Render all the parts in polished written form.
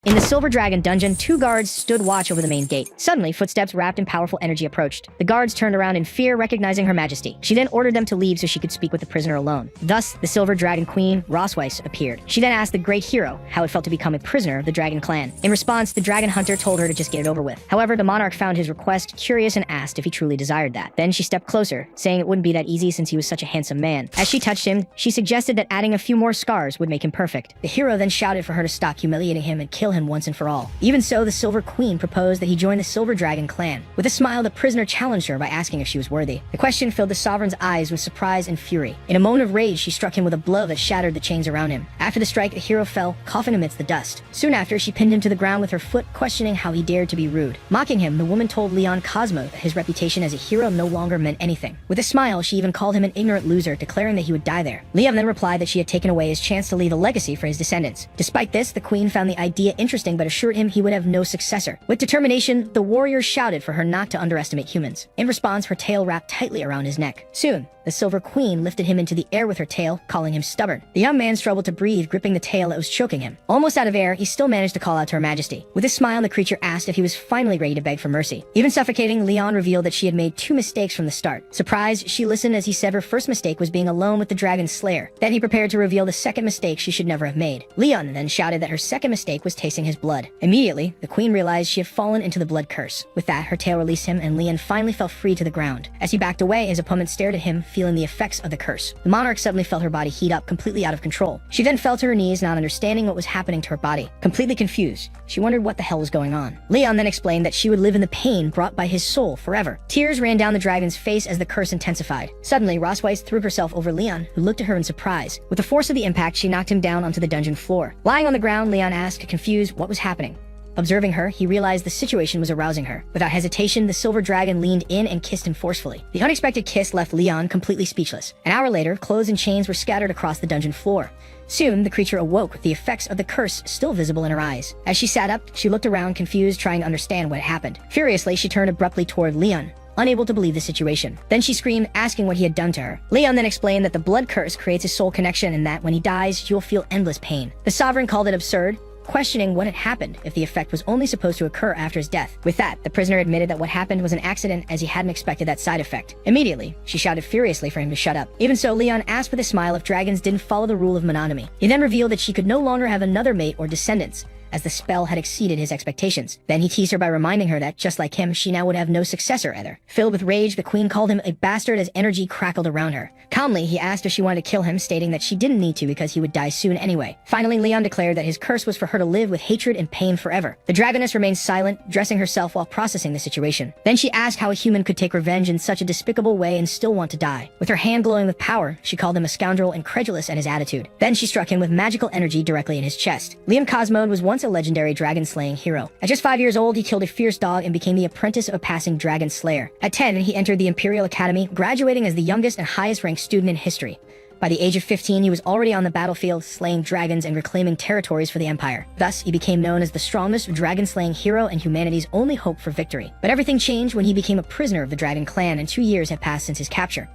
In the Silver Dragon dungeon, 2 guards stood watch over the main gate. Suddenly, footsteps wrapped in powerful energy approached. The guards turned around in fear, recognizing Her Majesty. She then ordered them to leave so she could speak with the prisoner alone. Thus, the Silver Dragon Queen, Rosweiss, appeared. She then asked the great hero how it felt to become a prisoner of the Dragon Clan. In response, the Dragon Hunter told her to just get it over with. However, the monarch found his request curious and asked if he truly desired that. Then she stepped closer, saying it wouldn't be that easy since he was such a handsome man. As she touched him, she suggested that adding a few more scars would make him perfect. The hero then shouted for her to stop humiliating him and kill him once and for all. Even so, the Silver Queen proposed that he join the Silver Dragon clan. With a smile, the prisoner challenged her by asking if she was worthy. The question filled the sovereign's eyes with surprise and fury. In a moment of rage, she struck him with a blow that shattered the chains around him. After the strike, the hero fell, coughing amidst the dust. Soon after, she pinned him to the ground with her foot, questioning how he dared to be rude. Mocking him, the woman told Leon Cosmo that his reputation as a hero no longer meant anything. With a smile, she even called him an ignorant loser, declaring that he would die there. Leon then replied that she had taken away his chance to leave a legacy for his descendants. Despite this, the queen found the idea interesting but assured him he would have no successor. With determination, the warrior shouted for her not to underestimate humans. In response, her tail wrapped tightly around his neck. Soon, the Silver Queen lifted him into the air with her tail, calling him stubborn. The young man struggled to breathe, gripping the tail that was choking him. Almost out of air, he still managed to call out to Her Majesty. With a smile, the creature asked if he was finally ready to beg for mercy. Even suffocating, Leon revealed that she had made 2 mistakes from the start. Surprised, she listened as he said her first mistake was being alone with the Dragon Slayer. Then he prepared to reveal the second mistake she should never have made. Leon then shouted that her second mistake was tasting his blood. Immediately, the queen realized she had fallen into the blood curse. With that, her tail released him and Leon finally fell free to the ground. As he backed away, his opponent stared at him, feeling the effects of the curse. The monarch suddenly felt her body heat up, completely out of control. She then fell to her knees, not understanding what was happening to her body. Completely confused, she wondered what the hell was going on. Leon then explained that she would live in the pain brought by his soul forever. Tears ran down the dragon's face as the curse intensified. Suddenly, Rosweiss threw herself over Leon, who looked at her in surprise. With the force of the impact, she knocked him down onto the dungeon floor. Lying on the ground, Leon asked, confused, what was happening. Observing her, he realized the situation was arousing her. Without hesitation, the Silver Dragon leaned in and kissed him forcefully. The unexpected kiss left Leon completely speechless. An hour later, clothes and chains were scattered across the dungeon floor. Soon, the creature awoke, the effects of the curse still visible in her eyes. As she sat up, she looked around, confused, trying to understand what had happened. Furiously, she turned abruptly toward Leon, unable to believe the situation. Then she screamed, asking what he had done to her. Leon then explained that the blood curse creates a soul connection and that when he dies, you'll feel endless pain. The sovereign called it absurd, questioning what had happened if the effect was only supposed to occur after his death. With that, the prisoner admitted that what happened was an accident as he hadn't expected that side effect. Immediately, she shouted furiously for him to shut up. Even so, Leon asked with a smile if dragons didn't follow the rule of monogamy. He then revealed that she could no longer have another mate or descendants, as the spell had exceeded his expectations. Then he teased her by reminding her that, just like him, she now would have no successor either. Filled with rage, the queen called him a bastard as energy crackled around her. Calmly, he asked if she wanted to kill him, stating that she didn't need to because he would die soon anyway. Finally, Leon declared that his curse was for her to live with hatred and pain forever. The dragoness remained silent, dressing herself while processing the situation. Then she asked how a human could take revenge in such a despicable way and still want to die. With her hand glowing with power, she called him a scoundrel, incredulous at his attitude. Then she struck him with magical energy directly in his chest. Leon Cosmo was once a legendary dragon-slaying hero. At just 5 years old, he killed a fierce dog and became the apprentice of a passing dragon slayer. At 10, he entered the Imperial Academy, graduating as the youngest and highest-ranked student in history. By the age of 15, he was already on the battlefield, slaying dragons and reclaiming territories for the Empire. Thus, he became known as the strongest dragon-slaying hero and humanity's only hope for victory. But everything changed when he became a prisoner of the Dragon Clan, and 2 years had passed since his capture.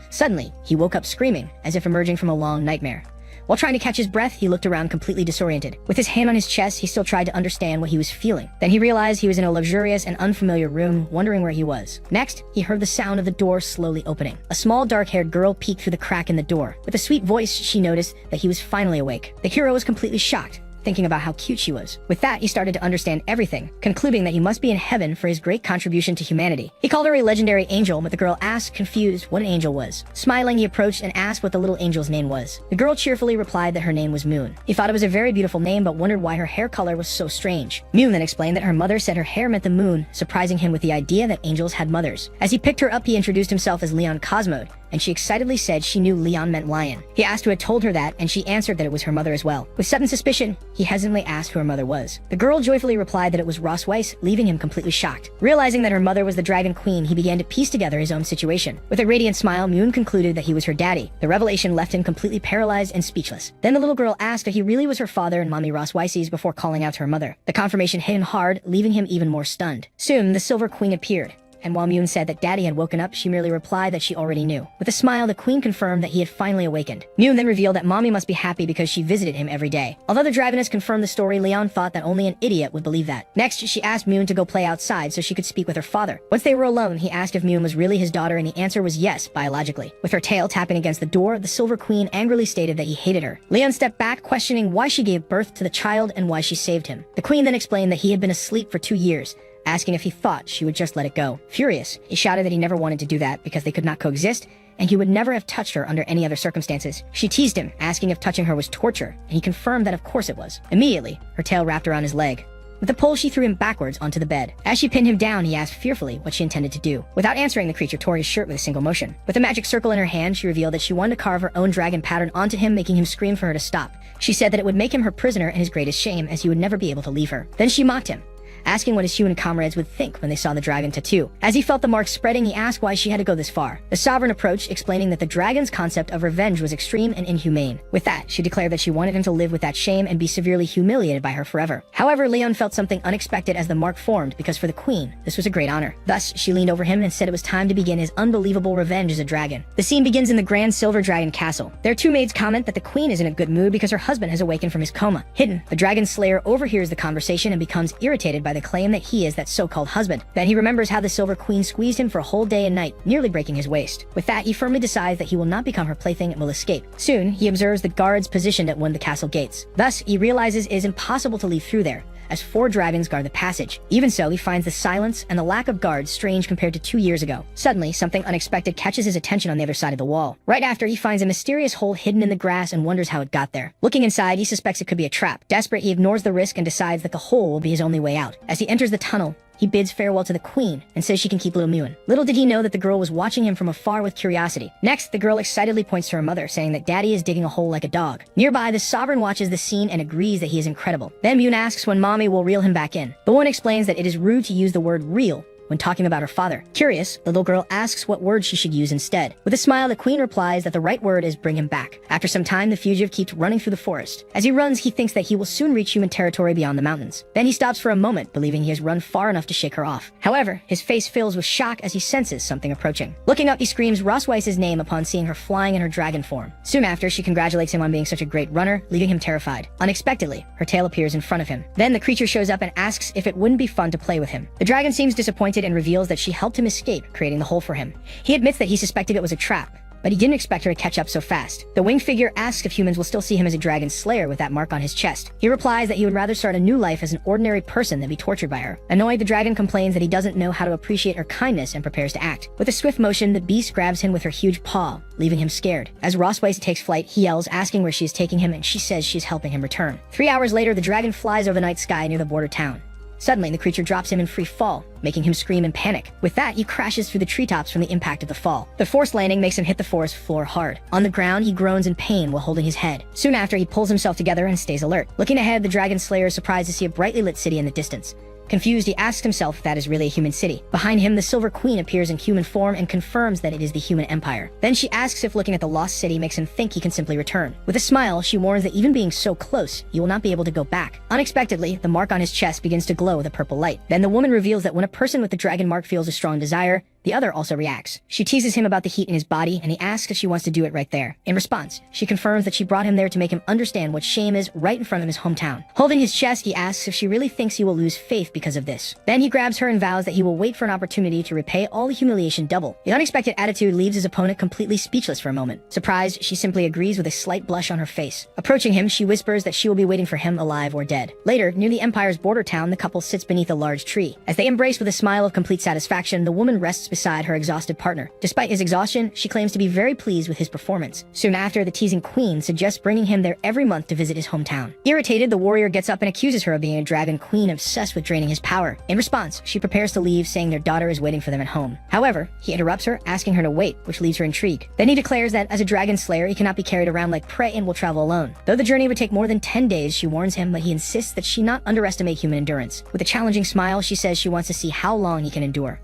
Suddenly, he woke up screaming, as if emerging from a long nightmare. While trying to catch his breath, he looked around completely disoriented. With his hand on his chest, he still tried to understand what he was feeling. Then he realized he was in a luxurious and unfamiliar room, wondering where he was. Next, he heard the sound of the door slowly opening. A small dark-haired girl peeked through the crack in the door. With a sweet voice, she noticed that he was finally awake. The hero was completely shocked, thinking about how cute she was. With that, he started to understand everything, concluding that he must be in heaven for his great contribution to humanity. He called her a legendary angel, but the girl asked, confused, what an angel was. Smiling, he approached and asked what the little angel's name was. The girl cheerfully replied that her name was Moon. He thought it was a very beautiful name, but wondered why her hair color was so strange. Moon then explained that her mother said her hair meant the moon, surprising him with the idea that angels had mothers. As he picked her up, he introduced himself as Leon Cosmo, and she excitedly said she knew Leon meant lion. He asked who had told her that, and she answered that it was her mother as well. With sudden suspicion, he hesitantly asked who her mother was. The girl joyfully replied that it was Rosweiss, leaving him completely shocked. Realizing that her mother was the Dragon Queen, he began to piece together his own situation. With a radiant smile, Moon concluded that he was her daddy. The revelation left him completely paralyzed and speechless. Then the little girl asked if he really was her father and Mommy Rosweiss's before calling out to her mother. The confirmation hit him hard, leaving him even more stunned. Soon, the Silver Queen appeared. and while Moon said that Daddy had woken up, she merely replied that she already knew. With a smile, the queen confirmed that he had finally awakened. Moon then revealed that Mommy must be happy because she visited him every day. Although the dragoness confirmed the story, Leon thought that only an idiot would believe that. Next, she asked Moon to go play outside so she could speak with her father. Once they were alone, he asked if Moon was really his daughter, and the answer was yes, biologically. With her tail tapping against the door, the Silver Queen angrily stated that he hated her. Leon stepped back, questioning why she gave birth to the child and why she saved him. The queen then explained that he had been asleep for 2 years, asking if he thought she would just let it go. Furious, he shouted that he never wanted to do that because they could not coexist, and he would never have touched her under any other circumstances. She teased him, asking if touching her was torture, and he confirmed that of course it was. Immediately, her tail wrapped around his leg. With the pole, she threw him backwards onto the bed. As she pinned him down, he asked fearfully what she intended to do. Without answering, the creature tore his shirt with a single motion. With a magic circle in her hand, she revealed that she wanted to carve her own dragon pattern onto him, making him scream for her to stop. She said that it would make him her prisoner and his greatest shame, as he would never be able to leave her. Then she mocked him, asking what his human comrades would think when they saw the dragon tattoo. As he felt the mark spreading, he asked why she had to go this far. The sovereign approached, explaining that the dragon's concept of revenge was extreme and inhumane. With that, she declared that she wanted him to live with that shame and be severely humiliated by her forever. However, Leon felt something unexpected as the mark formed, because for the queen, this was a great honor. Thus, she leaned over him and said it was time to begin his unbelievable revenge as a dragon. The scene begins in the Grand Silver Dragon Castle. Their two maids comment that the queen is in a good mood because her husband has awakened from his coma. Hidden, the dragon slayer overhears the conversation and becomes irritated by the claim that he is that so-called husband. Then he remembers how the Silver Queen squeezed him for a whole day and night, nearly breaking his waist. With that, he firmly decides that he will not become her plaything and will escape. Soon, he observes the guards positioned at one of the castle gates. Thus, he realizes it is impossible to leave through there, as 4 dragons guard the passage. Even so, he finds the silence and the lack of guards strange compared to 2 years ago. Suddenly, something unexpected catches his attention on the other side of the wall. Right after, he finds a mysterious hole hidden in the grass and wonders how it got there. Looking inside, he suspects it could be a trap. Desperate, he ignores the risk and decides that the hole will be his only way out. As he enters the tunnel, he bids farewell to the queen and says she can keep little Moon. Little did he know that the girl was watching him from afar with curiosity. Next, the girl excitedly points to her mother, saying that Daddy is digging a hole like a dog. Nearby, the sovereign watches the scene and agrees that he is incredible. Then Moon asks when Mommy will reel him back in. The woman explains that it is rude to use the word reel when talking about her father. Curious, the little girl asks what word she should use instead. With a smile, the queen replies that the right word is bring him back. After some time, the fugitive keeps running through the forest. As he runs, he thinks that he will soon reach human territory beyond the mountains. Then he stops for a moment, believing he has run far enough to shake her off. However, his face fills with shock as he senses something approaching. Looking up, he screams Rosweiss's name upon seeing her flying in her dragon form. Soon after, she congratulates him on being such a great runner, leaving him terrified. Unexpectedly, her tail appears in front of him. Then the creature shows up and asks if it wouldn't be fun to play with him. The dragon seems disappointed and reveals that she helped him escape, creating the hole for him. He admits that he suspected it was a trap, but he didn't expect her to catch up so fast. The winged figure asks if humans will still see him as a dragon slayer with that mark on his chest. He replies that he would rather start a new life as an ordinary person than be tortured by her. Annoyed, the dragon complains that he doesn't know how to appreciate her kindness and prepares to act. With a swift motion, the beast grabs him with her huge paw, leaving him scared. As Rosweiss takes flight, he yells, asking where she is taking him, and she says she is helping him return. 3 hours later, the dragon flies over the night sky near the border town. Suddenly, the creature drops him in free fall, making him scream in panic. With that, he crashes through the treetops from the impact of the fall. The forced landing makes him hit the forest floor hard. On the ground, he groans in pain while holding his head. Soon after, he pulls himself together and stays alert. Looking ahead, the dragon slayer is surprised to see a brightly lit city in the distance. Confused, he asks himself if that is really a human city. Behind him, the Silver Queen appears in human form and confirms that it is the human empire. Then she asks if looking at the lost city makes him think he can simply return. With a smile, she warns that even being so close, he will not be able to go back. Unexpectedly, the mark on his chest begins to glow with a purple light. Then the woman reveals that when a person with the dragon mark feels a strong desire, the other also reacts. She teases him about the heat in his body, and he asks if she wants to do it right there. In response, she confirms that she brought him there to make him understand what shame is right in front of his hometown. Holding his chest, he asks if she really thinks he will lose faith because of this. Then he grabs her and vows that he will wait for an opportunity to repay all the humiliation double. The unexpected attitude leaves his opponent completely speechless for a moment. Surprised, she simply agrees with a slight blush on her face. Approaching him, she whispers that she will be waiting for him alive or dead. Later, near the Empire's border town, the couple sits beneath a large tree. As they embrace with a smile of complete satisfaction, the woman rests beside her exhausted partner. Despite his exhaustion, she claims to be very pleased with his performance. Soon after, the teasing queen suggests bringing him there every month to visit his hometown. Irritated, the warrior gets up and accuses her of being a dragon queen obsessed with draining his power. In response, she prepares to leave, saying their daughter is waiting for them at home. However, he interrupts her, asking her to wait, which leaves her intrigued. Then he declares that as a dragon slayer, he cannot be carried around like prey and will travel alone. Though the journey would take more than 10 days, she warns him, but he insists that she not underestimate human endurance. With a challenging smile, she says she wants to see how long he can endure.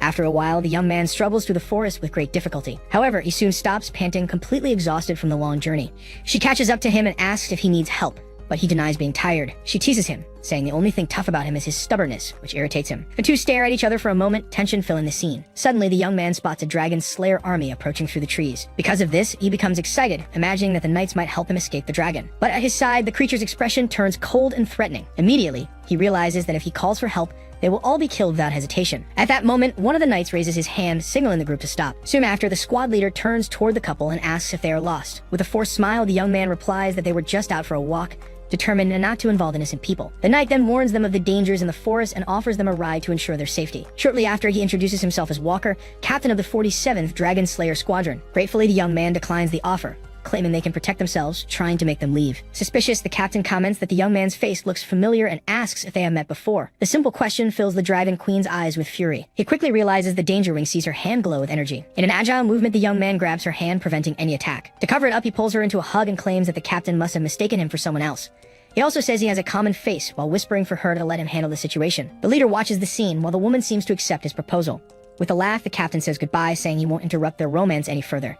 After a while, the young man struggles through the forest with great difficulty. However, he soon stops, panting, completely exhausted from the long journey. She catches up to him and asks if he needs help, but he denies being tired. She teases him, saying the only thing tough about him is his stubbornness, which irritates him. The two stare at each other for a moment, tension filling the scene. Suddenly, the young man spots a dragon slayer army approaching through the trees. Because of this, he becomes excited, imagining that the knights might help him escape the dragon. But at his side, the creature's expression turns cold and threatening. Immediately, he realizes that if he calls for help, they will all be killed without hesitation. At that moment, one of the knights raises his hand, signaling the group to stop. Soon after, the squad leader turns toward the couple and asks if they are lost. With a forced smile, the young man replies that they were just out for a walk, determined not to involve innocent people. The knight then warns them of the dangers in the forest and offers them a ride to ensure their safety. Shortly after, he introduces himself as Walker, captain of the 47th Dragon Slayer Squadron. Gratefully, the young man declines the offer, claiming they can protect themselves, trying to make them leave. Suspicious, the captain comments that the young man's face looks familiar and asks if they have met before. The simple question fills the Dragon Queen's eyes with fury. He quickly realizes the danger when he sees her hand glow with energy. In an agile movement, the young man grabs her hand, preventing any attack. To cover it up, he pulls her into a hug and claims that the captain must have mistaken him for someone else. He also says he has a common face, while whispering for her to let him handle the situation. The leader watches the scene, while the woman seems to accept his proposal. With a laugh, the captain says goodbye, saying he won't interrupt their romance any further.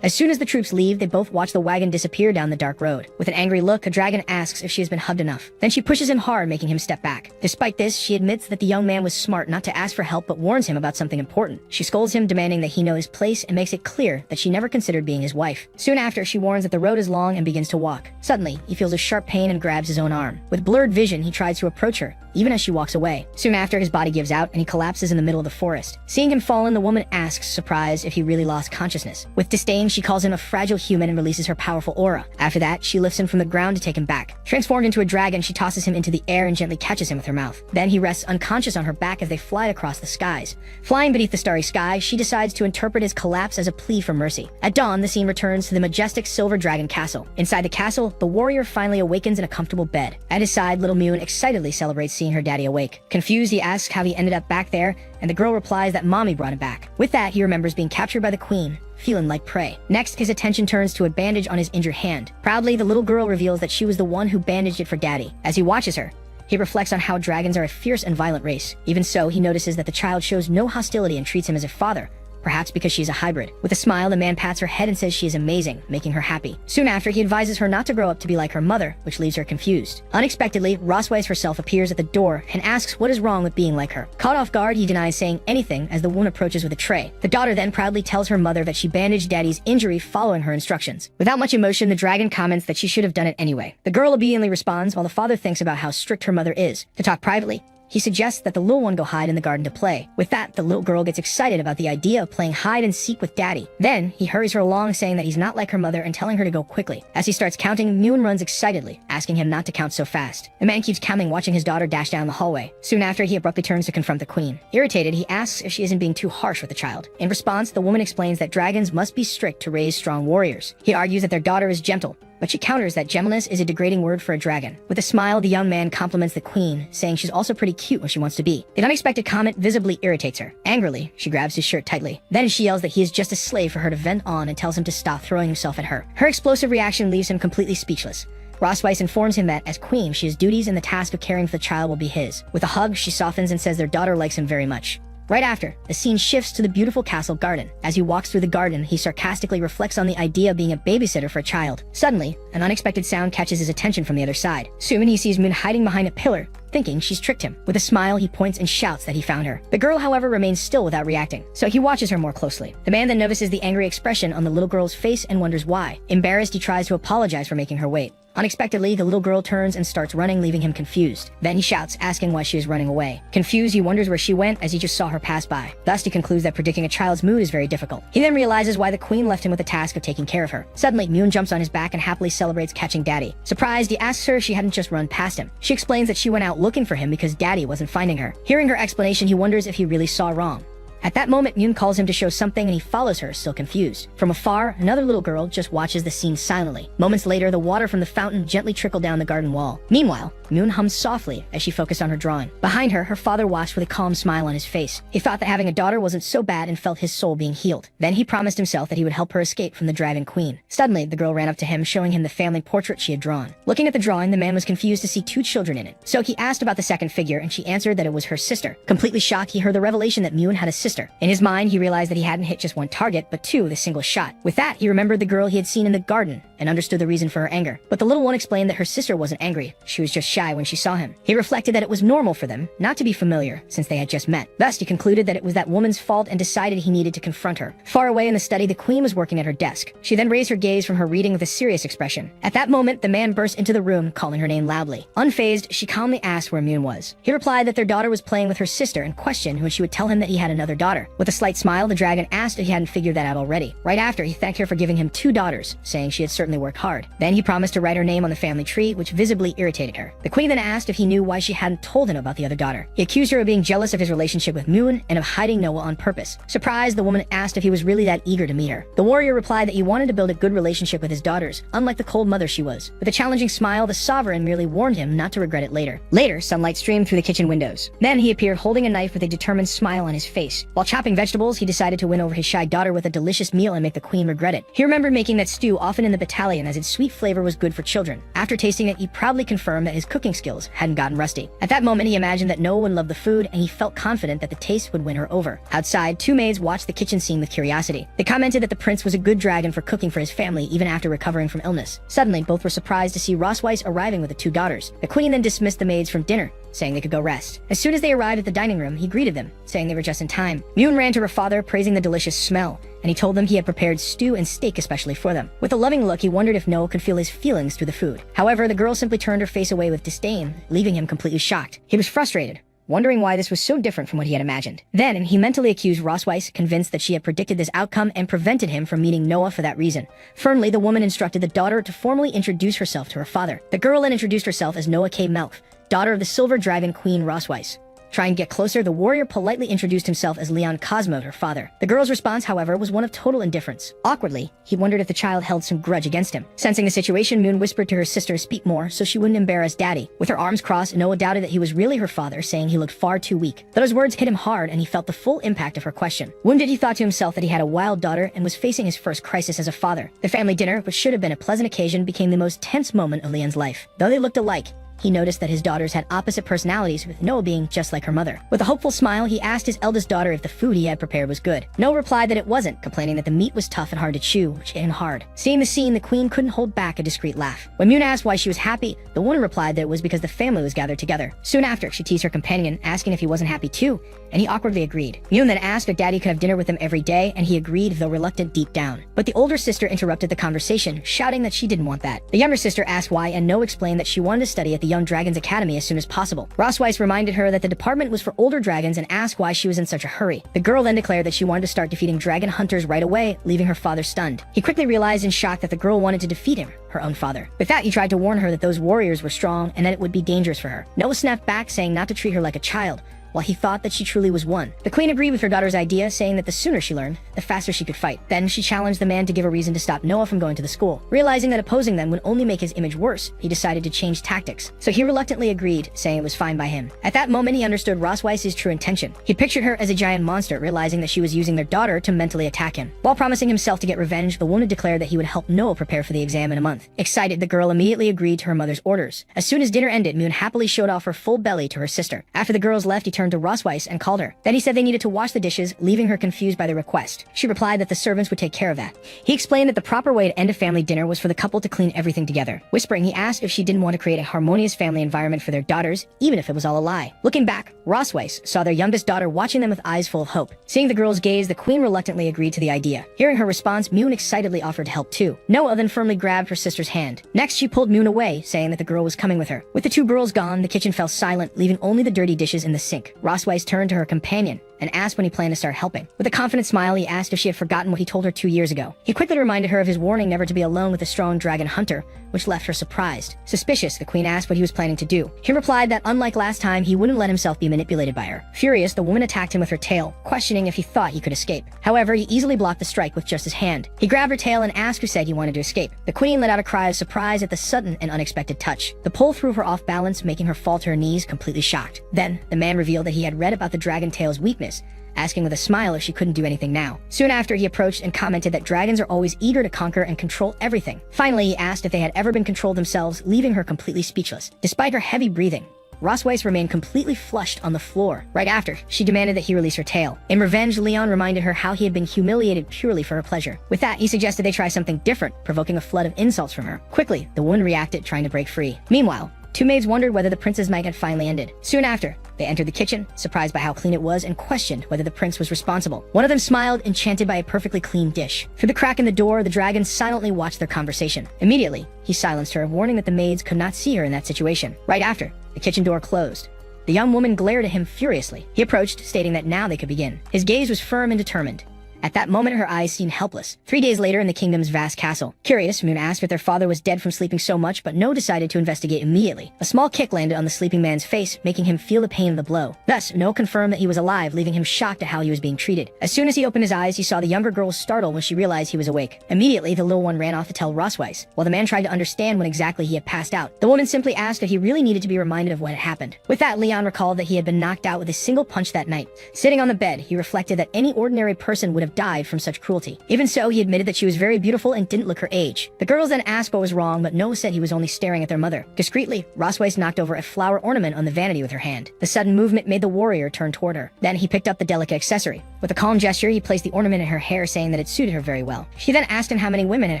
As soon as the troops leave, they both watch the wagon disappear down the dark road. With an angry look, the dragon asks if she has been hugged enough. Then she pushes him hard, making him step back. Despite this, she admits that the young man was smart not to ask for help, but warns him about something important. She scolds him, demanding that he know his place, and makes it clear that she never considered being his wife. Soon after, she warns that the road is long and begins to walk. Suddenly, he feels a sharp pain and grabs his own arm. With blurred vision, he tries to approach her, even as she walks away. Soon after, his body gives out, and he collapses in the middle of the forest. Seeing him fallen, the woman asks, surprised, if he really lost consciousness. With disdain, she calls him a fragile human and releases her powerful aura. After that, she lifts him from the ground to take him back. Transformed into a dragon, she tosses him into the air and gently catches him with her mouth. Then he rests unconscious on her back as they fly across the skies. Flying beneath the starry sky, she decides to interpret his collapse as a plea for mercy. At dawn, the scene returns to the majestic silver dragon castle. Inside the castle, the warrior finally awakens in a comfortable bed. At his side, little Moon excitedly celebrates seeing her daddy awake. Confused, he asks how he ended up back there, and the girl replies that mommy brought him back. With that, he remembers being captured by the queen, feeling like prey. Next, his attention turns to a bandage on his injured hand. Proudly, the little girl reveals that she was the one who bandaged it for daddy. As he watches her, he reflects on how dragons are a fierce and violent race. Even so, he notices that the child shows no hostility and treats him as a father, perhaps because she is a hybrid. With a smile, the man pats her head and says she is amazing, making her happy. Soon after, he advises her not to grow up to be like her mother, which leaves her confused. Unexpectedly, Rosweiss herself appears at the door and asks what is wrong with being like her. Caught off guard, he denies saying anything as the woman approaches with a tray. The daughter then proudly tells her mother that she bandaged daddy's injury following her instructions. Without much emotion, the dragon comments that she should have done it anyway. The girl obediently responds, while the father thinks about how strict her mother is. To talk privately, he suggests that the little one go hide in the garden to play. With that, the little girl gets excited about the idea of playing hide and seek with daddy. Then, he hurries her along, saying that he's not like her mother and telling her to go quickly. As he starts counting, Moon runs excitedly, asking him not to count so fast. The man keeps counting, watching his daughter dash down the hallway. Soon after, he abruptly turns to confront the queen. Irritated, he asks if she isn't being too harsh with the child. In response, the woman explains that dragons must be strict to raise strong warriors. He argues that their daughter is gentle, but she counters that gentleness is a degrading word for a dragon. With a smile, the young man compliments the queen, saying she's also pretty cute when she wants to be. The unexpected comment visibly irritates her. Angrily, she grabs his shirt tightly. Then she yells that he is just a slave for her to vent on and tells him to stop throwing himself at her. Her explosive reaction leaves him completely speechless. Rosweiss informs him that, as queen, she has duties and the task of caring for the child will be his. With a hug, she softens and says their daughter likes him very much. Right after, the scene shifts to the beautiful castle garden. As he walks through the garden, he sarcastically reflects on the idea of being a babysitter for a child. Suddenly, an unexpected sound catches his attention from the other side. Soon, he sees Moon hiding behind a pillar, thinking she's tricked him. With a smile, he points and shouts that he found her. The girl, however, remains still without reacting, so he watches her more closely. The man then notices the angry expression on the little girl's face and wonders why. Embarrassed, he tries to apologize for making her wait. Unexpectedly, the little girl turns and starts running, leaving him confused. Then he shouts, asking why she is running away. Confused, he wonders where she went as he just saw her pass by. Thus, he concludes that predicting a child's mood is very difficult. He then realizes why the queen left him with the task of taking care of her. Suddenly, Moon jumps on his back and happily celebrates catching daddy. Surprised, he asks her if she hadn't just run past him. She explains that she went out looking for him because daddy wasn't finding her. Hearing her explanation, he wonders if he really saw wrong. At that moment, Moon calls him to show something and he follows her, still confused. From afar, another little girl just watches the scene silently. Moments later, the water from the fountain gently trickled down the garden wall. Meanwhile, Moon hums softly as she focused on her drawing. Behind her, her father watched with a calm smile on his face. He thought that having a daughter wasn't so bad and felt his soul being healed. Then he promised himself that he would help her escape from the Dragon Queen. Suddenly, the girl ran up to him, showing him the family portrait she had drawn. Looking at the drawing, the man was confused to see two children in it. So he asked about the second figure, and she answered that it was her sister. Completely shocked, he heard the revelation that Moon had a sister sister. In his mind, he realized that he hadn't hit just one target, but two with a single shot. With that, he remembered the girl he had seen in the garden and understood the reason for her anger. But the little one explained that her sister wasn't angry. She was just shy when she saw him. He reflected that it was normal for them not to be familiar since they had just met. Thus, he concluded that it was that woman's fault and decided he needed to confront her. Far away in the study, the queen was working at her desk. She then raised her gaze from her reading with a serious expression. At that moment, the man burst into the room, calling her name loudly. Unfazed, she calmly asked where Moon was. He replied that their daughter was playing with her sister and questioned when she would tell him that he had another daughter. With a slight smile, the dragon asked if he hadn't figured that out already. Right after, he thanked her for giving him 2 daughters, saying she had certainly worked hard. Then he promised to write her name on the family tree, which visibly irritated her. The queen then asked if he knew why she hadn't told him about the other daughter. He accused her of being jealous of his relationship with Moon and of hiding Noah on purpose. Surprised, the woman asked if he was really that eager to meet her. The warrior replied that he wanted to build a good relationship with his daughters, unlike the cold mother she was. With a challenging smile, the sovereign merely warned him not to regret it later. Later, sunlight streamed through the kitchen windows. Then he appeared holding a knife with a determined smile on his face. While chopping vegetables, he decided to win over his shy daughter with a delicious meal and make the queen regret it. He remembered making that stew often in the battalion as its sweet flavor was good for children. After tasting it, he proudly confirmed that his cooking skills hadn't gotten rusty. At that moment, he imagined that Noah would love the food, and he felt confident that the taste would win her over. Outside, 2 maids watched the kitchen scene with curiosity. They commented that the prince was a good dragon for cooking for his family even after recovering from illness. Suddenly, both were surprised to see Rosweiss arriving with the 2 daughters. The queen then dismissed the maids from dinner, saying they could go rest. As soon as they arrived at the dining room, he greeted them, saying they were just in time. Moon ran to her father, praising the delicious smell, and he told them he had prepared stew and steak especially for them. With a loving look, he wondered if Noah could feel his feelings through the food. However, the girl simply turned her face away with disdain, leaving him completely shocked. He was frustrated, wondering why this was so different from what he had imagined. Then, he mentally accused Rosweiss, convinced that she had predicted this outcome and prevented him from meeting Noah for that reason. Firmly, the woman instructed the daughter to formally introduce herself to her father. The girl then introduced herself as Noah K. Melf, daughter of the Silver Dragon Queen Rosweiss. Trying to get closer, the warrior politely introduced himself as Leon Cosmo, her father. The girl's response, however, was one of total indifference. Awkwardly, he wondered if the child held some grudge against him. Sensing the situation, Moon whispered to her sister to speak more so she wouldn't embarrass Daddy. With her arms crossed, Noah doubted that he was really her father, saying he looked far too weak. Those words hit him hard, and he felt the full impact of her question. Wounded, he thought to himself that he had a wild daughter and was facing his first crisis as a father. The family dinner, which should have been a pleasant occasion, became the most tense moment of Leon's life. Though they looked alike, he noticed that his daughters had opposite personalities, with Noah being just like her mother. With a hopeful smile, he asked his eldest daughter if the food he had prepared was good. Noah replied that it wasn't, complaining that the meat was tough and hard to chew, which hit him hard. Seeing the scene, the queen couldn't hold back a discreet laugh. When Moon asked why she was happy, the woman replied that it was because the family was gathered together. Soon after, she teased her companion, asking if he wasn't happy too, and he awkwardly agreed. Moon then asked if Daddy could have dinner with him every day, and he agreed, though reluctant deep down. But the older sister interrupted the conversation, shouting that she didn't want that. The younger sister asked why, and Noah explained that she wanted to study at the Young Dragons Academy as soon as possible. Rosweiss reminded her that the department was for older dragons and asked why she was in such a hurry. The girl then declared that she wanted to start defeating dragon hunters right away, leaving her father stunned. He quickly realized in shock that the girl wanted to defeat him, her own father. With that, he tried to warn her that those warriors were strong and that it would be dangerous for her. Noah snapped back, saying not to treat her like a child, while he thought that she truly was one. The queen agreed with her daughter's idea, saying that the sooner she learned, the faster she could fight. Then she challenged the man to give a reason to stop Noah from going to the school. Realizing that opposing them would only make his image worse, he decided to change tactics. So he reluctantly agreed, saying it was fine by him. At that moment, he understood Rosweiss's true intention. He pictured her as a giant monster, realizing that she was using their daughter to mentally attack him. While promising himself to get revenge, the woman declared that he would help Noah prepare for the exam in a month. Excited, the girl immediately agreed to her mother's orders. As soon as dinner ended, Moon happily showed off her full belly to her sister. After the girls left, he turned to Rosweiss and called her. Then he said they needed to wash the dishes, leaving her confused by the request. She replied that the servants would take care of that. He explained that the proper way to end a family dinner was for the couple to clean everything together. Whispering, he asked if she didn't want to create a harmonious family environment for their daughters, even if it was all a lie. Looking back, Rosweiss saw their youngest daughter watching them with eyes full of hope. Seeing the girl's gaze, the queen reluctantly agreed to the idea. Hearing her response, Moon excitedly offered to help too. Noah then firmly grabbed her sister's hand. Next, she pulled Moon away, saying that the girl was coming with her. With the 2 girls gone, the kitchen fell silent, leaving only the dirty dishes in the sink. Rosweiss turned to her companion and asked when he planned to start helping. With a confident smile, he asked if she had forgotten what he told her 2 years ago. He quickly reminded her of his warning never to be alone with a strong dragon hunter, which left her surprised. Suspicious, the queen asked what he was planning to do. He replied that unlike last time, he wouldn't let himself be manipulated by her. Furious, the woman attacked him with her tail, questioning if he thought he could escape. However, he easily blocked the strike with just his hand. He grabbed her tail and asked who said he wanted to escape. The queen let out a cry of surprise at the sudden and unexpected touch. The pull threw her off balance, making her fall to her knees, completely shocked. Then, the man revealed that he had read about the dragon tail's weakness, asking with a smile if she couldn't do anything now. Soon after, he approached and commented that dragons are always eager to conquer and control everything. Finally, he asked if they had ever been controlled themselves, leaving her completely speechless. Despite her heavy breathing, Rossweiss remained completely flushed on the floor. Right after, she demanded that he release her tail. In revenge, Leon reminded her how he had been humiliated purely for her pleasure. With that, he suggested they try something different, provoking a flood of insults from her. Quickly, the woman reacted, trying to break free. Meanwhile, two maids wondered whether the prince's night had finally ended. Soon after, they entered the kitchen, surprised by how clean it was, and questioned whether the prince was responsible. One of them smiled, enchanted by a perfectly clean dish. Through the crack in the door, the dragon silently watched their conversation. Immediately, he silenced her, warning that the maids could not see her in that situation. Right after, the kitchen door closed. The young woman glared at him furiously. He approached, stating that now they could begin. His gaze was firm and determined. At that moment, her eyes seemed helpless. 3 days later, in the kingdom's vast castle. Curious, Moon asked if their father was dead from sleeping so much, but No decided to investigate immediately. A small kick landed on the sleeping man's face, making him feel the pain of the blow. Thus, No confirmed that he was alive, leaving him shocked at how he was being treated. As soon as he opened his eyes, he saw the younger girl startled when she realized he was awake. Immediately, the little one ran off to tell Rossweiss, while the man tried to understand when exactly he had passed out. The woman simply asked if he really needed to be reminded of what had happened. With that, Leon recalled that he had been knocked out with a single punch that night. Sitting on the bed, he reflected that any ordinary person would have died from such cruelty. Even so, he admitted that she was very beautiful and didn't look her age. The girls then asked what was wrong, but No said he was only staring at their mother. Discreetly, Rossweiss knocked over a flower ornament on the vanity with her hand. The sudden movement made the warrior turn toward her. Then he picked up the delicate accessory. With a calm gesture, he placed the ornament in her hair, saying that it suited her very well. She then asked him how many women had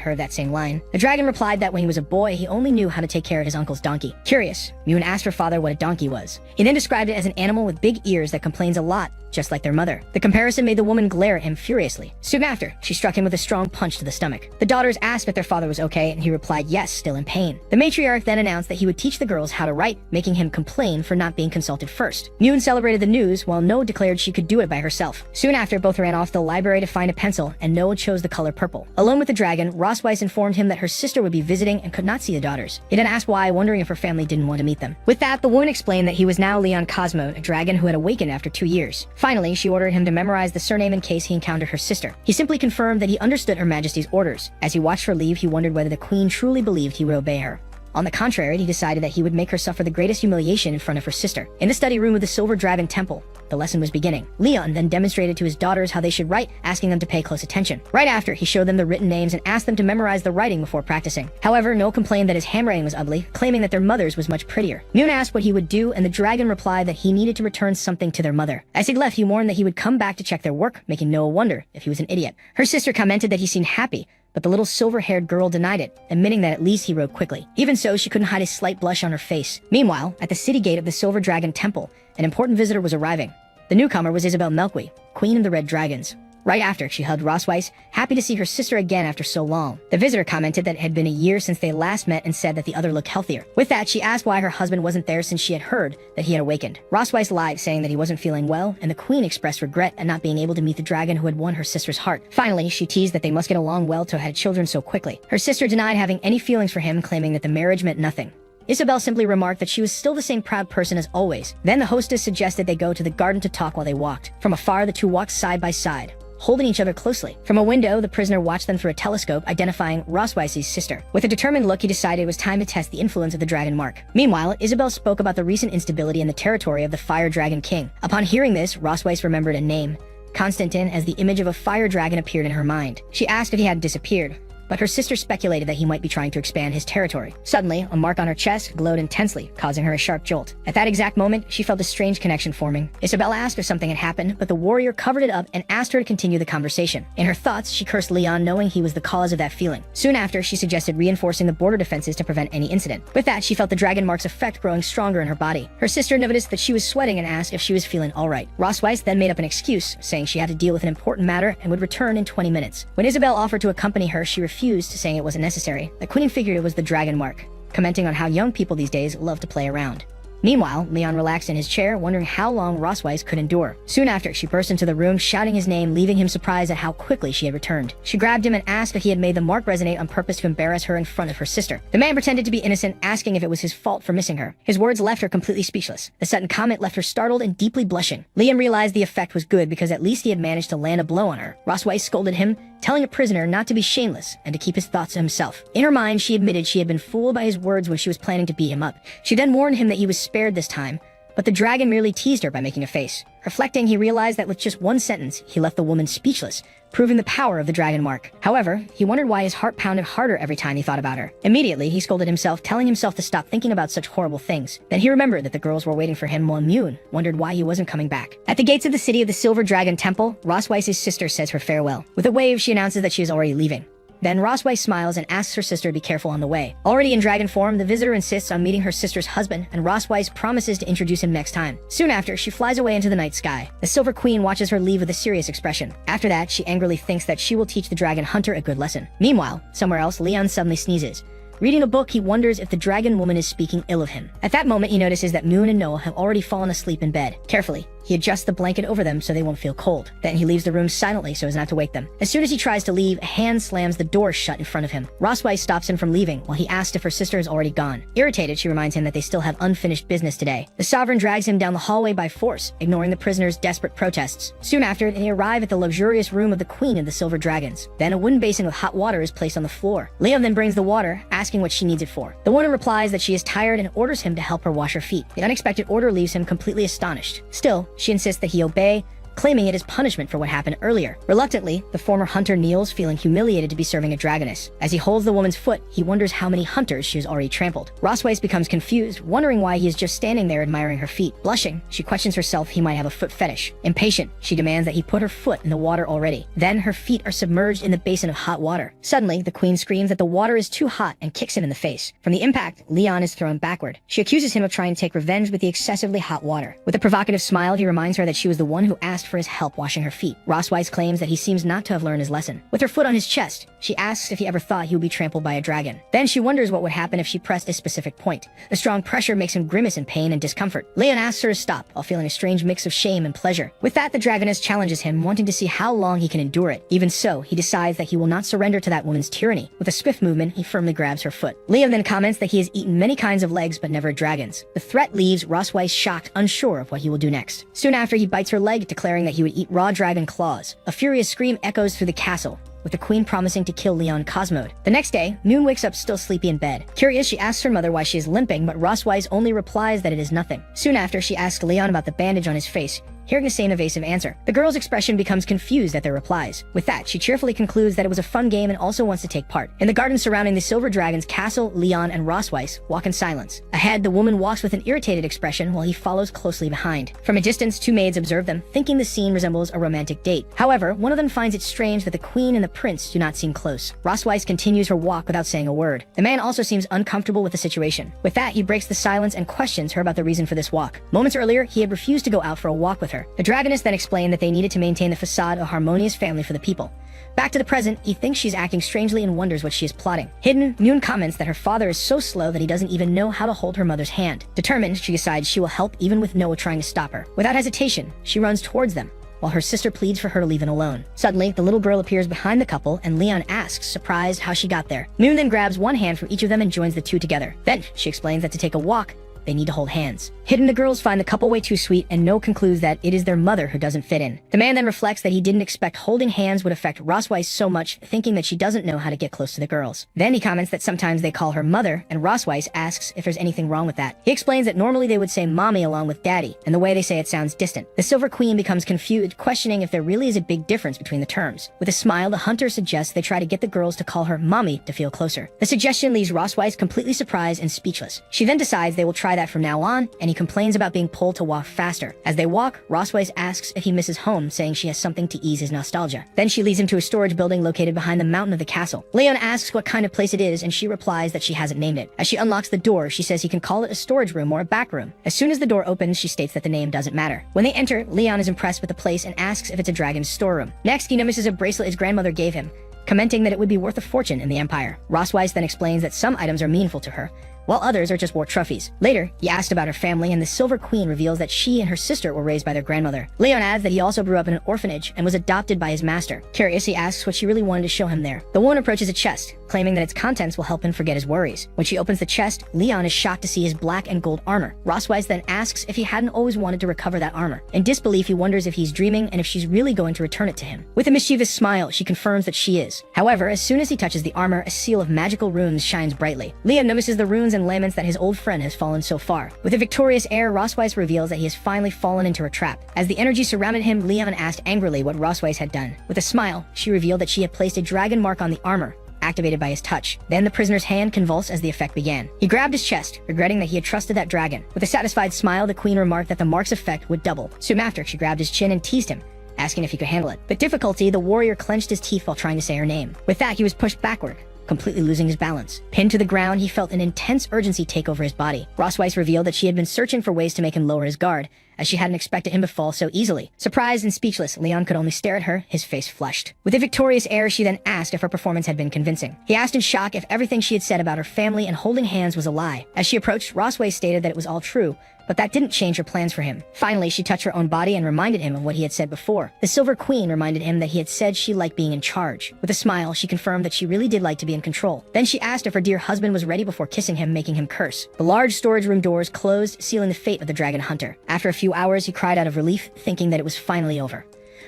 heard that same line. The dragon replied that when he was a boy, he only knew how to take care of his uncle's donkey. Curious, Moon asked her father what a donkey was. He then described it as an animal with big ears that complains a lot, just like their mother. The comparison made the woman glare at him furiously. Soon after, she struck him with a strong punch to the stomach. The daughters asked if their father was okay, and he replied yes, still in pain. The matriarch then announced that he would teach the girls how to write, making him complain for not being consulted first. Moon celebrated the news, while No declared she could do it by herself. Soon after, both ran off to the library to find a pencil, and No chose the color purple. Alone with the dragon, Rossweiss informed him that her sister would be visiting and could not see the daughters. He then asked why, wondering if her family didn't want to meet them. With that, the woman explained that he was now Leon Cosmo, a dragon who had awakened after 2 years. Finally, she ordered him to memorize the surname in case he encountered her sister. He simply confirmed that he understood Her Majesty's orders. As he watched her leave, he wondered whether the queen truly believed he would obey her. On the contrary, he decided that he would make her suffer the greatest humiliation in front of her sister. In the study room of the Silver Dragon Temple, the lesson was beginning. Leon then demonstrated to his daughters how they should write, asking them to pay close attention. Right after, he showed them the written names and asked them to memorize the writing before practicing. However, No complained that his handwriting was ugly, claiming that their mother's was much prettier. Moon asked what he would do, and the dragon replied that he needed to return something to their mother. As he left, he warned that he would come back to check their work, making Noah wonder if he was an idiot. Her sister commented that he seemed happy, but the little silver-haired girl denied it, admitting that at least he wrote quickly. Even so, she couldn't hide a slight blush on her face. Meanwhile, at the city gate of the Silver Dragon Temple, an important visitor was arriving. The newcomer was Isabel Melqui, Queen of the Red Dragons. Right after, she hugged Rossweiss, happy to see her sister again after so long. The visitor commented that it had been a year since they last met and said that the other looked healthier. With that, she asked why her husband wasn't there since she had heard that he had awakened. Rossweiss lied, saying that he wasn't feeling well, and the queen expressed regret at not being able to meet the dragon who had won her sister's heart. Finally, she teased that they must get along well to have had children so quickly. Her sister denied having any feelings for him, claiming that the marriage meant nothing. Isabel simply remarked that she was still the same proud person as always. Then the hostess suggested they go to the garden to talk while they walked. From afar, the two walked side by side, holding each other closely. From a window, the prisoner watched them through a telescope, identifying Rossweiss's sister. With a determined look, he decided it was time to test the influence of the dragon mark. Meanwhile, Isabel spoke about the recent instability in the territory of the Fire Dragon King. Upon hearing this, Rossweiss remembered a name, Constantin, as the image of a fire dragon appeared in her mind. She asked if he had disappeared, but her sister speculated that he might be trying to expand his territory. Suddenly, a mark on her chest glowed intensely, causing her a sharp jolt. At that exact moment, she felt a strange connection forming. Isabel asked if something had happened, but the warrior covered it up and asked her to continue the conversation. In her thoughts, she cursed Leon, knowing he was the cause of that feeling. Soon after, she suggested reinforcing the border defenses to prevent any incident. With that, she felt the dragon mark's effect growing stronger in her body. Her sister noticed that she was sweating and asked if she was feeling alright. Rossweiss then made up an excuse, saying she had to deal with an important matter and would return in 20 minutes. When Isabel offered to accompany her, she refused, saying it wasn't necessary. The queen figured it was the dragon mark, commenting on how young people these days love to play around. Meanwhile, Leon relaxed in his chair, wondering how long Rossweiss could endure. Soon after, she burst into the room, shouting his name, leaving him surprised at how quickly she had returned. She grabbed him and asked if he had made the mark resonate on purpose to embarrass her in front of her sister. The man pretended to be innocent, asking if it was his fault for missing her. His words left her completely speechless. The sudden comment left her startled and deeply blushing. Leon realized the effect was good because at least he had managed to land a blow on her. Rossweiss scolded him, telling a prisoner not to be shameless and to keep his thoughts to himself. In her mind, she admitted she had been fooled by his words when she was planning to beat him up. She then warned him that he was spared this time, but the dragon merely teased her by making a face. Reflecting, he realized that with just one sentence, he left the woman speechless, proving the power of the dragon mark. However, he wondered why his heart pounded harder every time he thought about her. Immediately, he scolded himself, telling himself to stop thinking about such horrible things. Then he remembered that the girls were waiting for him while Moon wondered why he wasn't coming back. At the gates of the city of the Silver Dragon Temple, Rosweiss's sister says her farewell. With a wave, she announces that she is already leaving. Then Rosweiss smiles and asks her sister to be careful on the way. Already in dragon form, the visitor insists on meeting her sister's husband, and Rosweiss promises to introduce him next time. Soon after, she flies away into the night sky. The Silver Queen watches her leave with a serious expression. After that, she angrily thinks that she will teach the dragon hunter a good lesson. Meanwhile, somewhere else, Leon suddenly sneezes. Reading a book, he wonders if the dragon woman is speaking ill of him. At that moment, he notices that Moon and Noah have already fallen asleep in bed. Carefully, he adjusts the blanket over them so they won't feel cold. Then he leaves the room silently so as not to wake them. As soon as he tries to leave, a hand slams the door shut in front of him. Rosweiss stops him from leaving while he asks if her sister is already gone. Irritated, she reminds him that they still have unfinished business today. The sovereign drags him down the hallway by force, ignoring the prisoner's desperate protests. Soon after, they arrive at the luxurious room of the Queen of the Silver Dragons. Then a wooden basin with hot water is placed on the floor. Leon then brings the water, asking what she needs it for. The woman replies that she is tired and orders him to help her wash her feet. The unexpected order leaves him completely astonished. Still, she insists that he obey, claiming it as punishment for what happened earlier. Reluctantly, the former hunter kneels, feeling humiliated to be serving a dragoness. As he holds the woman's foot, he wonders how many hunters she has already trampled. Rosweiss becomes confused, wondering why he is just standing there admiring her feet. Blushing, she questions herself he might have a foot fetish. Impatient, she demands that he put her foot in the water already. Then her feet are submerged in the basin of hot water. Suddenly, the queen screams that the water is too hot and kicks him in the face. From the impact, Leon is thrown backward. She accuses him of trying to take revenge with the excessively hot water. With a provocative smile, he reminds her that she was the one who asked for his help washing her feet. Rosweiss claims that he seems not to have learned his lesson. With her foot on his chest, she asks if he ever thought he would be trampled by a dragon. Then she wonders what would happen if she pressed a specific point. The strong pressure makes him grimace in pain and discomfort. Leon asks her to stop, while feeling a strange mix of shame and pleasure. With that, the dragoness challenges him, wanting to see how long he can endure it. Even so, he decides that he will not surrender to that woman's tyranny. With a swift movement, he firmly grabs her foot. Leon then comments that he has eaten many kinds of legs, but never a dragon's. The threat leaves Rosweiss shocked, unsure of what he will do next. Soon after, he bites her leg, declaring that he would eat raw dragon claws. A furious scream echoes through the castle, with the queen promising to kill Leon Cosmode. The next day, Moon wakes up still sleepy in bed. Curious, she asks her mother why she is limping, but Rosweiss only replies that it is nothing. Soon after, she asks Leon about the bandage on his face, hearing the same evasive answer. The girl's expression becomes confused at their replies. With that, she cheerfully concludes that it was a fun game and also wants to take part. In the garden surrounding the Silver Dragon's castle, Leon and Rosweiss walk in silence. Ahead, the woman walks with an irritated expression while he follows closely behind. From a distance, two maids observe them, thinking the scene resembles a romantic date. However, one of them finds it strange that the queen and the prince do not seem close. Rosweiss continues her walk without saying a word. The man also seems uncomfortable with the situation. With that, he breaks the silence and questions her about the reason for this walk. Moments earlier, he had refused to go out for a walk with her. The dragoness then explained that they needed to maintain the facade of a harmonious family for the people. Back to the present, he thinks she's acting strangely and wonders what she is plotting. Hidden, Moon comments that her father is so slow that he doesn't even know how to hold her mother's hand. Determined, she decides she will help even with Noah trying to stop her. Without hesitation, she runs towards them, while her sister pleads for her to leave him alone. Suddenly, the little girl appears behind the couple, and Leon asks, surprised, how she got there. Moon then grabs one hand from each of them and joins the two together. Then, she explains that to take a walk, they need to hold hands. Hidden, the girls find the couple way too sweet, and No concludes that it is their mother who doesn't fit in. The man then reflects that he didn't expect holding hands would affect Rosweiss so much, thinking that she doesn't know how to get close to the girls. Then he comments that sometimes they call her mother, and Rosweiss asks if there's anything wrong with that. He explains that normally they would say mommy along with daddy, and the way they say it sounds distant. The Silver Queen becomes confused, questioning if there really is a big difference between the terms. With a smile, the hunter suggests they try to get the girls to call her mommy to feel closer. The suggestion leaves Rosweiss completely surprised and speechless. She then decides they will try that from now on, and he complains about being pulled to walk faster. As they walk, Rosweiss asks if he misses home, saying she has something to ease his nostalgia. Then she leads him to a storage building located behind the mountain of the castle. Leon asks what kind of place it is, and she replies that she hasn't named it. As she unlocks the door, she says he can call it a storage room or a back room. As soon as the door opens, she states that the name doesn't matter. When they enter, Leon is impressed with the place and asks if it's a dragon's storeroom. Next, he notices a bracelet his grandmother gave him, commenting that it would be worth a fortune in the Empire. Rosweiss then explains that some items are meaningful to her, while others are just war trophies. Later, he asked about her family, and the Silver Queen reveals that she and her sister were raised by their grandmother. Leon adds that he also grew up in an orphanage and was adopted by his master. Curious, he asks what she really wanted to show him there. The woman approaches a chest, claiming that its contents will help him forget his worries. When she opens the chest, Leon is shocked to see his black and gold armor. Rosweiss then asks if he hadn't always wanted to recover that armor. In disbelief, he wonders if he's dreaming and if she's really going to return it to him. With a mischievous smile, she confirms that she is. However, as soon as he touches the armor, a seal of magical runes shines brightly. Leon notices the runes groans and laments that his old friend has fallen so far. With a victorious air, Rossweiss reveals that he has finally fallen into her trap. As the energy surrounded him, Leon asked angrily what Rossweiss had done. With a smile, she revealed that she had placed a dragon mark on the armor, activated by his touch. Then the prisoner's hand convulsed as the effect began. He grabbed his chest, regretting that he had trusted that dragon. With a satisfied smile, the queen remarked that the mark's effect would double. Soon after, she grabbed his chin and teased him, asking if he could handle it. With difficulty, the warrior clenched his teeth while trying to say her name. With that, he was pushed backward, completely losing his balance. Pinned to the ground, he felt an intense urgency take over his body. Rossweiss revealed that she had been searching for ways to make him lower his guard, as she hadn't expected him to fall so easily. Surprised and speechless, Leon could only stare at her, his face flushed. With a victorious air, she then asked if her performance had been convincing. He asked in shock if everything she had said about her family and holding hands was a lie. As she approached, Rossweiss stated that it was all true, but that didn't change her plans for him. Finally, she touched her own body and reminded him of what he had said before. The Silver Queen reminded him that he had said she liked being in charge. With a smile, she confirmed that she really did like to be in control. Then she asked if her dear husband was ready before kissing him, making him curse. The large storage room doors closed, sealing the fate of the dragon hunter. After a few hours, he cried out of relief, thinking that it was finally over.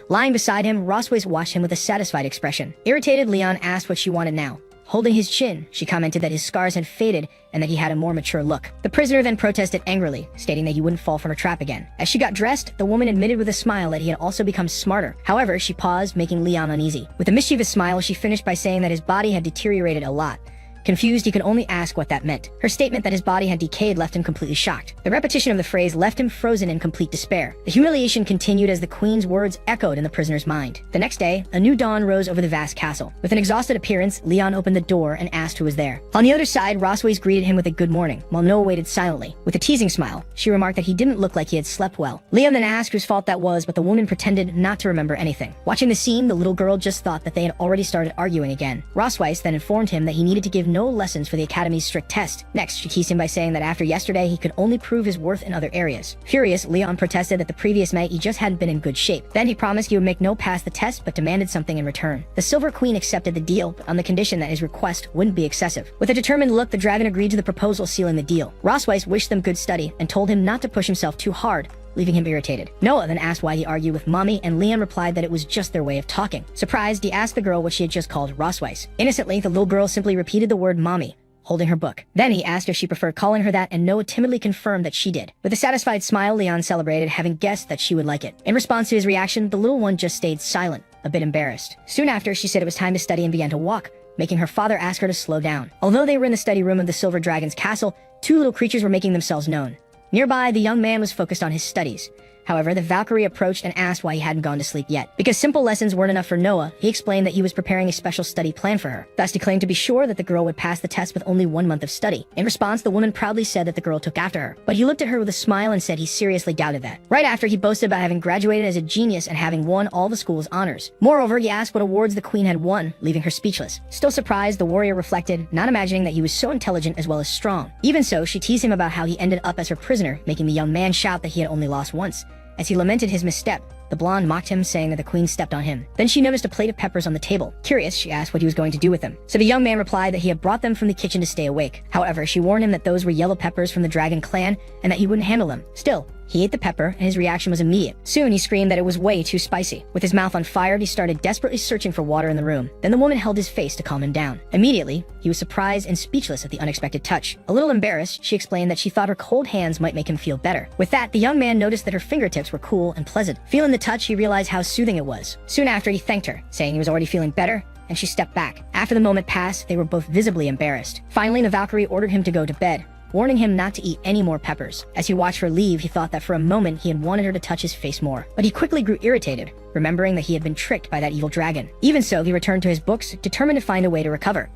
Lying beside him, Rossweiss watched him with a satisfied expression. Irritated, Leon asked what she wanted now. Holding his chin, she commented that his scars had faded and that he had a more mature look. The prisoner then protested angrily, stating that he wouldn't fall for her trap again. As she got dressed, the woman admitted with a smile that he had also become smarter. However, she paused, making Leon uneasy. With a mischievous smile, she finished by saying that his body had deteriorated a lot. Confused, he could only ask what that meant. Her statement that his body had decayed left him completely shocked. The repetition of the phrase left him frozen in complete despair. The humiliation continued as the queen's words echoed in the prisoner's mind. The next day, a new dawn rose over the vast castle. With an exhausted appearance, Leon opened the door and asked who was there. On the other side, Rossweiss greeted him with a good morning, while Noah waited silently. With a teasing smile, she remarked that he didn't look like he had slept well. Leon then asked whose fault that was, but the woman pretended not to remember anything. Watching the scene, the little girl just thought that they had already started arguing again. Rossweiss then informed him that he needed to give Noah lessons for the Academy's strict test. Next, she teased him by saying that after yesterday, he could only prove his worth in other areas. Furious, Leon protested that the previous night he just hadn't been in good shape. Then he promised he would make Noah pass the test, but demanded something in return. The Silver Queen accepted the deal, but on the condition that his request wouldn't be excessive. With a determined look, the dragon agreed to the proposal, sealing the deal. Rossweiss wished them good study and told him not to push himself too hard, leaving him irritated. Noah then asked why he argued with Mommy, and Leon replied that it was just their way of talking. Surprised, he asked the girl what she had just called Rossweiss. Innocently, the little girl simply repeated the word Mommy, holding her book. Then he asked if she preferred calling her that, and Noah timidly confirmed that she did. With a satisfied smile, Leon celebrated, having guessed that she would like it. In response to his reaction, the little one just stayed silent, a bit embarrassed. Soon after, she said it was time to study and began to walk, making her father ask her to slow down. Although they were in the study room of the Silver Dragon's castle, two little creatures were making themselves known. Nearby, the young man was focused on his studies. However, the Valkyrie approached and asked why he hadn't gone to sleep yet. Because simple lessons weren't enough for Noah, he explained that he was preparing a special study plan for her. Thus, he claimed to be sure that the girl would pass the test with only 1 month of study. In response, the woman proudly said that the girl took after her. But he looked at her with a smile and said he seriously doubted that. Right after, he boasted about having graduated as a genius and having won all the school's honors. Moreover, he asked what awards the queen had won, leaving her speechless. Still surprised, the warrior reflected, not imagining that he was so intelligent as well as strong. Even so, she teased him about how he ended up as her prisoner, making the young man shout that he had only lost once. As he lamented his misstep, the blonde mocked him, saying that the queen stepped on him. Then she noticed a plate of peppers on the table. Curious, she asked what he was going to do with them. So the young man replied that he had brought them from the kitchen to stay awake. However, she warned him that those were yellow peppers from the dragon clan and that he wouldn't handle them. Still, he ate the pepper, and his reaction was immediate. Soon, he screamed that it was way too spicy. With his mouth on fire, he started desperately searching for water in the room. Then the woman held his face to calm him down. Immediately, he was surprised and speechless at the unexpected touch. A little embarrassed, she explained that she thought her cold hands might make him feel better. With that, the young man noticed that her fingertips were cool and pleasant. Feeling the touch, he realized how soothing it was. Soon after, he thanked her, saying he was already feeling better, and she stepped back. After the moment passed, they were both visibly embarrassed. Finally, the Valkyrie ordered him to go to bed, warning him not to eat any more peppers. As he watched her leave, he thought that for a moment he had wanted her to touch his face more. But he quickly grew irritated, remembering that he had been tricked by that evil dragon. Even so, he returned to his books, determined to find a way to recover.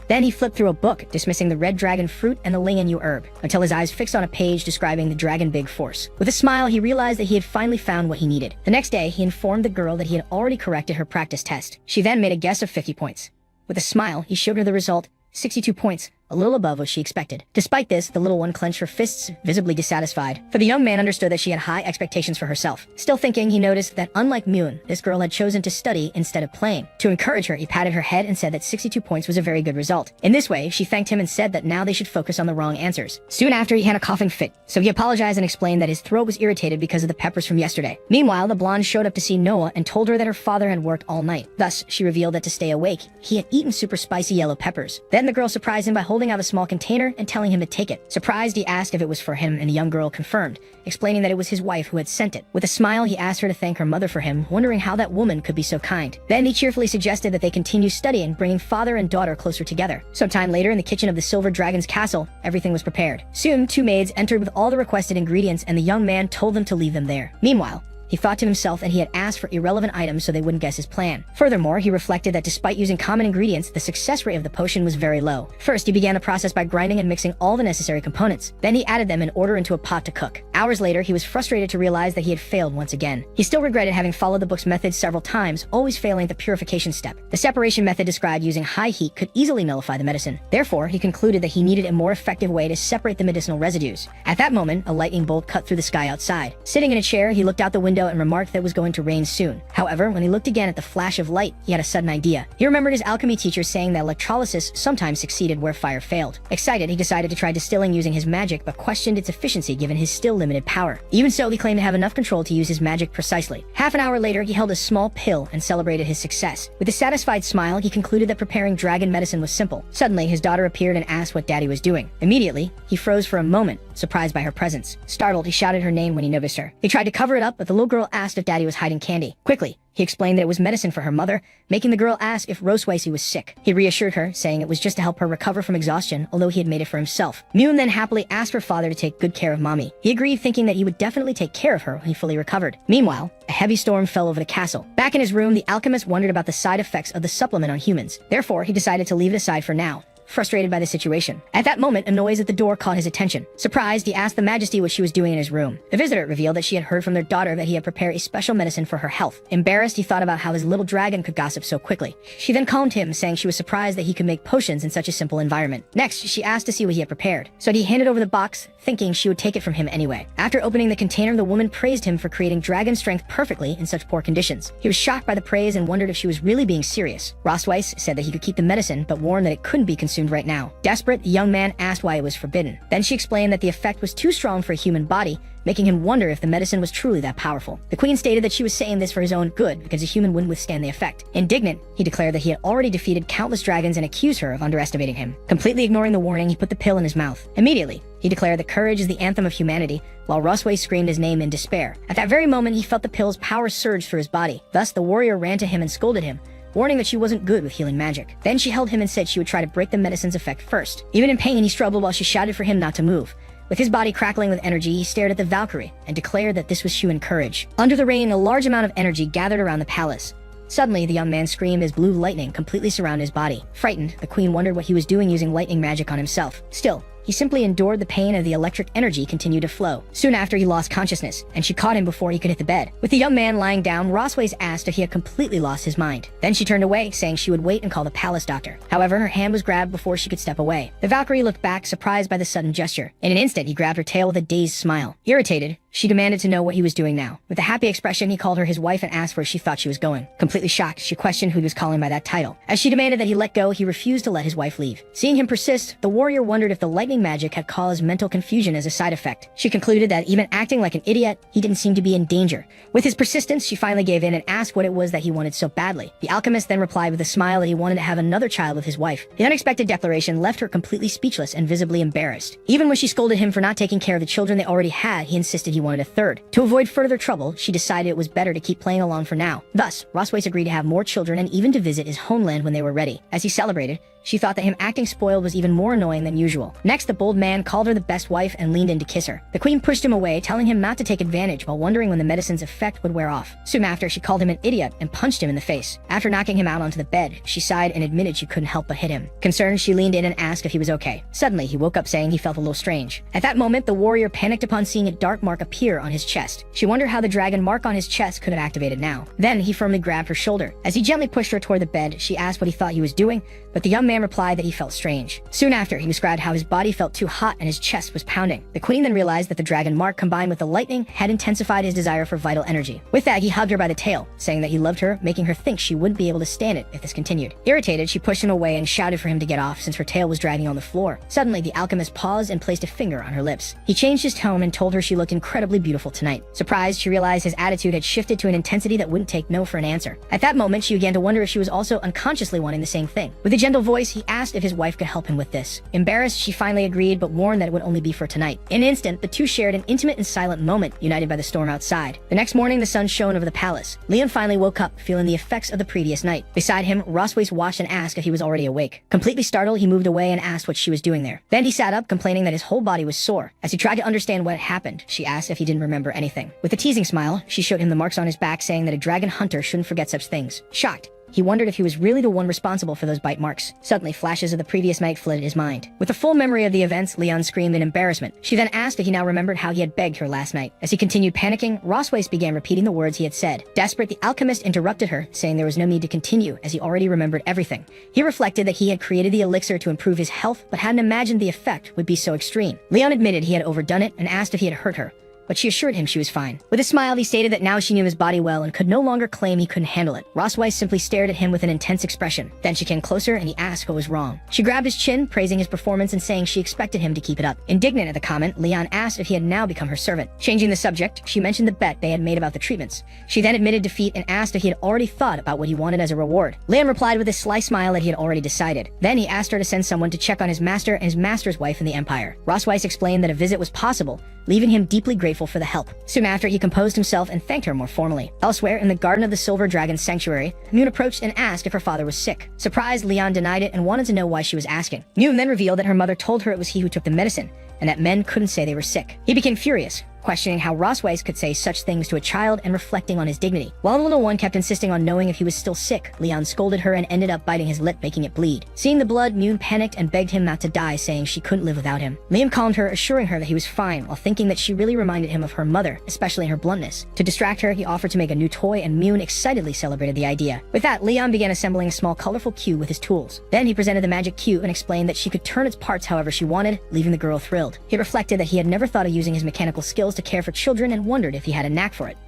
Then he flipped through a book, dismissing the red dragon fruit and the Ling and Yu herb, until his eyes fixed on a page describing the dragon big force. With a smile, he realized that he had finally found what he needed. The next day, he informed the girl that he had already corrected her practice test. She then made a guess of 50 points. With a smile, he showed her the result, 62 points, a little above what she expected. Despite this, the little one clenched her fists, visibly dissatisfied, for the young man understood that she had high expectations for herself. Still thinking, he noticed that unlike Myun, this girl had chosen to study instead of playing. To encourage her, he patted her head and said that 62 points was a very good result. In this way, she thanked him and said that now they should focus on the wrong answers. Soon after, he had a coughing fit, so he apologized and explained that his throat was irritated because of the peppers from yesterday. Meanwhile, the blonde showed up to see Noah and told her that her father had worked all night. Thus, she revealed that to stay awake, he had eaten super spicy yellow peppers. Then the girl surprised him by holding holding out a small container and telling him to take it. Surprised, he asked if it was for him, and the young girl confirmed, explaining that it was his wife who had sent it. With a smile, he asked her to thank her mother for him, wondering how that woman could be so kind. Then he cheerfully suggested that they continue studying, bringing father and daughter closer together. Sometime later, in the kitchen of the Silver Dragon's castle, everything was prepared. Soon, two maids entered with all the requested ingredients, and the young man told them to leave them there. Meanwhile, he thought to himself that he had asked for irrelevant items so they wouldn't guess his plan. Furthermore, he reflected that despite using common ingredients, the success rate of the potion was very low. First, he began the process by grinding and mixing all the necessary components. Then he added them in order into a pot to cook. Hours later, he was frustrated to realize that he had failed once again. He still regretted having followed the book's methods several times, always failing at the purification step. The separation method described using high heat could easily nullify the medicine. Therefore, he concluded that he needed a more effective way to separate the medicinal residues. At that moment, a lightning bolt cut through the sky outside. Sitting in a chair, he looked out the window and remarked that it was going to rain soon. However, when he looked again at the flash of light, he had a sudden idea. He remembered his alchemy teacher saying that electrolysis sometimes succeeded where fire failed. Excited, he decided to try distilling using his magic, but questioned its efficiency given his still limited power. Even so, he claimed to have enough control to use his magic precisely. Half an hour later, he held a small pill and celebrated his success. With a satisfied smile, he concluded that preparing dragon medicine was simple. Suddenly, his daughter appeared and asked what Daddy was doing. Immediately, he froze for a moment, surprised by her presence. Startled, he shouted her name when he noticed her. He tried to cover it up, but the little girl asked if Daddy was hiding candy. Quickly, he explained that it was medicine for her mother, making the girl ask if Roswacy was sick. He reassured her, saying it was just to help her recover from exhaustion, although he had made it for himself. Mune then happily asked her father to take good care of Mommy. He agreed, thinking that he would definitely take care of her when he fully recovered. Meanwhile, a heavy storm fell over the castle. Back in his room, the alchemist wondered about the side effects of the supplement on humans. Therefore, he decided to leave it aside for now, frustrated by the situation. At that moment, a noise at the door caught his attention. Surprised, he asked the Majesty what she was doing in his room. The visitor revealed that she had heard from their daughter that he had prepared a special medicine for her health. Embarrassed, he thought about how his little dragon could gossip so quickly. She then calmed him, saying she was surprised that he could make potions in such a simple environment. Next, she asked to see what he had prepared. So he handed over the box, thinking she would take it from him anyway. After opening the container, the woman praised him for creating dragon strength perfectly in such poor conditions. He was shocked by the praise and wondered if she was really being serious. Rosweiss said that he could keep the medicine, but warned that it couldn't be consumed right now. Desperate, the young man asked why it was forbidden. Then she explained that the effect was too strong for a human body, making him wonder if the medicine was truly that powerful. The queen stated that she was saying this for his own good, because a human wouldn't withstand the effect. Indignant, he declared that he had already defeated countless dragons and accused her of underestimating him. Completely ignoring the warning, he put the pill in his mouth. Immediately, he declared that courage is the anthem of humanity, while Rosweiss screamed his name in despair. At that very moment, he felt the pill's power surge through his body. Thus, the warrior ran to him and scolded him, warning that she wasn't good with healing magic. Then she held him and said she would try to break the medicine's effect first. Even in pain, he struggled while she shouted for him not to move. With his body crackling with energy, he stared at the Valkyrie and declared that this was human courage. Under the rain, a large amount of energy gathered around the palace. Suddenly, the young man screamed as blue lightning completely surrounded his body. Frightened, the queen wondered what he was doing using lightning magic on himself. Still, he simply endured the pain as the electric energy continued to flow. Soon after, he lost consciousness, and she caught him before he could hit the bed. With the young man lying down, Rosweiss asked if he had completely lost his mind. Then she turned away, saying she would wait and call the palace doctor. However, her hand was grabbed before she could step away. The Valkyrie looked back, surprised by the sudden gesture. In an instant, he grabbed her tail with a dazed smile. Irritated, she demanded to know what he was doing now. With a happy expression, he called her his wife and asked where she thought she was going. Completely shocked, she questioned who he was calling by that title. As she demanded that he let go, he refused to let his wife leave. Seeing him persist, the warrior wondered if the lightning magic had caused mental confusion as a side effect. She concluded that even acting like an idiot, he didn't seem to be in danger. With his persistence, she finally gave in and asked what it was that he wanted so badly. The alchemist then replied with a smile that he wanted to have another child with his wife. The unexpected declaration left her completely speechless and visibly embarrassed. Even when she scolded him for not taking care of the children they already had, he insisted he wanted a third. To avoid further trouble, she decided it was better to keep playing along for now. Thus, Rosweiss agreed to have more children and even to visit his homeland when they were ready. As he celebrated, she thought that him acting spoiled was even more annoying than usual. Next, the bold man called her the best wife and leaned in to kiss her. The queen pushed him away, telling him not to take advantage while wondering when the medicine's effect would wear off. Soon after, she called him an idiot and punched him in the face. After knocking him out onto the bed, she sighed and admitted she couldn't help but hit him. Concerned, she leaned in and asked if he was okay. Suddenly, he woke up saying he felt a little strange. At that moment, the warrior panicked upon seeing a dark mark appear on his chest. She wondered how the dragon mark on his chest could have activated now. Then, he firmly grabbed her shoulder. As he gently pushed her toward the bed, she asked what he thought he was doing, but the young man replied that he felt strange. Soon after, he described how his body felt too hot and his chest was pounding. The queen then realized that the dragon mark combined with the lightning had intensified his desire for vital energy. With that, he hugged her by the tail, saying that he loved her, making her think she wouldn't be able to stand it if this continued. Irritated, she pushed him away and shouted for him to get off since her tail was dragging on the floor. Suddenly, the alchemist paused and placed a finger on her lips. He changed his tone and told her she looked incredibly beautiful tonight. Surprised, she realized his attitude had shifted to an intensity that wouldn't take no for an answer. At that moment, she began to wonder if she was also unconsciously wanting the same thing. With a gentle voice, choice, he asked if his wife could help him with this. Embarrassed, she finally agreed, but warned that it would only be for tonight. In an instant, the two shared an intimate and silent moment, united by the storm outside. The next morning, the sun shone over the palace. Leon finally woke up, feeling the effects of the previous night. Beside him, Rosways watched and asked if he was already awake. Completely startled, he moved away and asked what she was doing there. Then he sat up, complaining that his whole body was sore. As he tried to understand what had happened, she asked if he didn't remember anything. With a teasing smile, she showed him the marks on his back, saying that a dragon hunter shouldn't forget such things. Shocked, he wondered if he was really the one responsible for those bite marks. Suddenly, flashes of the previous night flooded his mind. With the full memory of the events, Leon screamed in embarrassment. She then asked if he now remembered how he had begged her last night. As he continued panicking, Rosways began repeating the words he had said. Desperate, the alchemist interrupted her, saying there was no need to continue, as he already remembered everything. He reflected that he had created the elixir to improve his health, but hadn't imagined the effect would be so extreme. Leon admitted he had overdone it and asked if he had hurt her, but she assured him she was fine. With a smile, he stated that now she knew his body well and could no longer claim he couldn't handle it. Roswise simply stared at him with an intense expression. Then she came closer and he asked what was wrong. She grabbed his chin, praising his performance and saying she expected him to keep it up. Indignant at the comment, Leon asked if he had now become her servant. Changing the subject, she mentioned the bet they had made about the treatments. She then admitted defeat and asked if he had already thought about what he wanted as a reward. Leon replied with a sly smile that he had already decided. Then he asked her to send someone to check on his master and his master's wife in the Empire. Roswise explained that a visit was possible, leaving him deeply grateful for the help. Soon after, he composed himself and thanked her more formally. Elsewhere, in the garden of the Silver Dragon Sanctuary, Moon approached and asked if her father was sick. Surprised, Leon denied it and wanted to know why she was asking. Moon then revealed that her mother told her it was he who took the medicine, and that men couldn't say they were sick. He became furious, questioning how Roswise could say such things to a child and reflecting on his dignity. While the little one kept insisting on knowing if he was still sick, Leon scolded her and ended up biting his lip, making it bleed. Seeing the blood, Moon panicked and begged him not to die, saying she couldn't live without him. Leon calmed her, assuring her that he was fine, while thinking that she really reminded him of her mother, especially in her bluntness. To distract her, he offered to make a new toy, and Moon excitedly celebrated the idea. With that, Leon began assembling a small colorful cube with his tools. Then he presented the magic cube and explained that she could turn its parts however she wanted, leaving the girl thrilled. He reflected that he had never thought of using his mechanical skills to care for children and wondered if he had a knack for it.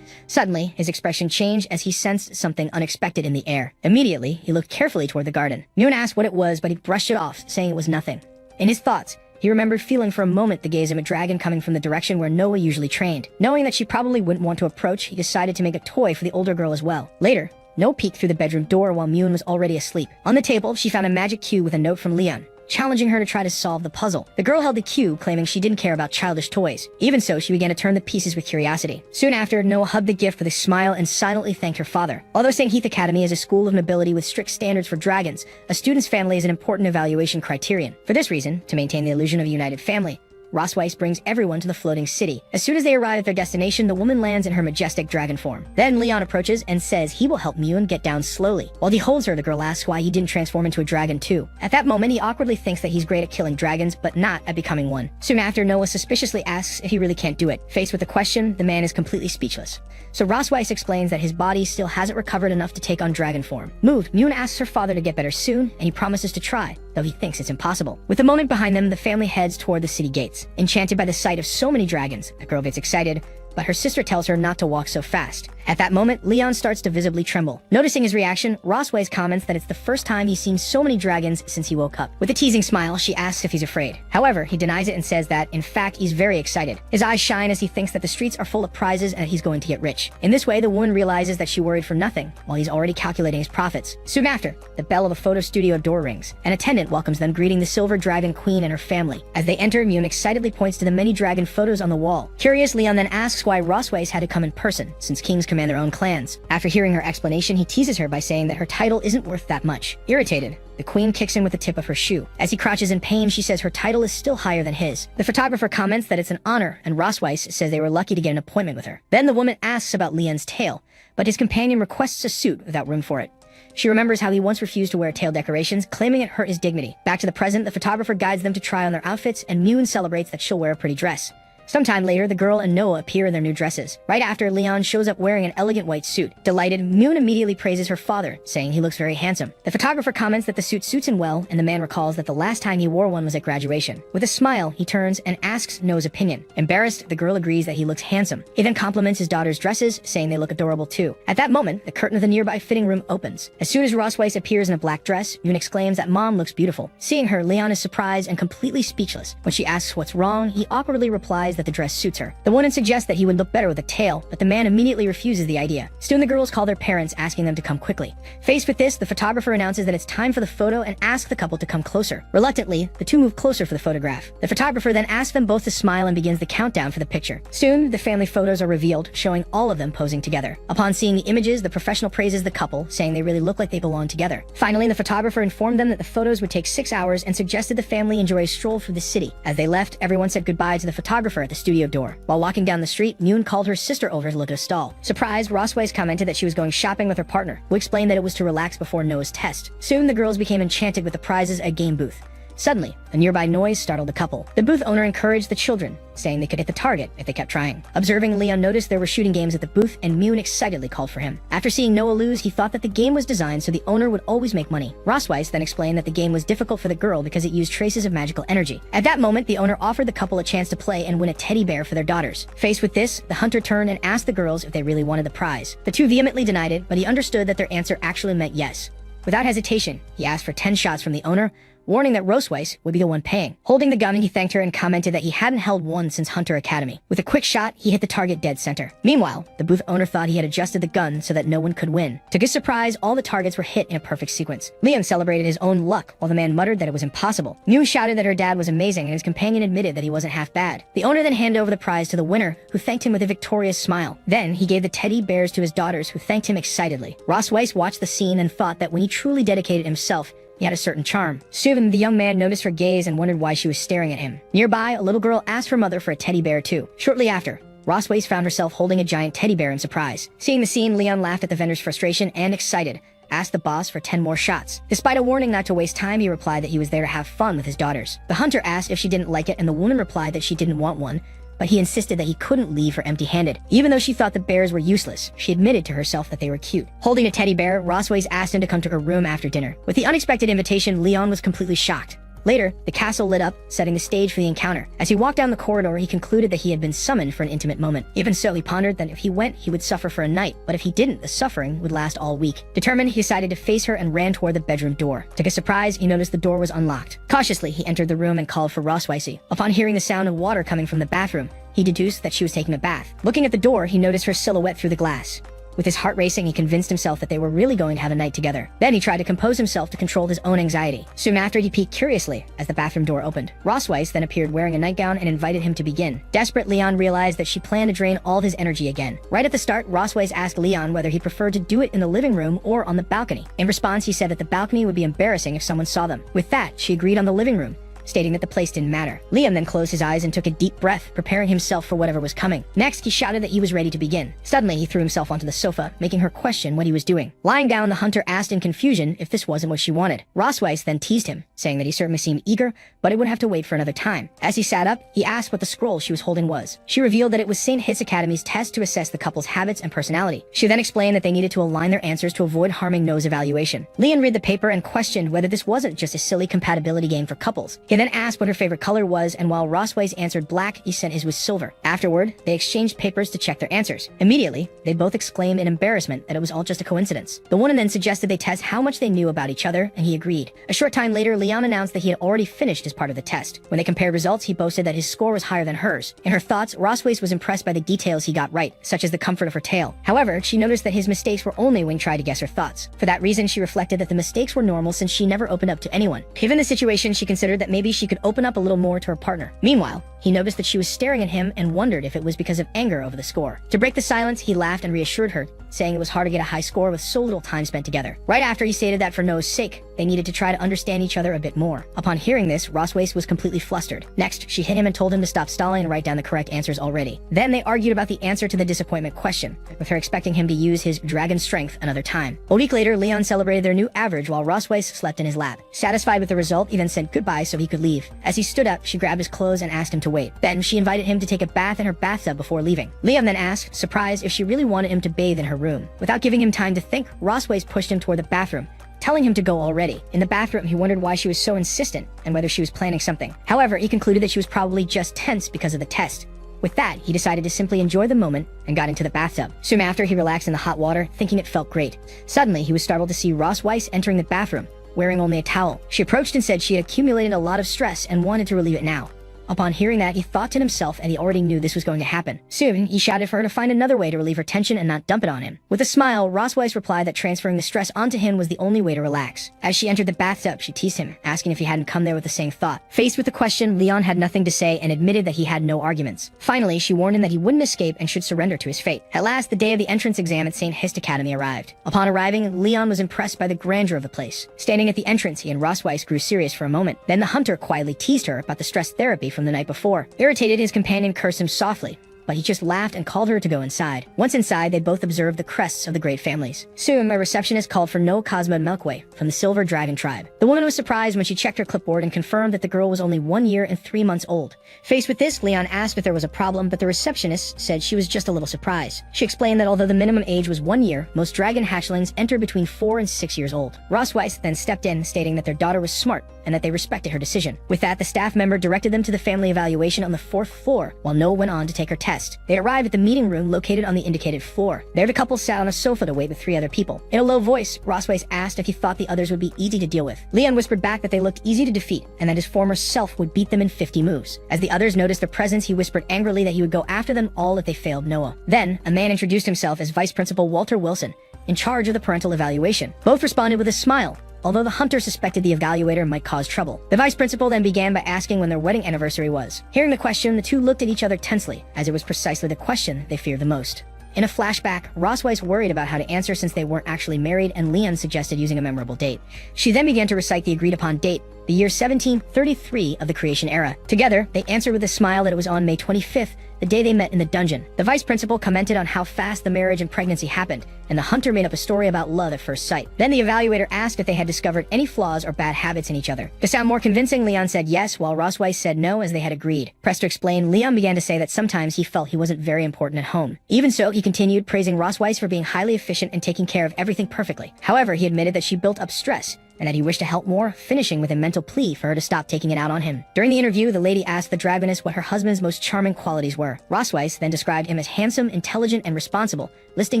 Suddenly, his expression changed as he sensed something unexpected in the air. Immediately, he looked carefully toward the garden. Moon asked what it was, but he brushed it off, saying it was nothing. In his thoughts, he remembered feeling for a moment the gaze of a dragon coming from the direction where Noah usually trained. Knowing that she probably wouldn't want to approach, he decided to make a toy for the older girl as well. Later, Noah peeked through the bedroom door while Moon was already asleep. On the table, she found a magic cube with a note from Leon, challenging her to try to solve the puzzle. The girl held the cube, claiming she didn't care about childish toys. Even so, she began to turn the pieces with curiosity. Soon after, Noah hugged the gift with a smile and silently thanked her father. Although St. Heath Academy is a school of nobility with strict standards for dragons, a student's family is an important evaluation criterion. For this reason, to maintain the illusion of a united family, Roswise brings everyone to the floating city. As soon as they arrive at their destination, the woman lands in her majestic dragon form. Then Leon approaches and says he will help Moon get down slowly. While he holds her, the girl asks why he didn't transform into a dragon too. At that moment, he awkwardly thinks that he's great at killing dragons, but not at becoming one. Soon after, Noah suspiciously asks if he really can't do it. Faced with the question, the man is completely speechless. So Roswise explains that his body still hasn't recovered enough to take on dragon form. Moved, Moon asks her father to get better soon, and he promises to try, though he thinks it's impossible. With the moment behind them, the family heads toward the city gates. Enchanted by the sight of so many dragons, the girl gets excited, but her sister tells her not to walk so fast. At that moment, Leon starts to visibly tremble. Noticing his reaction, Roswise comments that it's the first time he's seen so many dragons since he woke up. With a teasing smile, she asks if he's afraid. However, he denies it and says that, in fact, he's very excited. His eyes shine as he thinks that the streets are full of prizes and that he's going to get rich. In this way, the woman realizes that she worried for nothing, while he's already calculating his profits. Soon after, the bell of a photo studio door rings. An attendant welcomes them, greeting the Silver Dragon Queen and her family. As they enter, Moon excitedly points to the many dragon photos on the wall. Curious, Leon then asks why Roswise had to come in person, since kings command their own clans. After hearing her explanation, he teases her by saying that her title isn't worth that much. Irritated, the queen kicks him with the tip of her shoe. As he crouches in pain, she says her title is still higher than his. The photographer comments that it's an honor, and Roswise says they were lucky to get an appointment with her. Then the woman asks about Leon's tail, but his companion requests a suit without room for it. She remembers how he once refused to wear tail decorations, claiming it hurt his dignity. Back to the present, the photographer guides them to try on their outfits, and Moon celebrates that she'll wear a pretty dress. Sometime later, the girl and Noah appear in their new dresses. Right after, Leon shows up wearing an elegant white suit. Delighted, Moon immediately praises her father, saying he looks very handsome. The photographer comments that the suit suits him well, and the man recalls that the last time he wore one was at graduation. With a smile, he turns and asks Noah's opinion. Embarrassed, the girl agrees that he looks handsome. He then compliments his daughter's dresses, saying they look adorable too. At that moment, the curtain of the nearby fitting room opens. As soon as Roswise appears in a black dress, Moon exclaims that Mom looks beautiful. Seeing her, Leon is surprised and completely speechless. When she asks what's wrong, he awkwardly replies that the dress suits her. The woman suggests that he would look better with a tail, but the man immediately refuses the idea. Soon the girls call their parents, asking them to come quickly. Faced with this, the photographer announces that it's time for the photo and asks the couple to come closer. Reluctantly, the two move closer for the photograph. The photographer then asks them both to smile and begins the countdown for the picture. Soon, the family photos are revealed, showing all of them posing together. Upon seeing the images, the professional praises the couple, saying they really look like they belong together. Finally, the photographer informed them that the photos would take 6 hours and suggested the family enjoy a stroll through the city. As they left, everyone said goodbye to the photographer at the studio door. While walking down the street, Myun called her sister over to look at a stall. Surprised, Rossweiss commented that she was going shopping with her partner, who explained that it was to relax before Noah's test. Soon, the girls became enchanted with the prizes at a game booth. Suddenly, a nearby noise startled the couple. The booth owner encouraged the children, saying they could hit the target if they kept trying. Observing, Leon noticed there were shooting games at the booth, and Myun excitedly called for him. After seeing Noah lose, he thought that the game was designed so the owner would always make money. Rossweiss then explained that the game was difficult for the girl because it used traces of magical energy. At that moment, the owner offered the couple a chance to play and win a teddy bear for their daughters. Faced with this, the hunter turned and asked the girls if they really wanted the prize. The two vehemently denied it, but he understood that their answer actually meant yes. Without hesitation, he asked for 10 shots from the owner, warning that Rossweiss would be the one paying. Holding the gun, he thanked her and commented that he hadn't held one since Hunter Academy. With a quick shot, he hit the target dead center. Meanwhile, the booth owner thought he had adjusted the gun so that no one could win. To his surprise, all the targets were hit in a perfect sequence. Liam celebrated his own luck, while the man muttered that it was impossible. Myun shouted that her dad was amazing, and his companion admitted that he wasn't half bad. The owner then handed over the prize to the winner, who thanked him with a victorious smile. Then, he gave the teddy bears to his daughters, who thanked him excitedly. Rossweiss watched the scene and thought that when he truly dedicated himself, he had a certain charm. Soon, the young man noticed her gaze and wondered why she was staring at him. Nearby, a little girl asked her mother for a teddy bear too. Shortly after, Rossweiss found herself holding a giant teddy bear in surprise. Seeing the scene, Leon laughed at the vendor's frustration and, excited, asked the boss for 10 more shots. Despite a warning not to waste time, he replied that he was there to have fun with his daughters. The hunter asked if she didn't like it, and the woman replied that she didn't want one, but he insisted that he couldn't leave her empty-handed. Even though she thought the bears were useless, she admitted to herself that they were cute. Holding a teddy bear, Rossweiss asked him to come to her room after dinner. With the unexpected invitation, Leon was completely shocked. Later, the castle lit up, setting the stage for the encounter. As he walked down the corridor, he concluded that he had been summoned for an intimate moment. Even so, he pondered that if he went, he would suffer for a night, but if he didn't, the suffering would last all week. Determined, he decided to face her and ran toward the bedroom door. To his surprise, he noticed the door was unlocked. Cautiously, he entered the room and called for Rossweissi. Upon hearing the sound of water coming from the bathroom, he deduced that she was taking a bath. Looking at the door, he noticed her silhouette through the glass. With his heart racing, he convinced himself that they were really going to have a night together. Then he tried to compose himself to control his own anxiety. Soon after, he peeked curiously as the bathroom door opened. Rossweiss then appeared wearing a nightgown and invited him to begin. Desperate, Leon realized that she planned to drain all of his energy again. Right at the start, Rossweiss asked Leon whether he preferred to do it in the living room or on the balcony. In response, he said that the balcony would be embarrassing if someone saw them. With that, she agreed on the living room, stating that the place didn't matter. Liam then closed his eyes and took a deep breath, preparing himself for whatever was coming. Next, he shouted that he was ready to begin. Suddenly, he threw himself onto the sofa, making her question what he was doing. Lying down, the hunter asked in confusion if this wasn't what she wanted. Rossweiss then teased him, saying that he certainly seemed eager, but it would have to wait for another time. As he sat up, he asked what the scroll she was holding was. She revealed that it was St. Hit's Academy's test to assess the couple's habits and personality. She then explained that they needed to align their answers to avoid harming Noah's evaluation. Leon read the paper and questioned whether this wasn't just a silly compatibility game for couples. He then asked what her favorite color was, and while Rossweiss answered black, he said his was silver. Afterward, they exchanged papers to check their answers. Immediately, they both exclaimed in embarrassment that it was all just a coincidence. The woman then suggested they test how much they knew about each other, and he agreed. A short time later, Leon announced that he had already finished his part of the test. When they compared results, he boasted that his score was higher than hers. In her thoughts, Rossweiss was impressed by the details he got right, such as the comfort of her tail. However, she noticed that his mistakes were only when he tried to guess her thoughts. For that reason, she reflected that the mistakes were normal since she never opened up to anyone. Given the situation, she considered that maybe she could open up a little more to her partner. Meanwhile, he noticed that she was staring at him and wondered if it was because of anger over the score. To break the silence, he laughed and reassured her, saying it was hard to get a high score with so little time spent together. Right after, he stated that for Noah's sake, they needed to try to understand each other a bit more. Upon hearing this, Rossweiss was completely flustered. Next, she hit him and told him to stop stalling and write down the correct answers already. Then they argued about the answer to the disappointment question, with her expecting him to use his dragon strength another time. A week later, Leon celebrated their new average while Rossweiss slept in his lap. Satisfied with the result, he then said goodbye so he could leave. As he stood up, she grabbed his clothes and asked him to wait. Then she invited him to take a bath in her bathtub before leaving. Liam then asked, surprised, if she really wanted him to bathe in her room. Without giving him time to think, Rossweiss pushed him toward the bathroom, telling him to go already. In the bathroom, he wondered why she was so insistent and whether she was planning something. However, he concluded that she was probably just tense because of the test. With that, he decided to simply enjoy the moment and got into the bathtub. Soon after, he relaxed in the hot water, thinking it felt great. Suddenly, he was startled to see Rossweiss entering the bathroom, wearing only a towel. She approached and said she had accumulated a lot of stress and wanted to relieve it now. Upon hearing that, he thought to himself and he already knew this was going to happen. Soon, he shouted for her to find another way to relieve her tension and not dump it on him. With a smile, Rosweiss replied that transferring the stress onto him was the only way to relax. As she entered the bathtub, she teased him, asking if he hadn't come there with the same thought. Faced with the question, Leon had nothing to say and admitted that he had no arguments. Finally, she warned him that he wouldn't escape and should surrender to his fate. At last, the day of the entrance exam at St. Hist Academy arrived. Upon arriving, Leon was impressed by the grandeur of the place. Standing at the entrance, he and Rosweiss grew serious for a moment. Then the hunter quietly teased her about the stress therapy from the night before. Irritated, his companion cursed him softly, but he just laughed and called her to go inside. Once inside, they both observed the crests of the great families. Soon, a receptionist called for No Cosma Melkway from the Silver Dragon tribe. The woman was surprised when she checked her clipboard and confirmed that the girl was only 1 year and 3 months old. Faced with this, Leon asked if there was a problem, but the receptionist said she was just a little surprised. She explained that although the minimum age was 1 year, most dragon hatchlings enter between 4 and 6 years old. Rosweiss then stepped in, stating that their daughter was smart and that they respected her decision. With that, the staff member directed them to the family evaluation on the 4th floor, while Noah went on to take her test. They arrived at the meeting room located on the indicated floor. There, the couple sat on a sofa to wait with 3 other people. In a low voice, Rosweiss asked if he thought the others would be easy to deal with. Leon whispered back that they looked easy to defeat and that his former self would beat them in 50 moves. As the others noticed their presence, he whispered angrily that he would go after them all if they failed Noah. Then, a man introduced himself as Vice Principal Walter Wilson, in charge of the parental evaluation. Both responded with a smile, although the hunter suspected the evaluator might cause trouble. The vice principal then began by asking when their wedding anniversary was. Hearing the question, the two looked at each other tensely, as it was precisely the question they feared the most. In a flashback, Rosweiss worried about how to answer since they weren't actually married, and Leon suggested using a memorable date. She then began to recite the agreed-upon date, the year 1733 of the creation era. Together, they answered with a smile that it was on May 25th, the day they met in the dungeon. The vice principal commented on how fast the marriage and pregnancy happened, and the hunter made up a story about love at first sight. Then the evaluator asked if they had discovered any flaws or bad habits in each other. To sound more convincing, Leon said yes, while Rosweiss said no, as they had agreed. Pressed to explain, Leon began to say that sometimes he felt he wasn't very important at home. Even so, he continued, praising Rosweiss for being highly efficient and taking care of everything perfectly. However, he admitted that she built up stress, and that he wished to help more, finishing with a mental plea for her to stop taking it out on him. During the interview, the lady asked the dragoness what her husband's most charming qualities were. Rosweiss then described him as handsome, intelligent, and responsible, listing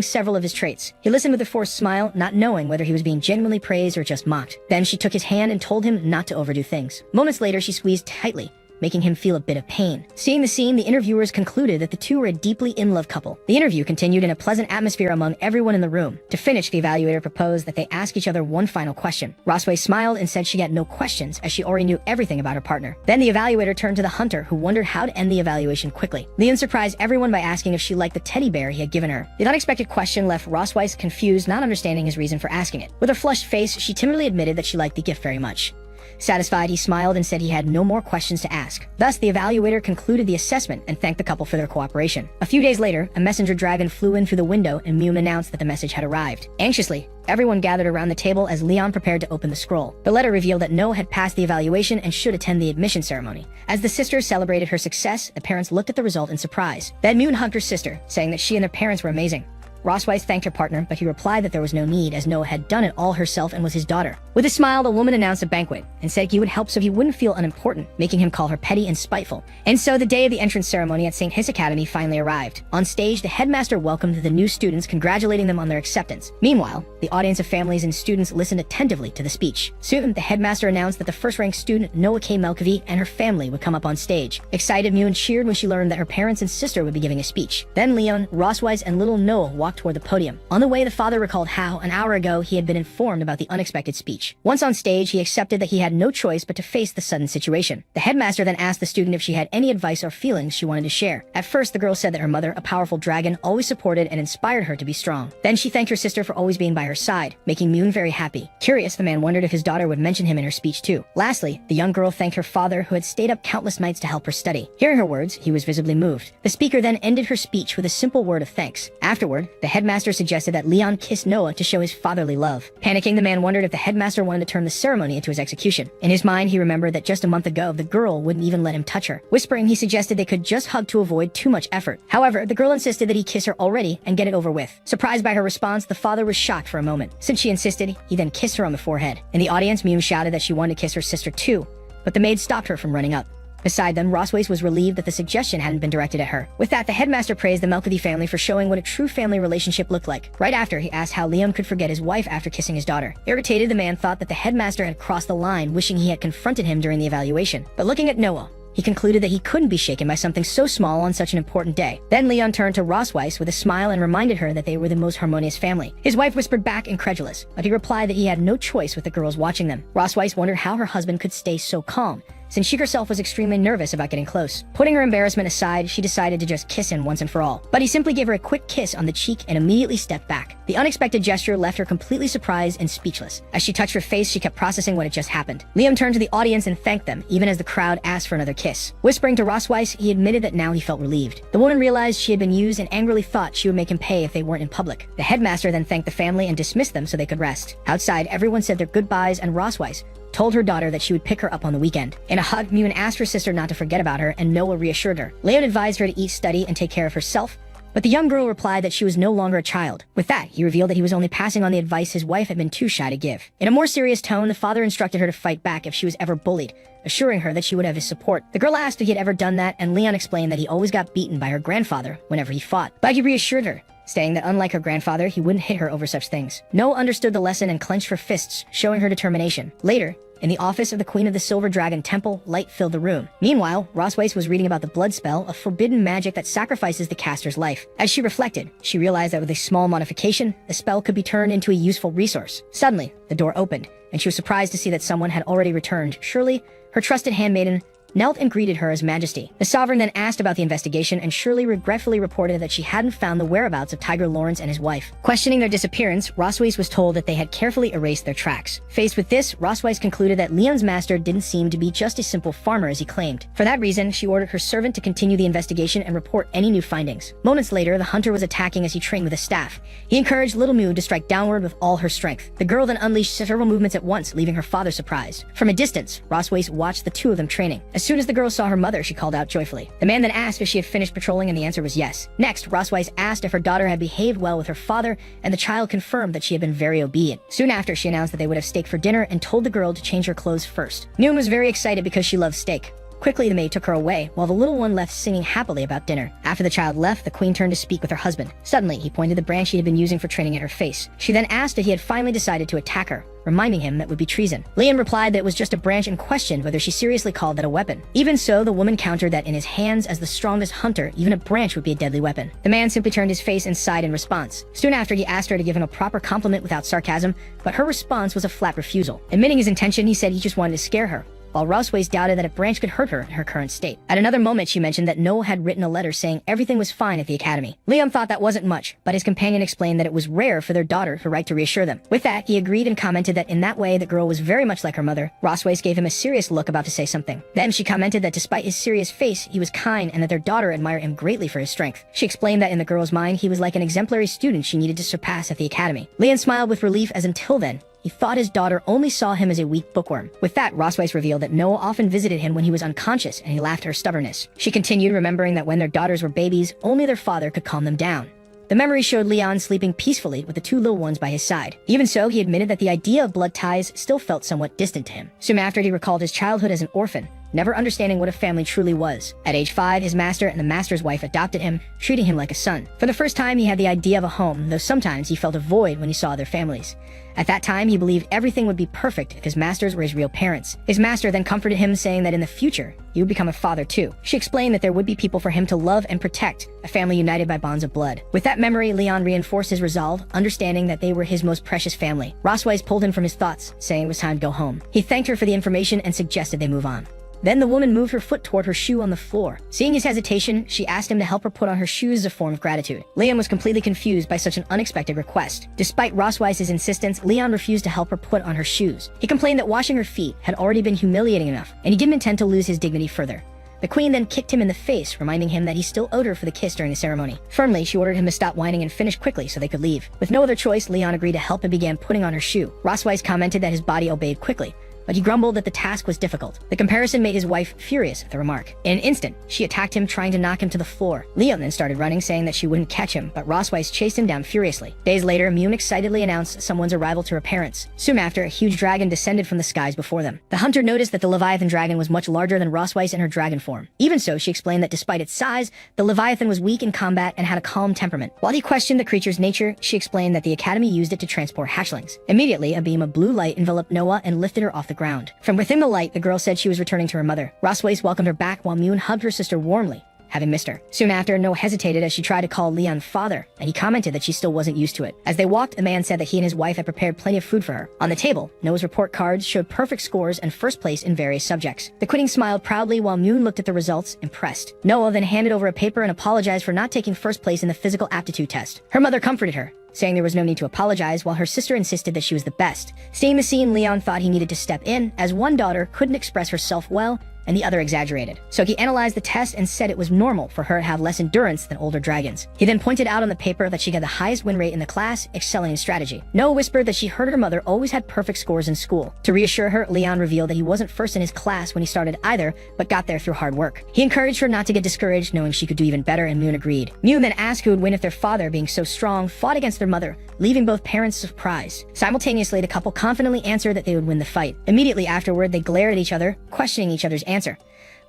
several of his traits. He listened with a forced smile, not knowing whether he was being genuinely praised or just mocked. Then she took his hand and told him not to overdo things. Moments later, she squeezed tightly, making him feel a bit of pain. Seeing the scene, the interviewers concluded that the two were a deeply in-love couple. The interview continued in a pleasant atmosphere among everyone in the room. To finish, the evaluator proposed that they ask each other one final question. Rosweiss smiled and said she had no questions, as she already knew everything about her partner. Then the evaluator turned to the hunter, who wondered how to end the evaluation quickly. Leon surprised everyone by asking if she liked the teddy bear he had given her. The unexpected question left Rosweiss confused, not understanding his reason for asking it. With a flushed face, she timidly admitted that she liked the gift very much. Satisfied, he smiled and said he had no more questions to ask. Thus, the evaluator concluded the assessment and thanked the couple for their cooperation. A few days later, a messenger dragon flew in through the window and Mune announced that the message had arrived. Anxiously, everyone gathered around the table as Leon prepared to open the scroll. The letter revealed that Noah had passed the evaluation and should attend the admission ceremony. As the sisters celebrated her success, the parents looked at the result in surprise. Then Mune hugged her sister, saying that she and their parents were amazing. Rosweiss thanked her partner, but he replied that there was no need, as Noah had done it all herself and was his daughter. With a smile, the woman announced a banquet and said he would help so he wouldn't feel unimportant, making him call her petty and spiteful. And so the day of the entrance ceremony at St. Hist Academy finally arrived. On stage, the headmaster welcomed the new students, congratulating them on their acceptance. Meanwhile, the audience of families and students listened attentively to the speech. Soon, the headmaster announced that the first-ranked student, Noah K. Melkavi, and her family would come up on stage. Excited, Mune cheered when she learned that her parents and sister would be giving a speech. Then Leon, Rosweiss, and little Noah walked toward the podium. On the way, the father recalled how, an hour ago, he had been informed about the unexpected speech. Once on stage, he accepted that he had no choice but to face the sudden situation. The headmaster then asked the student if she had any advice or feelings she wanted to share. At first, the girl said that her mother, a powerful dragon, always supported and inspired her to be strong. Then she thanked her sister for always being by her side, making Mune very happy. Curious, the man wondered if his daughter would mention him in her speech too. Lastly, the young girl thanked her father, who had stayed up countless nights to help her study. Hearing her words, he was visibly moved. The speaker then ended her speech with a simple word of thanks. Afterward, the headmaster suggested that Leon kiss Noah to show his fatherly love. Panicking, the man wondered if the headmaster wanted to turn the ceremony into his execution. In his mind, he remembered that just a month ago, the girl wouldn't even let him touch her. Whispering, he suggested they could just hug to avoid too much effort. However, the girl insisted that he kiss her already and get it over with. Surprised by her response, the father was shocked for a moment. Since she insisted, he then kissed her on the forehead. In the audience, Mune shouted that she wanted to kiss her sister too, but the maid stopped her from running up. Beside them, Rosweiss was relieved that the suggestion hadn't been directed at her. With that, the headmaster praised the Melkavi family for showing what a true family relationship looked like. Right after, he asked how Leon could forget his wife after kissing his daughter. Irritated, the man thought that the headmaster had crossed the line, wishing he had confronted him during the evaluation. But looking at Noah, he concluded that he couldn't be shaken by something so small on such an important day. Then Leon turned to Rosweiss with a smile and reminded her that they were the most harmonious family. His wife whispered back, incredulous, but he replied that he had no choice with the girls watching them. Rosweiss wondered how her husband could stay so calm, since she herself was extremely nervous about getting close. Putting her embarrassment aside, she decided to just kiss him once and for all. But he simply gave her a quick kiss on the cheek and immediately stepped back. The unexpected gesture left her completely surprised and speechless. As she touched her face, she kept processing what had just happened. Liam turned to the audience and thanked them, even as the crowd asked for another kiss. Whispering to Rosweiss, he admitted that now he felt relieved. The woman realized she had been used and angrily thought she would make him pay if they weren't in public. The headmaster then thanked the family and dismissed them so they could rest. Outside, everyone said their goodbyes, and Rosweiss told her daughter that she would pick her up on the weekend. In a hug, Mune asked her sister not to forget about her, and Noah reassured her. Leon advised her to eat, study, and take care of herself, but the young girl replied that she was no longer a child. With that, he revealed that he was only passing on the advice his wife had been too shy to give. In a more serious tone, the father instructed her to fight back if she was ever bullied, assuring her that she would have his support. The girl asked if he had ever done that, and Leon explained that he always got beaten by her grandfather whenever he fought. But he reassured her, saying that unlike her grandfather, he wouldn't hit her over such things. Noah understood the lesson and clenched her fists, showing her determination. Later, in the office of the Queen of the Silver Dragon Temple, light filled the room. Meanwhile, Rosweiss was reading about the blood spell, a forbidden magic that sacrifices the caster's life. As she reflected, she realized that with a small modification, the spell could be turned into a useful resource. Suddenly, the door opened, and she was surprised to see that someone had already returned. Shirley, her trusted handmaiden, knelt and greeted her as Majesty. The sovereign then asked about the investigation, and Shirley regretfully reported that she hadn't found the whereabouts of Tiger Lawrence and his wife. Questioning their disappearance, Rosweiss was told that they had carefully erased their tracks. Faced with this, Rosweiss concluded that Leon's master didn't seem to be just a simple farmer as he claimed. For that reason, she ordered her servant to continue the investigation and report any new findings. Moments later, the hunter was attacking as he trained with a staff. He encouraged little Mu to strike downward with all her strength. The girl then unleashed several movements at once, leaving her father surprised. From a distance, Rosweiss watched the two of them training. As soon as the girl saw her mother, she called out joyfully. The man then asked if she had finished patrolling, and the answer was yes. Next, Rosweiss asked if her daughter had behaved well with her father, and the child confirmed that she had been very obedient. Soon after, she announced that they would have steak for dinner and told the girl to change her clothes first. Noon was very excited because she loved steak. Quickly, the maid took her away, while the little one left singing happily about dinner. After the child left, the queen turned to speak with her husband. Suddenly, he pointed the branch he had been using for training at her face. She then asked if he had finally decided to attack her, reminding him that would be treason. Leon replied that it was just a branch and questioned whether she seriously called that a weapon. Even so, the woman countered that in his hands as the strongest hunter, even a branch would be a deadly weapon. The man simply turned his face and sighed in response. Soon after, he asked her to give him a proper compliment without sarcasm, but her response was a flat refusal. Admitting his intention, he said he just wanted to scare her, while Rosweiss doubted that a branch could hurt her in her current state. At another moment, she mentioned that Noel had written a letter saying everything was fine at the academy. Liam thought that wasn't much, but his companion explained that it was rare for their daughter to write to reassure them. With that, he agreed and commented that in that way the girl was very much like her mother. Rosweiss gave him a serious look, about to say something. Then she commented that despite his serious face, he was kind and that their daughter admired him greatly for his strength. She explained that in the girl's mind, he was like an exemplary student she needed to surpass at the academy. Leon smiled with relief, as until then, he thought his daughter only saw him as a weak bookworm. With that, Rosweiss revealed that Noah often visited him when he was unconscious, and he laughed at her stubbornness. She continued, remembering that when their daughters were babies, only their father could calm them down. The memory showed Leon sleeping peacefully with the two little ones by his side. Even so, he admitted that the idea of blood ties still felt somewhat distant to him. Soon after, he recalled his childhood as an orphan, never understanding what a family truly was. At age 5, his master and the master's wife adopted him, treating him like a son. For the first time, he had the idea of a home, though sometimes he felt a void when he saw their families. At that time, he believed everything would be perfect if his masters were his real parents. His master then comforted him, saying that in the future, he would become a father too. She explained that there would be people for him to love and protect, a family united by bonds of blood. With that memory, Leon reinforced his resolve, understanding that they were his most precious family. Rosweiss pulled him from his thoughts, saying it was time to go home. He thanked her for the information and suggested they move on. Then the woman moved her foot toward her shoe on the floor. Seeing his hesitation, she asked him to help her put on her shoes as a form of gratitude. Leon was completely confused by such an unexpected request. Despite Rosweiss's insistence, Leon refused to help her put on her shoes. He complained that washing her feet had already been humiliating enough, and he didn't intend to lose his dignity further. The queen then kicked him in the face, reminding him that he still owed her for the kiss during the ceremony. Firmly, she ordered him to stop whining and finish quickly so they could leave. With no other choice, Leon agreed to help and began putting on her shoe. Rosweiss commented that his body obeyed quickly, but he grumbled that the task was difficult. The comparison made his wife furious at the remark. In an instant, she attacked him, trying to knock him to the floor. Leon then started running, saying that she wouldn't catch him, but Rosweiss chased him down furiously. Days later, Mune excitedly announced someone's arrival to her parents. Soon after, a huge dragon descended from the skies before them. The hunter noticed that the Leviathan dragon was much larger than Rosweiss in her dragon form. Even so, she explained that despite its size, the Leviathan was weak in combat and had a calm temperament. While he questioned the creature's nature, she explained that the academy used it to transport hatchlings. Immediately, a beam of blue light enveloped Noah and lifted her off the ground. From within the light, the girl said she was returning to her mother. Roswace welcomed her back while Moon hugged her sister warmly, having missed her. Soon after, No hesitated as she tried to call Leon father, and he commented that she still wasn't used to it. As they walked, the man said that he and his wife had prepared plenty of food for her. On the table, Noah's report cards showed perfect scores and first place in various subjects. The queen smiled proudly while Moon looked at the results, impressed. Noah then handed over a paper and apologized for not taking first place in the physical aptitude test. Her mother comforted her, saying there was no need to apologize, while her sister insisted that she was the best. Seeing the scene, Leon thought he needed to step in, as one daughter couldn't express herself well, and the other exaggerated. So he analyzed the test and said it was normal for her to have less endurance than older dragons. He then pointed out on the paper that she got the highest win rate in the class, excelling in strategy. Noah whispered that she heard her mother always had perfect scores in school. To reassure her, Leon revealed that he wasn't first in his class when he started either, but got there through hard work. He encouraged her not to get discouraged, knowing she could do even better, and Moon agreed. Moon then asked who would win if their father, being so strong, fought against their mother, leaving both parents surprised. Simultaneously, the couple confidently answered that they would win the fight. Immediately afterward, they glared at each other, questioning each other's answer.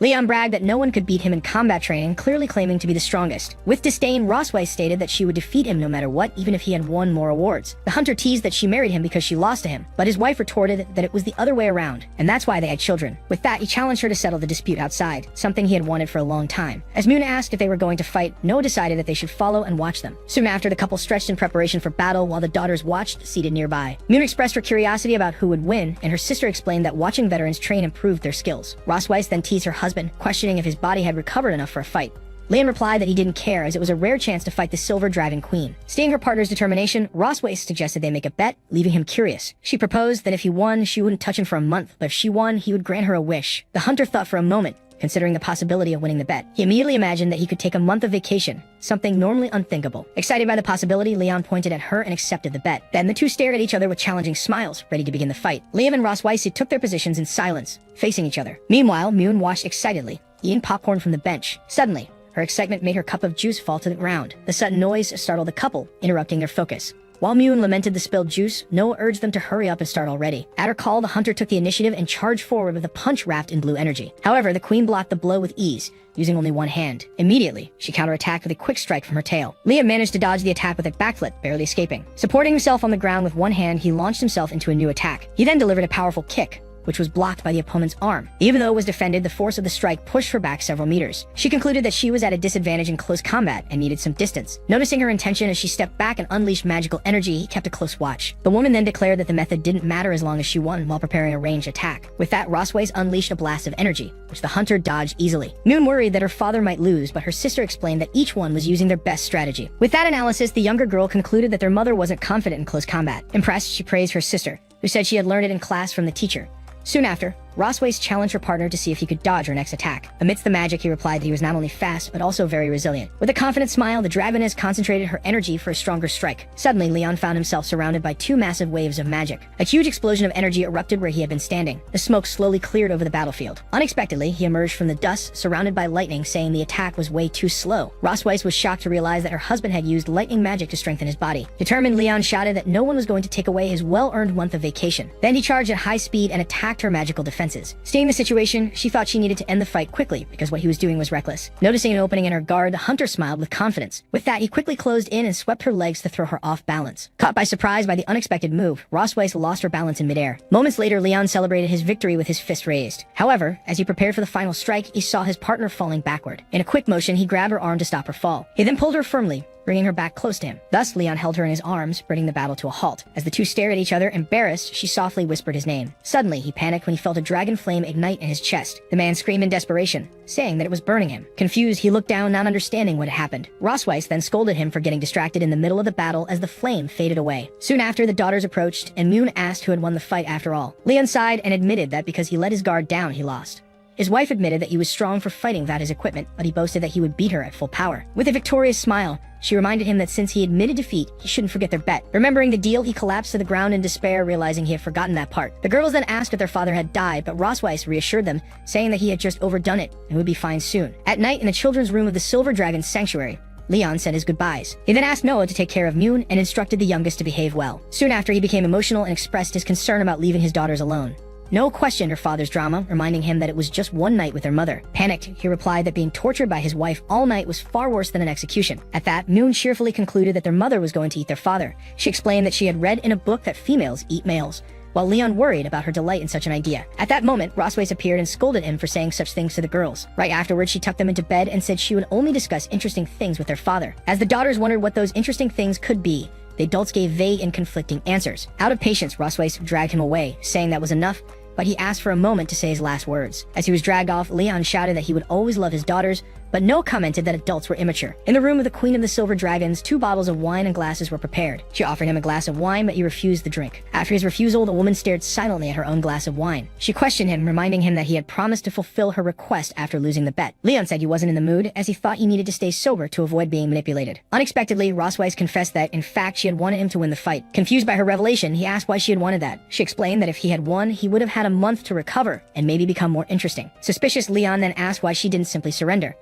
Leon bragged that no one could beat him in combat training, clearly claiming to be the strongest. With disdain, Roswace stated that she would defeat him no matter what, even if he had won more awards. The hunter teased that she married him because she lost to him, but his wife retorted that it was the other way around, and that's why they had children. With that, he challenged her to settle the dispute outside, something he had wanted for a long time. As Moon asked if they were going to fight, Noah decided that they should follow and watch them. Soon after, the couple stretched in preparation for battle while the daughters watched, seated nearby. Moon expressed her curiosity about who would win, and her sister explained that watching veterans train improved their skills. Roswace then teased her husband, questioning if his body had recovered enough for a fight. Leon replied that he didn't care, as it was a rare chance to fight the Silver Dragon Queen. Seeing her partner's determination, Roswace suggested they make a bet, leaving him curious. She proposed that if he won, she wouldn't touch him for a month, but if she won, he would grant her a wish. The hunter thought for a moment, considering the possibility of winning the bet. He immediately imagined that he could take a month of vacation, something normally unthinkable. Excited by the possibility, Leon pointed at her and accepted the bet. Then the two stared at each other with challenging smiles, ready to begin the fight. Leon and Roswace took their positions in silence, facing each other. Meanwhile, Moon watched excitedly, eating popcorn from the bench. Suddenly, her excitement made her cup of juice fall to the ground. The sudden noise startled the couple, interrupting their focus. While Moon lamented the spilled juice, Noah urged them to hurry up and start already. At her call, the hunter took the initiative and charged forward with a punch wrapped in blue energy. However, the queen blocked the blow with ease, using only one hand. Immediately, she counterattacked with a quick strike from her tail. Leon managed to dodge the attack with a backflip, barely escaping. Supporting himself on the ground with one hand, he launched himself into a new attack. He then delivered a powerful kick, which was blocked by the opponent's arm. Even though it was defended, the force of the strike pushed her back several meters. She concluded that she was at a disadvantage in close combat and needed some distance. Noticing her intention as she stepped back and unleashed magical energy, he kept a close watch. The woman then declared that the method didn't matter as long as she won while preparing a ranged attack. With that, Roswace unleashed a blast of energy, which the hunter dodged easily. Moon worried that her father might lose, but her sister explained that each one was using their best strategy. With that analysis, the younger girl concluded that their mother wasn't confident in close combat. Impressed, she praised her sister, who said she had learned it in class from the teacher. Soon after, Roswace challenged her partner to see if he could dodge her next attack. Amidst the magic, he replied that he was not only fast, but also very resilient. With a confident smile, the dragoness concentrated her energy for a stronger strike. Suddenly, Leon found himself surrounded by two massive waves of magic. A huge explosion of energy erupted where he had been standing. The smoke slowly cleared over the battlefield. Unexpectedly, he emerged from the dust, surrounded by lightning, saying the attack was way too slow. Roswace was shocked to realize that her husband had used lightning magic to strengthen his body. Determined, Leon shouted that no one was going to take away his well-earned month of vacation. Then he charged at high speed and attacked her magical defenses. Seeing the situation, she thought she needed to end the fight quickly because what he was doing was reckless. Noticing an opening in her guard, the hunter smiled with confidence. With that, he quickly closed in and swept her legs to throw her off balance. Caught by surprise by the unexpected move, Roswace lost her balance in midair. Moments later, Leon celebrated his victory with his fist raised. However, as he prepared for the final strike, he saw his partner falling backward. In a quick motion, he grabbed her arm to stop her fall. He then pulled her firmly, bringing her back close to him. Thus, Leon held her in his arms, bringing the battle to a halt. As the two stared at each other, embarrassed, she softly whispered his name. Suddenly, he panicked when he felt a dragon flame ignite in his chest. The man screamed in desperation, saying that it was burning him. Confused, he looked down, not understanding what had happened. Roswace then scolded him for getting distracted in the middle of the battle as the flame faded away. Soon after, the daughters approached, and Moon asked who had won the fight after all. Leon sighed and admitted that because he let his guard down, he lost. His wife admitted that he was strong for fighting without his equipment, but he boasted that he would beat her at full power. With a victorious smile, she reminded him that since he admitted defeat, he shouldn't forget their bet. Remembering the deal, he collapsed to the ground in despair, realizing he had forgotten that part. The girls then asked if their father had died, but Roswace reassured them, saying that he had just overdone it and would be fine soon. At night, in the children's room of the Silver Dragon's sanctuary, Leon said his goodbyes. He then asked Noah to take care of Moon and instructed the youngest to behave well. Soon after, he became emotional and expressed his concern about leaving his daughters alone. Noah questioned her father's drama, reminding him that it was just one night with their mother. Panicked, he replied that being tortured by his wife all night was far worse than an execution. At that, Moon cheerfully concluded that their mother was going to eat their father. She explained that she had read in a book that females eat males, while Leon worried about her delight in such an idea. At that moment, Rossways appeared and scolded him for saying such things to the girls. Right afterwards, she tucked them into bed and said she would only discuss interesting things with their father. As the daughters wondered what those interesting things could be, the adults gave vague and conflicting answers. Out of patience, Rossways dragged him away, saying that was enough, but he asked for a moment to say his last words. As he was dragged off, Leon shouted that he would always love his daughters, but No commented that adults were immature. In the room of the Queen of the Silver Dragons, 2 bottles of wine and glasses were prepared. She offered him a glass of wine, but he refused the drink. After his refusal, the woman stared silently at her own glass of wine. She questioned him, reminding him that he had promised to fulfill her request after losing the bet. Leon said he wasn't in the mood, as he thought he needed to stay sober to avoid being manipulated. Unexpectedly, Rossways confessed that, in fact, she had wanted him to win the fight. Confused by her revelation, he asked why she had wanted that. She explained that if he had won, he would have had a month to recover and maybe become more interesting. Suspicious, Leon then asked why she didn't simply surrender.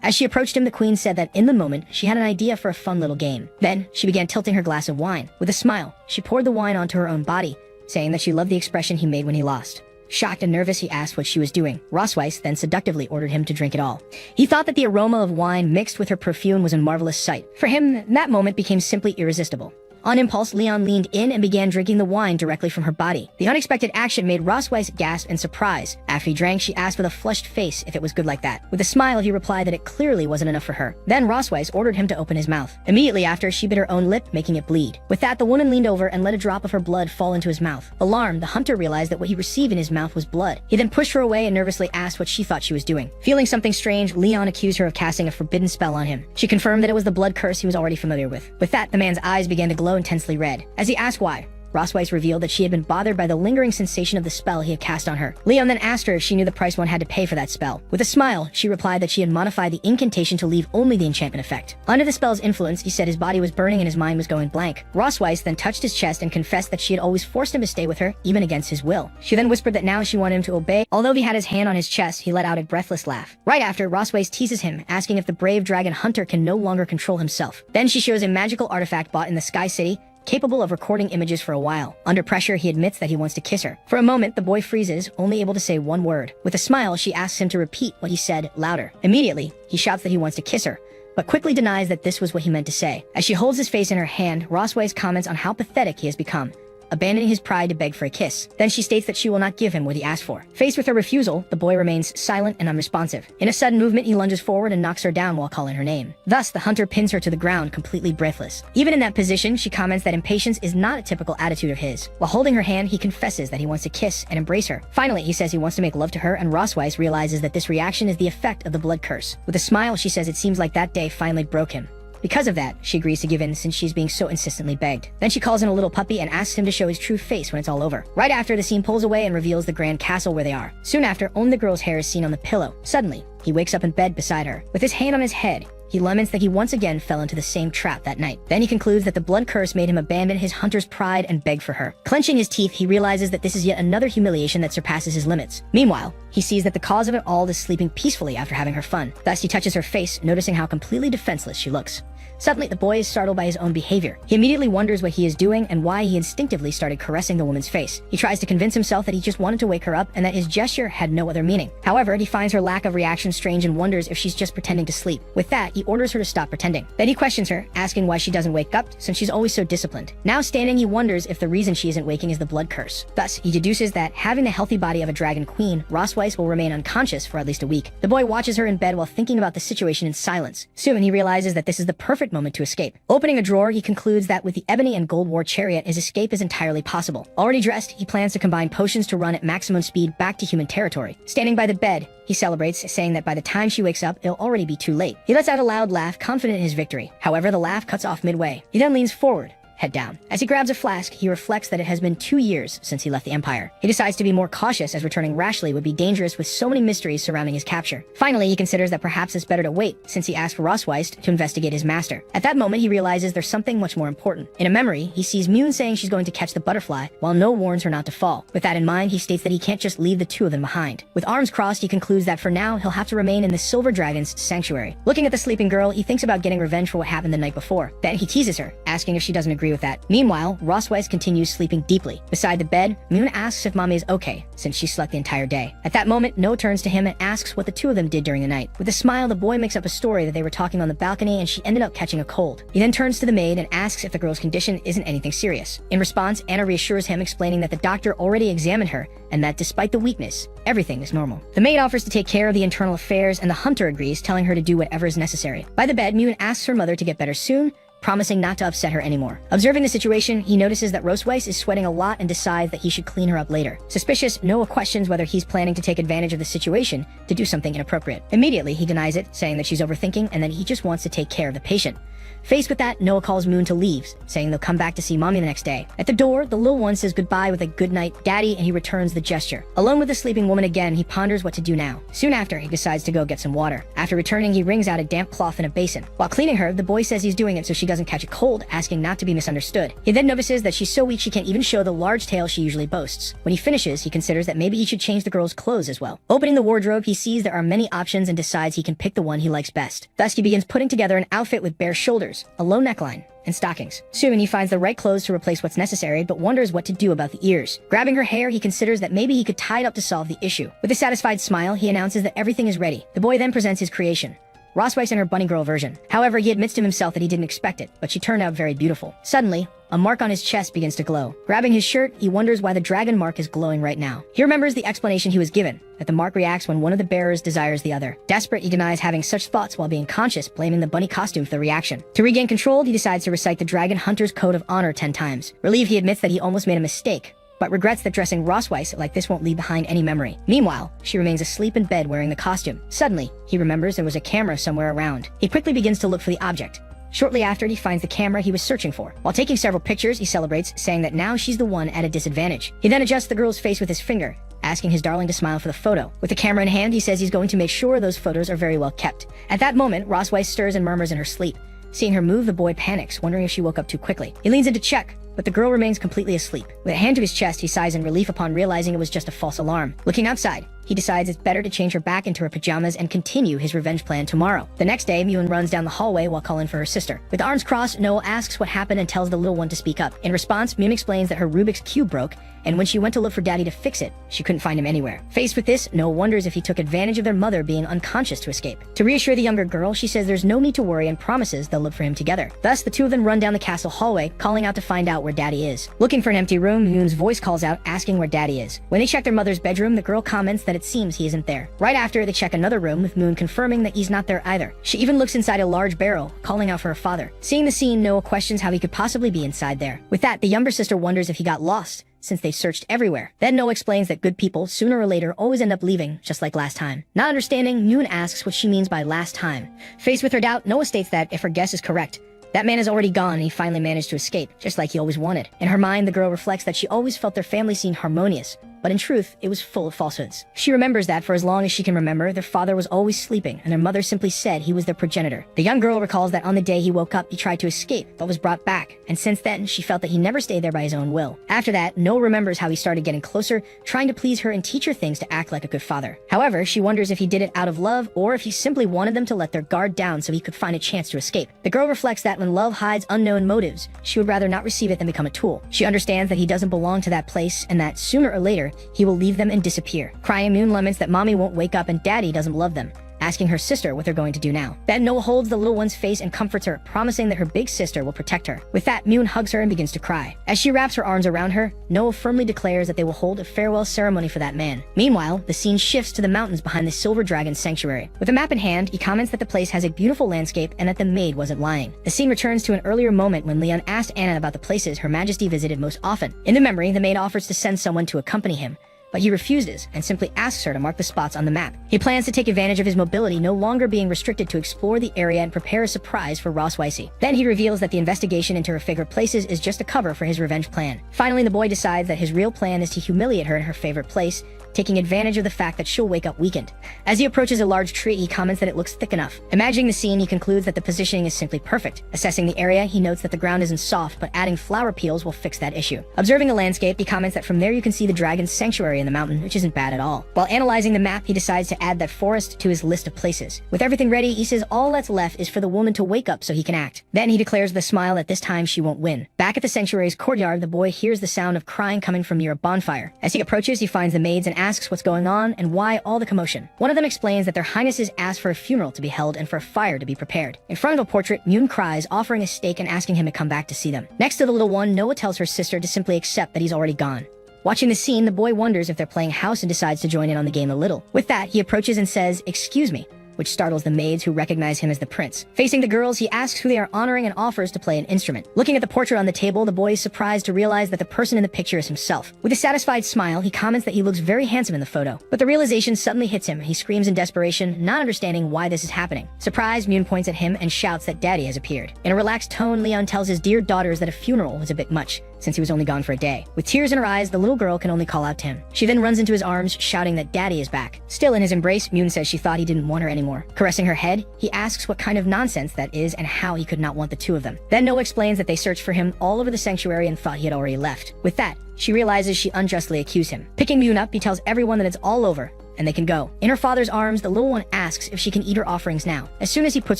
As she approached him, the queen said that in the moment, she had an idea for a fun little game. Then, she began tilting her glass of wine. With a smile, she poured the wine onto her own body, saying that she loved the expression he made when he lost. Shocked and nervous, he asked what she was doing. Rossways then seductively ordered him to drink it all. He thought that the aroma of wine mixed with her perfume was a marvelous sight. For him, that moment became simply irresistible. On impulse, Leon leaned in and began drinking the wine directly from her body. The unexpected action made Rossways gasp in surprise. After he drank, she asked with a flushed face if it was good like that. With a smile, he replied that it clearly wasn't enough for her. Then Rossways ordered him to open his mouth. Immediately after, she bit her own lip, making it bleed. With that, the woman leaned over and let a drop of her blood fall into his mouth. Alarmed, the hunter realized that what he received in his mouth was blood. He then pushed her away and nervously asked what she thought she was doing. Feeling something strange, Leon accused her of casting a forbidden spell on him. She confirmed that it was the blood curse he was already familiar with. With that, the man's eyes began to glow intensely red. As he asked why, Rossways revealed that she had been bothered by the lingering sensation of the spell he had cast on her. Leon then asked her if she knew the price one had to pay for that spell. With a smile, she replied that she had modified the incantation to leave only the enchantment effect. Under the spell's influence, he said his body was burning and his mind was going blank. Rossways then touched his chest and confessed that she had always forced him to stay with her, even against his will. She then whispered that now she wanted him to obey. Although he had his hand on his chest, he let out a breathless laugh. Right after, Rossways teases him, asking if the brave dragon hunter can no longer control himself. Then she shows a magical artifact bought in the Sky City, capable of recording images for a while. Under pressure, he admits that he wants to kiss her. For a moment, the boy freezes, only able to say one word. With a smile, she asks him to repeat what he said louder. Immediately, he shouts that he wants to kiss her, but quickly denies that this was what he meant to say. As she holds his face in her hand, Rossways comments on how pathetic he has become, abandoning his pride to beg for a kiss. Then she states that she will not give him what he asked for. Faced with her refusal, the boy remains silent and unresponsive. In a sudden movement, he lunges forward and knocks her down while calling her name. Thus, the hunter pins her to the ground, completely breathless. Even in that position, she comments that impatience is not a typical attitude of his. While holding her hand, he confesses that he wants to kiss and embrace her. Finally, he says he wants to make love to her, and Rossways realizes that this reaction is the effect of the blood curse. With a smile, she says it seems like that day finally broke him. Because of that, she agrees to give in since she's being so insistently begged. Then she calls in a little puppy and asks him to show his true face when it's all over. Right after, the scene pulls away and reveals the grand castle where they are. Soon after, only the girl's hair is seen on the pillow. Suddenly, he wakes up in bed beside her. With his hand on his head, he laments that he once again fell into the same trap that night. Then he concludes that the blood curse made him abandon his hunter's pride and beg for her. Clenching his teeth, he realizes that this is yet another humiliation that surpasses his limits. Meanwhile, he sees that the cause of it all is sleeping peacefully after having her fun. Thus, he touches her face, noticing how completely defenseless she looks. Suddenly, the boy is startled by his own behavior. He immediately wonders what he is doing and why he instinctively started caressing the woman's face. He tries to convince himself that he just wanted to wake her up and that his gesture had no other meaning. However, he finds her lack of reaction strange and wonders if she's just pretending to sleep. With that, he orders her to stop pretending. Then he questions her, asking why she doesn't wake up since she's always so disciplined. Now standing, he wonders if the reason she isn't waking is the blood curse. Thus, he deduces that, having the healthy body of a dragon queen, Rossways will remain unconscious for at least a week. The boy watches her in bed while thinking about the situation in silence. Soon, he realizes that this is the perfect moment to escape. Opening a drawer, he concludes that with the ebony and gold war chariot, his escape is entirely possible. Already dressed, he plans to combine potions to run at maximum speed back to human territory. Standing by the bed, he celebrates, saying that by the time she wakes up, it'll already be too late. He lets out a loud laugh, confident in his victory. However, the laugh cuts off midway. He then leans forward, head down. As he grabs a flask, he reflects that it has been 2 years since he left the Empire. He decides to be more cautious, as returning rashly would be dangerous with so many mysteries surrounding his capture. Finally, he considers that perhaps it's better to wait, since he asked Rossways to investigate his master. At that moment, he realizes there's something much more important. In a memory, he sees Mune saying she's going to catch the butterfly, while No warns her not to fall. With that in mind, he states that he can't just leave the two of them behind. With arms crossed, he concludes that for now, he'll have to remain in the Silver Dragon's sanctuary. Looking at the sleeping girl, he thinks about getting revenge for what happened the night before. Then he teases her, asking if she doesn't agree agree with that. Meanwhile, Rosweiss continues sleeping deeply. Beside the bed, Moon asks if Mommy is okay, since she slept the entire day. At that moment, No turns to him and asks what the two of them did during the night. With a smile, the boy makes up a story that they were talking on the balcony and she ended up catching a cold. He then turns to the maid and asks if the girl's condition isn't anything serious. In response, Anna reassures him, explaining that the doctor already examined her and that despite the weakness, everything is normal. The maid offers to take care of the internal affairs and the hunter agrees, telling her to do whatever is necessary. By the bed, Moon asks her mother to get better soon, promising not to upset her anymore. Observing the situation, he notices that Rosweiss is sweating a lot and decides that he should clean her up later. Suspicious, Noah questions whether he's planning to take advantage of the situation to do something inappropriate. Immediately, he denies it, saying that she's overthinking and that he just wants to take care of the patient. Faced with that, Noah calls Moon to leave, saying they'll come back to see Mommy the next day. At the door, the little one says goodbye with a good night, Daddy, and he returns the gesture. Alone with the sleeping woman again, he ponders what to do now. Soon after, he decides to go get some water. After returning, he wrings out a damp cloth in a basin. While cleaning her, the boy says he's doing it so she doesn't catch a cold, asking not to be misunderstood. He then notices that she's so weak she can't even show the large tail she usually boasts. When he finishes, he considers that maybe he should change the girl's clothes as well. Opening the wardrobe, he sees there are many options and decides he can pick the one he likes best. Thus, he begins putting together an outfit with bare shoulders, a low neckline, and stockings. Soon, he finds the right clothes to replace what's necessary, but wonders what to do about the ears. Grabbing her hair, he considers that maybe he could tie it up to solve the issue. With a satisfied smile, he announces that everything is ready. The boy then presents his creation, Rosweiss and her bunny girl version. However, he admits to himself that he didn't expect it, but she turned out very beautiful. Suddenly, a mark on his chest begins to glow. Grabbing his shirt, he wonders why the dragon mark is glowing right now. He remembers the explanation he was given, that the mark reacts when one of the bearers desires the other. Desperate, he denies having such thoughts while being conscious, blaming the bunny costume for the reaction. To regain control, he decides to recite the dragon hunter's code of honor 10 times. Relieved, he admits that he almost made a mistake, but regrets that dressing Rosweiss like this won't leave behind any memory. Meanwhile, she remains asleep in bed wearing the costume. Suddenly, he remembers there was a camera somewhere around. He quickly begins to look for the object. Shortly after, he finds the camera he was searching for. While taking several pictures, he celebrates, saying that now she's the one at a disadvantage. He then adjusts the girl's face with his finger, asking his darling to smile for the photo. With the camera in hand, he says he's going to make sure those photos are very well kept. At that moment, Rosweiss stirs and murmurs in her sleep. Seeing her move, the boy panics, wondering if she woke up too quickly. He leans in to check, but the girl remains completely asleep. With a hand to his chest, he sighs in relief upon realizing it was just a false alarm. Looking outside, he decides it's better to change her back into her pajamas and continue his revenge plan tomorrow. The next day, Moon runs down the hallway while calling for her sister. With arms crossed, Noah asks what happened and tells the little one to speak up. In response, Moon explains that her Rubik's Cube broke, and when she went to look for Daddy to fix it, she couldn't find him anywhere. Faced with this, Noah wonders if he took advantage of their mother being unconscious to escape. To reassure the younger girl, she says there's no need to worry and promises they'll look for him together. Thus, the two of them run down the castle hallway, calling out to find out where Daddy is. Looking for an empty room, Moon's voice calls out, asking where Daddy is. When they check their mother's bedroom, the girl comments that it seems he isn't there. Right after, they check another room, with Moon confirming that he's not there either. She even looks inside a large barrel, calling out for her father. Seeing the scene, Noah questions how he could possibly be inside there. With that, the younger sister wonders if he got lost, since they searched everywhere. Then Noah explains that good people, sooner or later, always end up leaving, just like last time. Not understanding, Moon asks what she means by last time. Faced with her doubt, Noah states that, if her guess is correct, that man is already gone and he finally managed to escape, just like he always wanted. In her mind, the girl reflects that she always felt their family seemed harmonious, but in truth, it was full of falsehoods. She remembers that for as long as she can remember, their father was always sleeping, and their mother simply said he was their progenitor. The young girl recalls that on the day he woke up, he tried to escape, but was brought back, and since then, she felt that he never stayed there by his own will. After that, Noah remembers how he started getting closer, trying to please her and teach her things to act like a good father. However, she wonders if he did it out of love, or if he simply wanted them to let their guard down so he could find a chance to escape. The girl reflects that when love hides unknown motives, she would rather not receive it than become a tool. She understands that he doesn't belong to that place, and that sooner or later, he will leave them and disappear. Crying, Moon laments that Mommy won't wake up and Daddy doesn't love them, asking her sister what they're going to do now. Then Noah holds the little one's face and comforts her, promising that her big sister will protect her. With that, Moon hugs her and begins to cry. As she wraps her arms around her, Noah firmly declares that they will hold a farewell ceremony for that man. Meanwhile, the scene shifts to the mountains behind the Silver Dragon Sanctuary. With a map in hand, he comments that the place has a beautiful landscape and that the maid wasn't lying. The scene returns to an earlier moment when Leon asked Anna about the places Her Majesty visited most often. In the memory, the maid offers to send someone to accompany him, but he refuses and simply asks her to mark the spots on the map. He plans to take advantage of his mobility no longer being restricted to explore the area and prepare a surprise for Rosweiss. Then he reveals that the investigation into her favorite places is just a cover for his revenge plan. Finally, the boy decides that his real plan is to humiliate her in her favorite place, taking advantage of the fact that she'll wake up weakened. As he approaches a large tree, he comments that it looks thick enough. Imagining the scene, he concludes that the positioning is simply perfect. Assessing the area, he notes that the ground isn't soft, but adding flower peels will fix that issue. Observing the landscape, he comments that from there you can see the dragon's sanctuary in the mountain, which isn't bad at all. While analyzing the map, he decides to add that forest to his list of places. With everything ready, he says all that's left is for the woman to wake up so he can act. Then he declares with a smile that this time she won't win. Back at the sanctuary's courtyard, the boy hears the sound of crying coming from near a bonfire. As he approaches, he finds the maids and asks what's going on and why all the commotion. One of them explains that their highnesses asked for a funeral to be held and for a fire to be prepared. In front of a portrait, Myun cries, offering a steak and asking him to come back to see them. Next to the little one, Noah tells her sister to simply accept that he's already gone. Watching the scene, the boy wonders if they're playing house and decides to join in on the game a little. With that, he approaches and says, "Excuse me," which startles the maids, who recognize him as the prince. Facing the girls, he asks who they are honoring and offers to play an instrument. Looking at the portrait on the table, the boy is surprised to realize that the person in the picture is himself. With a satisfied smile, he comments that he looks very handsome in the photo. But the realization suddenly hits him. He screams in desperation, not understanding why this is happening. Surprised, Myun points at him and shouts that daddy has appeared. In a relaxed tone, Leon tells his dear daughters that a funeral was a bit much, since he was only gone for a day. With tears in her eyes, the little girl can only call out to him. She then runs into his arms, shouting that daddy is back. Still in his embrace, Myun says she thought he didn't want her anymore. Caressing her head, he asks what kind of nonsense that is and how he could not want the two of them. Then Noah explains that they searched for him all over the sanctuary and thought he had already left. With that, she realizes she unjustly accused him. Picking Myun up, he tells everyone that it's all over and they can go. In her father's arms, the little one asks if she can eat her offerings now. As soon as he puts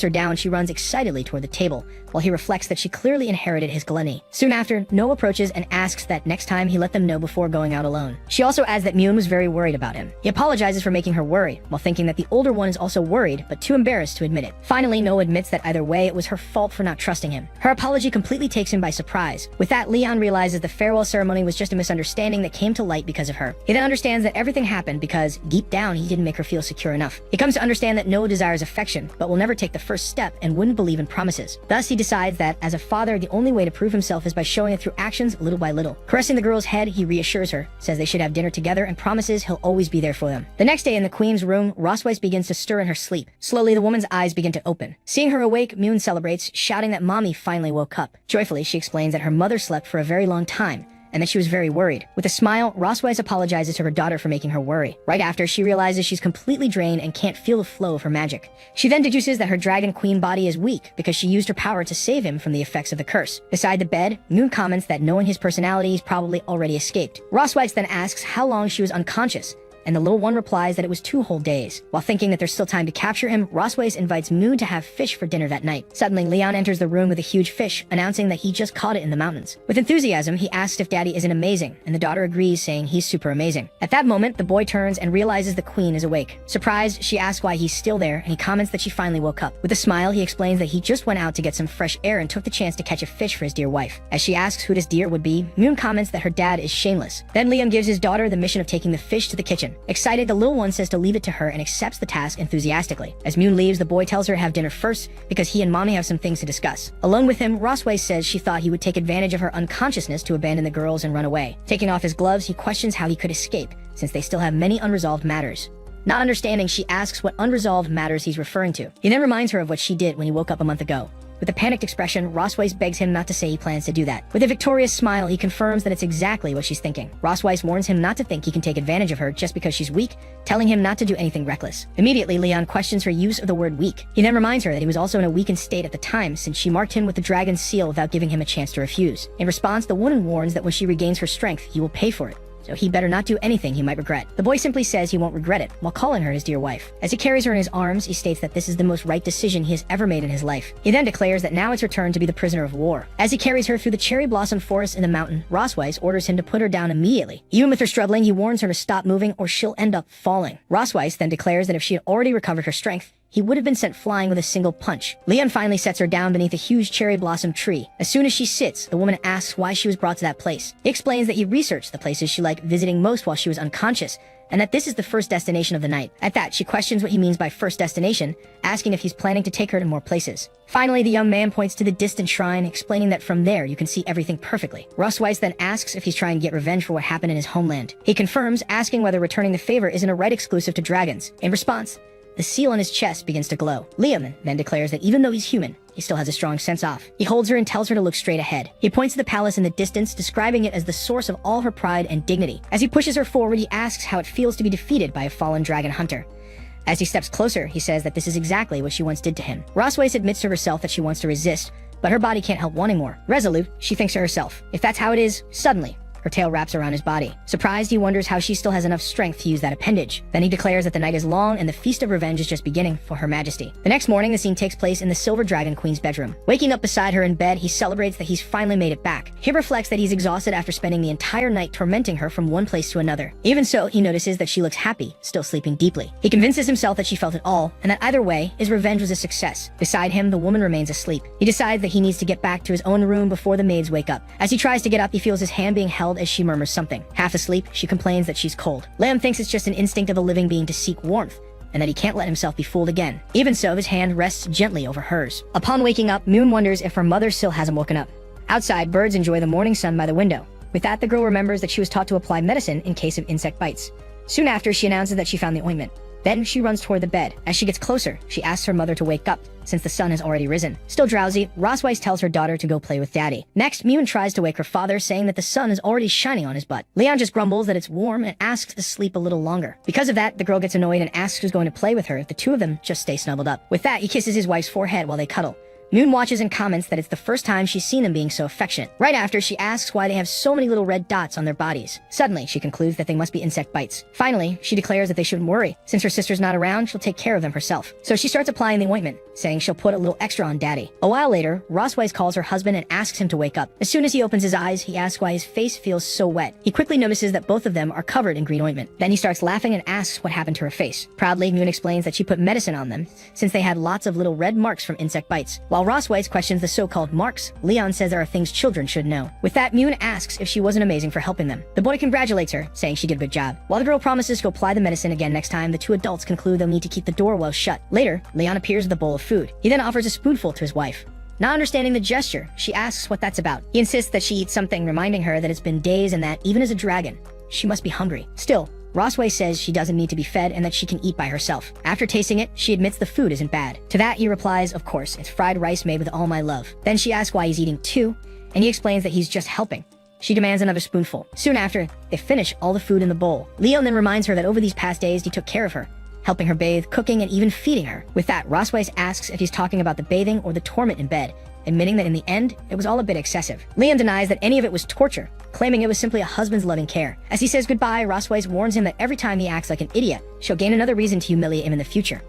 her down, she runs excitedly toward the table, while he reflects that she clearly inherited his gluttony. Soon after, Noah approaches and asks that next time he let them know before going out alone. She also adds that Myun was very worried about him. He apologizes for making her worry, while thinking that the older one is also worried, but too embarrassed to admit it. Finally, Noah admits that either way, it was her fault for not trusting him. Her apology completely takes him by surprise. With that, Leon realizes the farewell ceremony was just a misunderstanding that came to light because of her. He then understands that everything happened because, deep down, he didn't make her feel secure enough. He comes to understand that Noah desires affection, but will never take the first step and wouldn't believe in promises. Thus, he decides that, as a father, the only way to prove himself is by showing it through actions little by little. Caressing the girl's head, he reassures her, says they should have dinner together, and promises he'll always be there for them. The next day in the queen's room, Rosweiss begins to stir in her sleep. Slowly, the woman's eyes begin to open. Seeing her awake, Myun celebrates, shouting that mommy finally woke up. Joyfully, she explains that her mother slept for a very long time, and that she was very worried. With a smile, Rosweiss apologizes to her daughter for making her worry. Right after, she realizes she's completely drained and can't feel the flow of her magic. She then deduces that her dragon queen body is weak because she used her power to save him from the effects of the curse. Beside the bed, Myun comments that knowing his personality, he's probably already escaped. Rosweiss then asks how long she was unconscious, and the little one replies that it was 2 whole days. While thinking that there's still time to capture him, Rosweiss invites Myun to have fish for dinner that night. Suddenly, Leon enters the room with a huge fish, announcing that he just caught it in the mountains. With enthusiasm, he asks if daddy isn't amazing, and the daughter agrees, saying he's super amazing. At that moment, the boy turns and realizes the queen is awake. Surprised, she asks why he's still there, and he comments that she finally woke up. With a smile, he explains that he just went out to get some fresh air and took the chance to catch a fish for his dear wife. As she asks who this dear would be, Myun comments that her dad is shameless. Then Leon gives his daughter the mission of taking the fish to the kitchen. Excited, the little one says to leave it to her and accepts the task enthusiastically. As Myun leaves, the boy tells her to have dinner first because he and mommy have some things to discuss. Alone with him, Rosweiss says she thought he would take advantage of her unconsciousness to abandon the girls and run away. Taking off his gloves, he questions how he could escape, since they still have many unresolved matters. Not understanding, she asks what unresolved matters he's referring to. He then reminds her of what she did when he woke up a month ago. With a panicked expression, Rosweiss begs him not to say he plans to do that. With a victorious smile, he confirms that it's exactly what she's thinking. Rosweiss warns him not to think he can take advantage of her just because she's weak, telling him not to do anything reckless. Immediately, Leon questions her use of the word weak. He then reminds her that he was also in a weakened state at the time, since she marked him with the dragon's seal without giving him a chance to refuse. In response, the woman warns that when she regains her strength, he will pay for it, so he better not do anything he might regret. The boy simply says he won't regret it, while calling her his dear wife. As he carries her in his arms, he states that this is the most right decision he has ever made in his life. He then declares that now it's her turn to be the prisoner of war. As he carries her through the cherry blossom forest in the mountain, Rosweiss orders him to put her down immediately. Even with her struggling, he warns her to stop moving or she'll end up falling. Rosweiss then declares that if she had already recovered her strength, he would have been sent flying with a single punch. Leon finally sets her down beneath a huge cherry blossom tree. As soon as she sits, the woman asks why she was brought to that place. He explains that he researched the places she liked visiting most while she was unconscious, and that this is the first destination of the night. At that, she questions what he means by first destination, asking if he's planning to take her to more places. Finally, the young man points to the distant shrine, explaining that from there you can see everything perfectly. Rosweiss then asks if he's trying to get revenge for what happened in his homeland. He confirms, asking whether returning the favor isn't a right exclusive to dragons. In response, the seal on his chest begins to glow. Liam then declares that even though he's human, he still has a strong sense-off. He holds her and tells her to look straight ahead. He points to the palace in the distance, describing it as the source of all her pride and dignity. As he pushes her forward, he asks how it feels to be defeated by a fallen dragon hunter. As he steps closer, he says that this is exactly what she once did to him. Rosweiss admits to herself that she wants to resist, but her body can't help wanting more. Resolute, she thinks to herself, if that's how it is, suddenly, her tail wraps around his body. Surprised, he wonders how she still has enough strength to use that appendage. Then he declares that the night is long and the feast of revenge is just beginning for Her Majesty. The next morning, the scene takes place in the Silver Dragon Queen's bedroom. Waking up beside her in bed, he celebrates that he's finally made it back. He reflects that he's exhausted after spending the entire night tormenting her from one place to another. Even so, he notices that she looks happy, still sleeping deeply. He convinces himself that she felt it all, and that either way, his revenge was a success. Beside him, the woman remains asleep. He decides that he needs to get back to his own room before the maids wake up. As he tries to get up, he feels his hand being held as she murmurs something. Half asleep, she complains that she's cold. Liam thinks it's just an instinct of a living being to seek warmth, and that he can't let himself be fooled again. Even so, his hand rests gently over hers. Upon waking up, Moon wonders if her mother still hasn't woken up. Outside, birds enjoy the morning sun by the window. With that, the girl remembers that she was taught to apply medicine in case of insect bites. Soon after, she announces that she found the ointment. Then she runs toward the bed. As she gets closer, she asks her mother to wake up, since the sun has already risen. Still drowsy, Rosweiss tells her daughter to go play with Daddy. Next, Moon tries to wake her father, saying that the sun is already shining on his butt. Leon just grumbles that it's warm and asks to sleep a little longer. Because of that, the girl gets annoyed and asks who's going to play with her if the two of them just stay snuggled up. With that, he kisses his wife's forehead while they cuddle. Moon watches and comments that it's the first time she's seen them being so affectionate. Right after, she asks why they have so many little red dots on their bodies. Suddenly, she concludes that they must be insect bites. Finally, she declares that they shouldn't worry. Since her sister's not around, she'll take care of them herself. So she starts applying the ointment, saying she'll put a little extra on Daddy. A while later, Rosweiss calls her husband and asks him to wake up. As soon as he opens his eyes, he asks why his face feels so wet. He quickly notices that both of them are covered in green ointment. Then he starts laughing and asks what happened to her face. Proudly, Moon explains that she put medicine on them, since they had lots of little red marks from insect bites. While Rosweiss questions the so-called marks, Leon says there are things children should know. With that, Moon asks if she wasn't amazing for helping them. The boy congratulates her, saying she did a good job. While the girl promises to apply the medicine again next time, the two adults conclude they'll need to keep the door well shut. Later, Leon appears with a bowl of food. He then offers a spoonful to his wife. Not understanding the gesture, she asks what that's about. He insists that she eats something, reminding her that it's been days and that, even as a dragon, she must be hungry. Still, Rosweiss says she doesn't need to be fed and that she can eat by herself. After tasting it, she admits the food isn't bad. To that, he replies, of course, it's fried rice made with all my love. Then she asks why he's eating too, and he explains that he's just helping. She demands another spoonful. Soon after, they finish all the food in the bowl. Leon then reminds her that over these past days, he took care of her, helping her bathe, cooking, and even feeding her. With that, Rosweiss asks if he's talking about the bathing or the torment in bed, admitting that in the end, it was all a bit excessive. Leon denies that any of it was torture, claiming it was simply a husband's loving care. As he says goodbye, Rosweiss warns him that every time he acts like an idiot, she'll gain another reason to humiliate him in the future.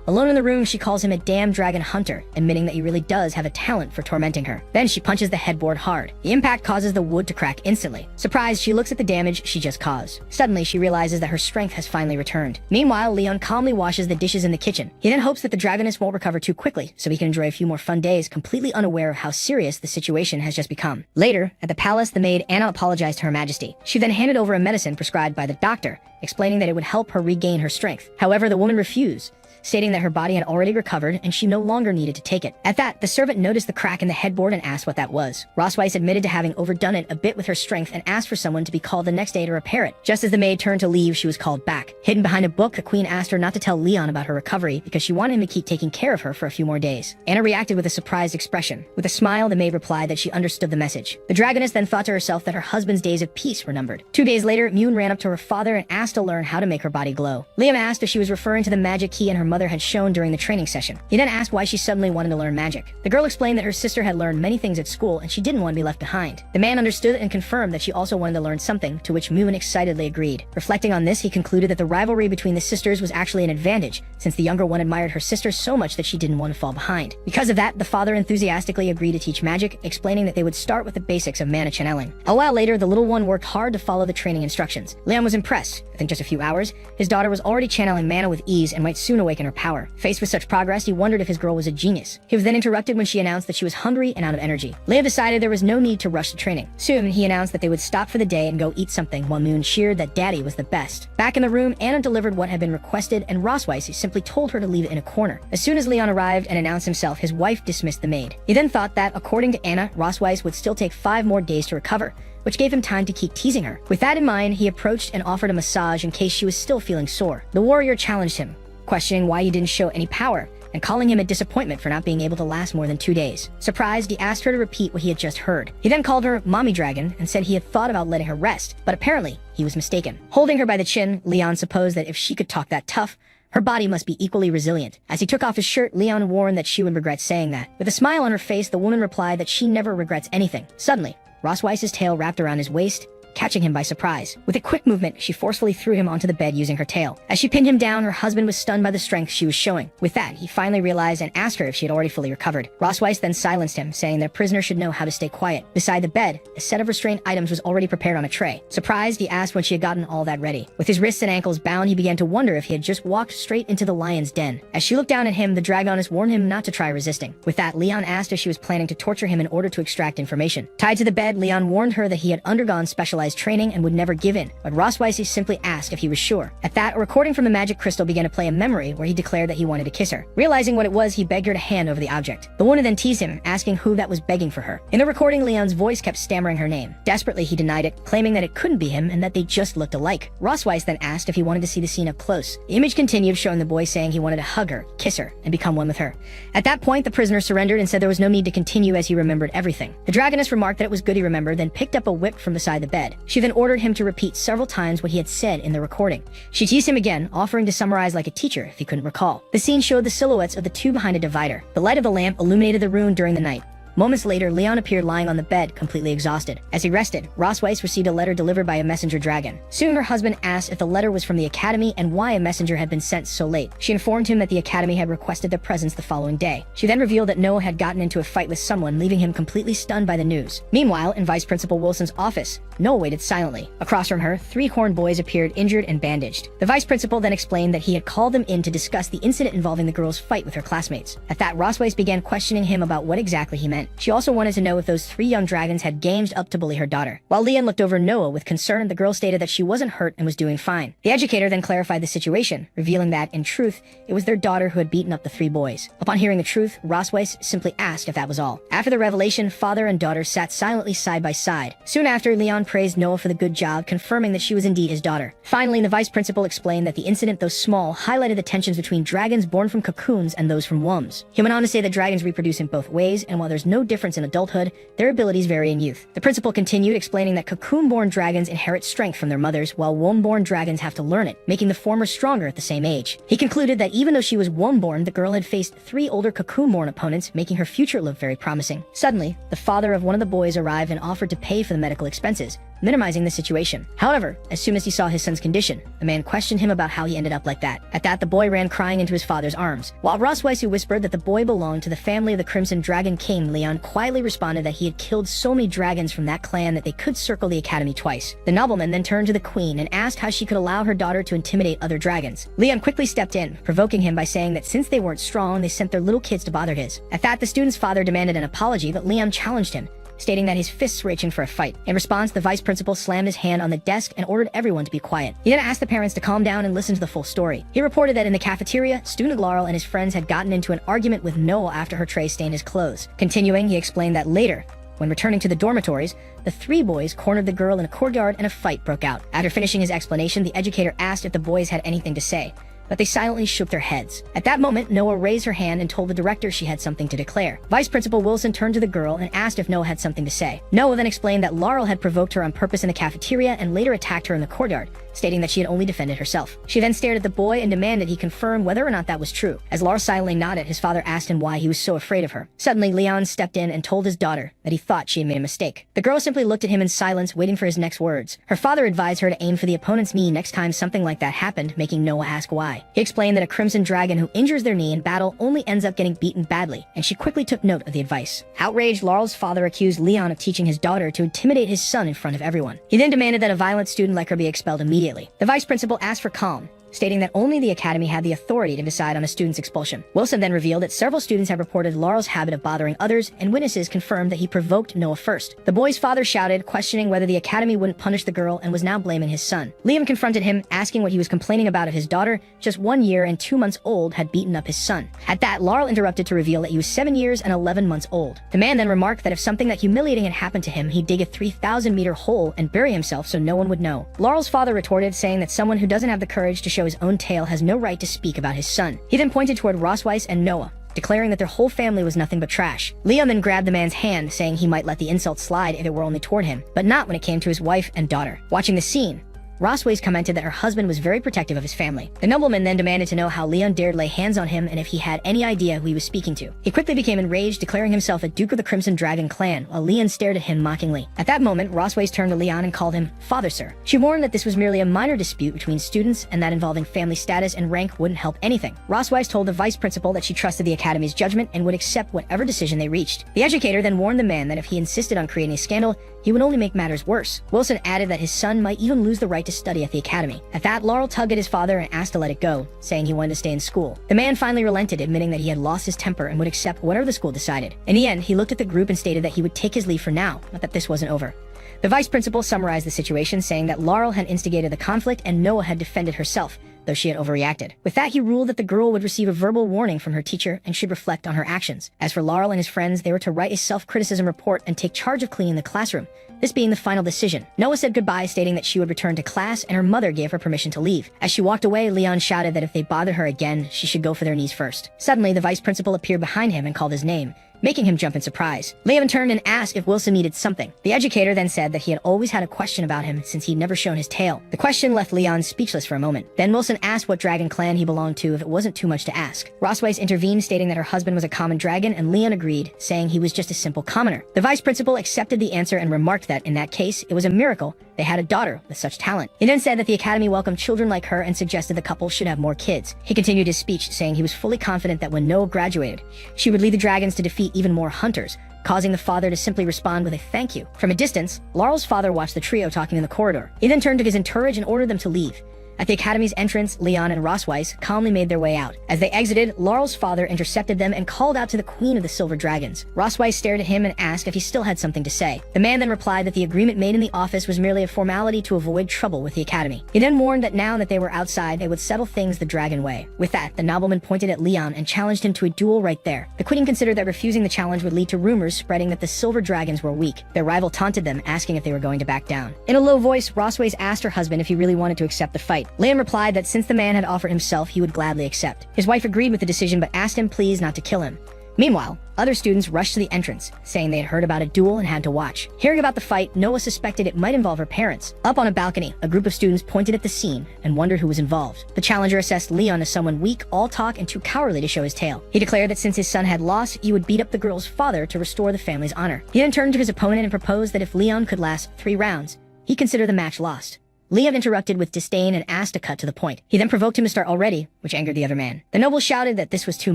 Alone in the room, she calls him a damn dragon hunter, admitting that he really does have a talent for tormenting her. Then she punches the headboard hard. The impact causes the wood to crack instantly. Surprised, she looks at the damage she just caused. Suddenly, she realizes that her strength has finally returned. Meanwhile, Leon calmly washes the dishes in the kitchen. He then hopes that the dragoness won't recover too quickly, so he can enjoy a few more fun days, completely unaware of how serious the situation has just become. Later, at the palace, the maid Anna apologized to Her Majesty. She then handed over a medicine prescribed by the doctor, explaining that it would help her regain her strength. However, the woman refused, stating that her body had already recovered and she no longer needed to take it. At that, the servant noticed the crack in the headboard and asked what that was. Rosweiss admitted to having overdone it a bit with her strength and asked for someone to be called the next day to repair it. Just as the maid turned to leave, she was called back. Hidden behind a book, the queen asked her not to tell Leon about her recovery because she wanted him to keep taking care of her for a few more days. Anna reacted with a surprised expression. With a smile, the maid replied that she understood the message. The dragoness then thought to herself that her husband's days of peace were numbered. 2 days later, Moon ran up to her father and asked to learn how to make her body glow. Liam asked if she was referring to the magic key and her mother had shown during the training session. He then asked why she suddenly wanted to learn magic. The girl explained that her sister had learned many things at school and she didn't want to be left behind. The man understood and confirmed that she also wanted to learn something, to which Moon excitedly agreed. Reflecting on this, he concluded that the rivalry between the sisters was actually an advantage, since the younger one admired her sister so much that she didn't want to fall behind. Because of that, the father enthusiastically agreed to teach magic, explaining that they would start with the basics of mana channeling. A while later, the little one worked hard to follow the training instructions. Leon was impressed. Within just a few hours, his daughter was already channeling mana with ease and might soon awaken her power. Faced with such progress, he wondered if his girl was a genius. He was then interrupted when she announced that she was hungry and out of energy. Leah decided there was no need to rush the training. Soon, he announced that they would stop for the day and go eat something, while Moon cheered that Daddy was the best. Back in the room, Anna delivered what had been requested, and Rosweiss simply told her to leave it in a corner. As soon as Leon arrived and announced himself, his wife dismissed the maid. He then thought that, according to Anna, Rosweiss would still take 5 more days to recover, which gave him time to keep teasing her. With that in mind, he approached and offered a massage in case she was still feeling sore. The warrior challenged him, questioning why he didn't show any power, and calling him a disappointment for not being able to last more than 2 days. Surprised, he asked her to repeat what he had just heard. He then called her Mommy Dragon and said he had thought about letting her rest, but apparently he was mistaken. Holding her by the chin, Leon supposed that if she could talk that tough, her body must be equally resilient. As he took off his shirt, Leon warned that she would regret saying that. With a smile on her face, the woman replied that she never regrets anything. Suddenly, Ross Weiss's tail wrapped around his waist, catching him by surprise. With a quick movement, she forcefully threw him onto the bed using her tail. As she pinned him down, her husband was stunned by the strength she was showing. With that, he finally realized and asked her if she had already fully recovered. Ross Weiss then silenced him, saying that a prisoner should know how to stay quiet. Beside the bed, a set of restraint items was already prepared on a tray. Surprised, he asked when she had gotten all that ready. With his wrists and ankles bound, he began to wonder if he had just walked straight into the lion's den. As she looked down at him, the dragoness warned him not to try resisting. With that, Leon asked if she was planning to torture him in order to extract information. Tied to the bed, Leon warned her that he had undergone specialized training and would never give in, but Ross Weiss simply asked if he was sure. At that, a recording from the magic crystal began to play a memory where he declared that he wanted to kiss her. Realizing what it was, he begged her to hand over the object. The woman then teased him, asking who that was begging for her. In the recording, Leon's voice kept stammering her name. Desperately, he denied it, claiming that it couldn't be him and that they just looked alike. Ross Weiss then asked if he wanted to see the scene up close. The image continued, showing the boy saying he wanted to hug her, kiss her, and become one with her. At that point, the prisoner surrendered and said there was no need to continue as he remembered everything. The dragoness remarked that it was good he remembered, then picked up a whip from beside the bed. She then ordered him to repeat several times what he had said in the recording. She teased him again, offering to summarize like a teacher if he couldn't recall. The scene showed the silhouettes of the two behind a divider. The light of the lamp illuminated the room during the night. Moments later, Leon appeared lying on the bed, completely exhausted. As he rested, Ross Weiss received a letter delivered by a messenger dragon. Soon, her husband asked if the letter was from the Academy and why a messenger had been sent so late. She informed him that the Academy had requested their presence the following day. She then revealed that Noah had gotten into a fight with someone, leaving him completely stunned by the news. Meanwhile, in Vice Principal Wilson's office, Noah waited silently. Across from her, 3 horned boys appeared injured and bandaged. The Vice Principal then explained that he had called them in to discuss the incident involving the girl's fight with her classmates. At that, Ross Weiss began questioning him about what exactly he meant. She also wanted to know if those 3 young dragons had ganged up to bully her daughter. While Leon looked over Noah with concern, the girl stated that she wasn't hurt and was doing fine. The educator then clarified the situation, revealing that, in truth, it was their daughter who had beaten up the 3 boys. Upon hearing the truth, Ross Weiss simply asked if that was all. After the revelation, father and daughter sat silently side by side. Soon after, Leon praised Noah for the good job, confirming that she was indeed his daughter. Finally, the vice principal explained that the incident, though small, highlighted the tensions between dragons born from cocoons and those from wombs. He went on to say that dragons reproduce in both ways, and while there's no difference in adulthood, their abilities vary in youth. The principal continued, explaining that cocoon-born dragons inherit strength from their mothers, while womb-born dragons have to learn it, making the former stronger at the same age. He concluded that even though she was womb-born, the girl had faced 3 older cocoon-born opponents, making her future look very promising. Suddenly, the father of one of the boys arrived and offered to pay for the medical expenses, minimizing the situation. However, as soon as he saw his son's condition, the man questioned him about how he ended up like that. At that, the boy ran crying into his father's arms. While Ross Weiss whispered that the boy belonged to the family of the Crimson Dragon King, Leon quietly responded that he had killed so many dragons from that clan that they could circle the academy twice. The nobleman then turned to the queen and asked how she could allow her daughter to intimidate other dragons. Leon quickly stepped in, provoking him by saying that since they weren't strong, they sent their little kids to bother his. At that, the student's father demanded an apology, but Leon challenged him, stating that his fists were itching for a fight. In response, the vice principal slammed his hand on the desk and ordered everyone to be quiet. He then asked the parents to calm down and listen to the full story. He reported that in the cafeteria, student Laurel and his friends had gotten into an argument with Noah after her tray stained his clothes. Continuing, he explained that later, when returning to the dormitories, the 3 boys cornered the girl in a courtyard and a fight broke out. After finishing his explanation, the educator asked if the boys had anything to say, but they silently shook their heads. At that moment, Noah raised her hand and told the director she had something to declare. Vice Principal Wilson turned to the girl and asked if Noah had something to say. Noah then explained that Laurel had provoked her on purpose in the cafeteria and later attacked her in the courtyard, stating that she had only defended herself. She then stared at the boy and demanded he confirm whether or not that was true. As Laurel silently nodded, his father asked him why he was so afraid of her. Suddenly, Leon stepped in and told his daughter that he thought she had made a mistake. The girl simply looked at him in silence, waiting for his next words. Her father advised her to aim for the opponent's knee next time something like that happened, making Noah ask why. He explained that a crimson dragon who injures their knee in battle only ends up getting beaten badly, and she quickly took note of the advice. Outraged, Laurel's father accused Leon of teaching his daughter to intimidate his son in front of everyone. He then demanded that a violent student like her be expelled immediately. The vice principal asked for calm, stating that only the academy had the authority to decide on a student's expulsion. Wilson then revealed that several students have reported Laurel's habit of bothering others, and witnesses confirmed that he provoked Noah first. The boy's father shouted, questioning whether the academy wouldn't punish the girl, and was now blaming his son. Liam confronted him, asking what he was complaining about if his daughter, just 1 year and 2 months old, had beaten up his son. At that, Laurel interrupted to reveal that he was 7 years and 11 months old. The man then remarked that if something that humiliating had happened to him, he'd dig a 3,000-meter hole and bury himself so no one would know. Laurel's father retorted, saying that someone who doesn't have the courage to show show his own tail, has no right to speak about his son. He then pointed toward Rossweiss and Noah, declaring that their whole family was nothing but trash. Leon then grabbed the man's hand, saying he might let the insult slide if it were only toward him, but not when it came to his wife and daughter. Watching the scene, Rossweiss commented that her husband was very protective of his family. The nobleman then demanded to know how Leon dared lay hands on him and if he had any idea who he was speaking to. He quickly became enraged, declaring himself a Duke of the Crimson Dragon clan, while Leon stared at him mockingly. At that moment, Rossweiss turned to Leon and called him Father Sir. She warned that this was merely a minor dispute between students and that involving family status and rank wouldn't help anything. Rossweiss told the vice principal that she trusted the academy's judgment and would accept whatever decision they reached. The educator then warned the man that if he insisted on creating a scandal, he would only make matters worse. Wilson added that his son might even lose the right to study at the academy. At that, Laurel tugged at his father and asked to let it go, saying he wanted to stay in school. The man finally relented, admitting that he had lost his temper and would accept whatever the school decided. In the end, he looked at the group and stated that he would take his leave for now, but that this wasn't over. The vice principal summarized the situation, saying that Laurel had instigated the conflict and Noah had defended herself, though she had overreacted. With that, he ruled that the girl would receive a verbal warning from her teacher and should reflect on her actions. As for Laurel and his friends, they were to write a self-criticism report and take charge of cleaning the classroom, this being the final decision. Noah said goodbye, stating that she would return to class, and her mother gave her permission to leave. As she walked away, Leon shouted that if they bothered her again, she should go for their knees first. Suddenly, the vice principal appeared behind him and called his name, making him jump in surprise. Leon turned and asked if Wilson needed something. The educator then said that he had always had a question about him since he'd never shown his tail. The question left Leon speechless for a moment. Then Wilson asked what dragon clan he belonged to if it wasn't too much to ask. Rossweiss intervened, stating that her husband was a common dragon, and Leon agreed, saying he was just a simple commoner. The vice principal accepted the answer and remarked that, in that case, it was a miracle they had a daughter with such talent. He then said that the academy welcomed children like her and suggested the couple should have more kids. He continued his speech, saying he was fully confident that when Noah graduated, she would lead the dragons to defeat even more hunters, causing the father to simply respond with a thank you. From a distance, Laurel's father watched the trio talking in the corridor. He then turned to his entourage and ordered them to leave. At the academy's entrance, Leon and Rossweiss calmly made their way out. As they exited, Laurel's father intercepted them and called out to the queen of the Silver Dragons. Rossweiss stared at him and asked if he still had something to say. The man then replied that the agreement made in the office was merely a formality to avoid trouble with the academy. He then warned that now that they were outside, they would settle things the dragon way. With that, the nobleman pointed at Leon and challenged him to a duel right there. The queen considered that refusing the challenge would lead to rumors spreading that the Silver Dragons were weak. Their rival taunted them, asking if they were going to back down. In a low voice, Rossweiss asked her husband if he really wanted to accept the fight. Leon replied that since the man had offered himself, he would gladly accept. His wife agreed with the decision but asked him please not to kill him. Meanwhile, other students rushed to the entrance, saying they had heard about a duel and had to watch. Hearing about the fight, Noah suspected it might involve her parents. Up on a balcony, a group of students pointed at the scene and wondered who was involved. The challenger assessed Leon as someone weak, all talk, and too cowardly to show his tail. He declared that since his son had lost, he would beat up the girl's father to restore the family's honor. He then turned to his opponent and proposed that if Leon could last 3 rounds, he'd consider the match lost. Leon interrupted with disdain and asked to cut to the point. He then provoked him to start already, which angered the other man. The noble shouted that this was too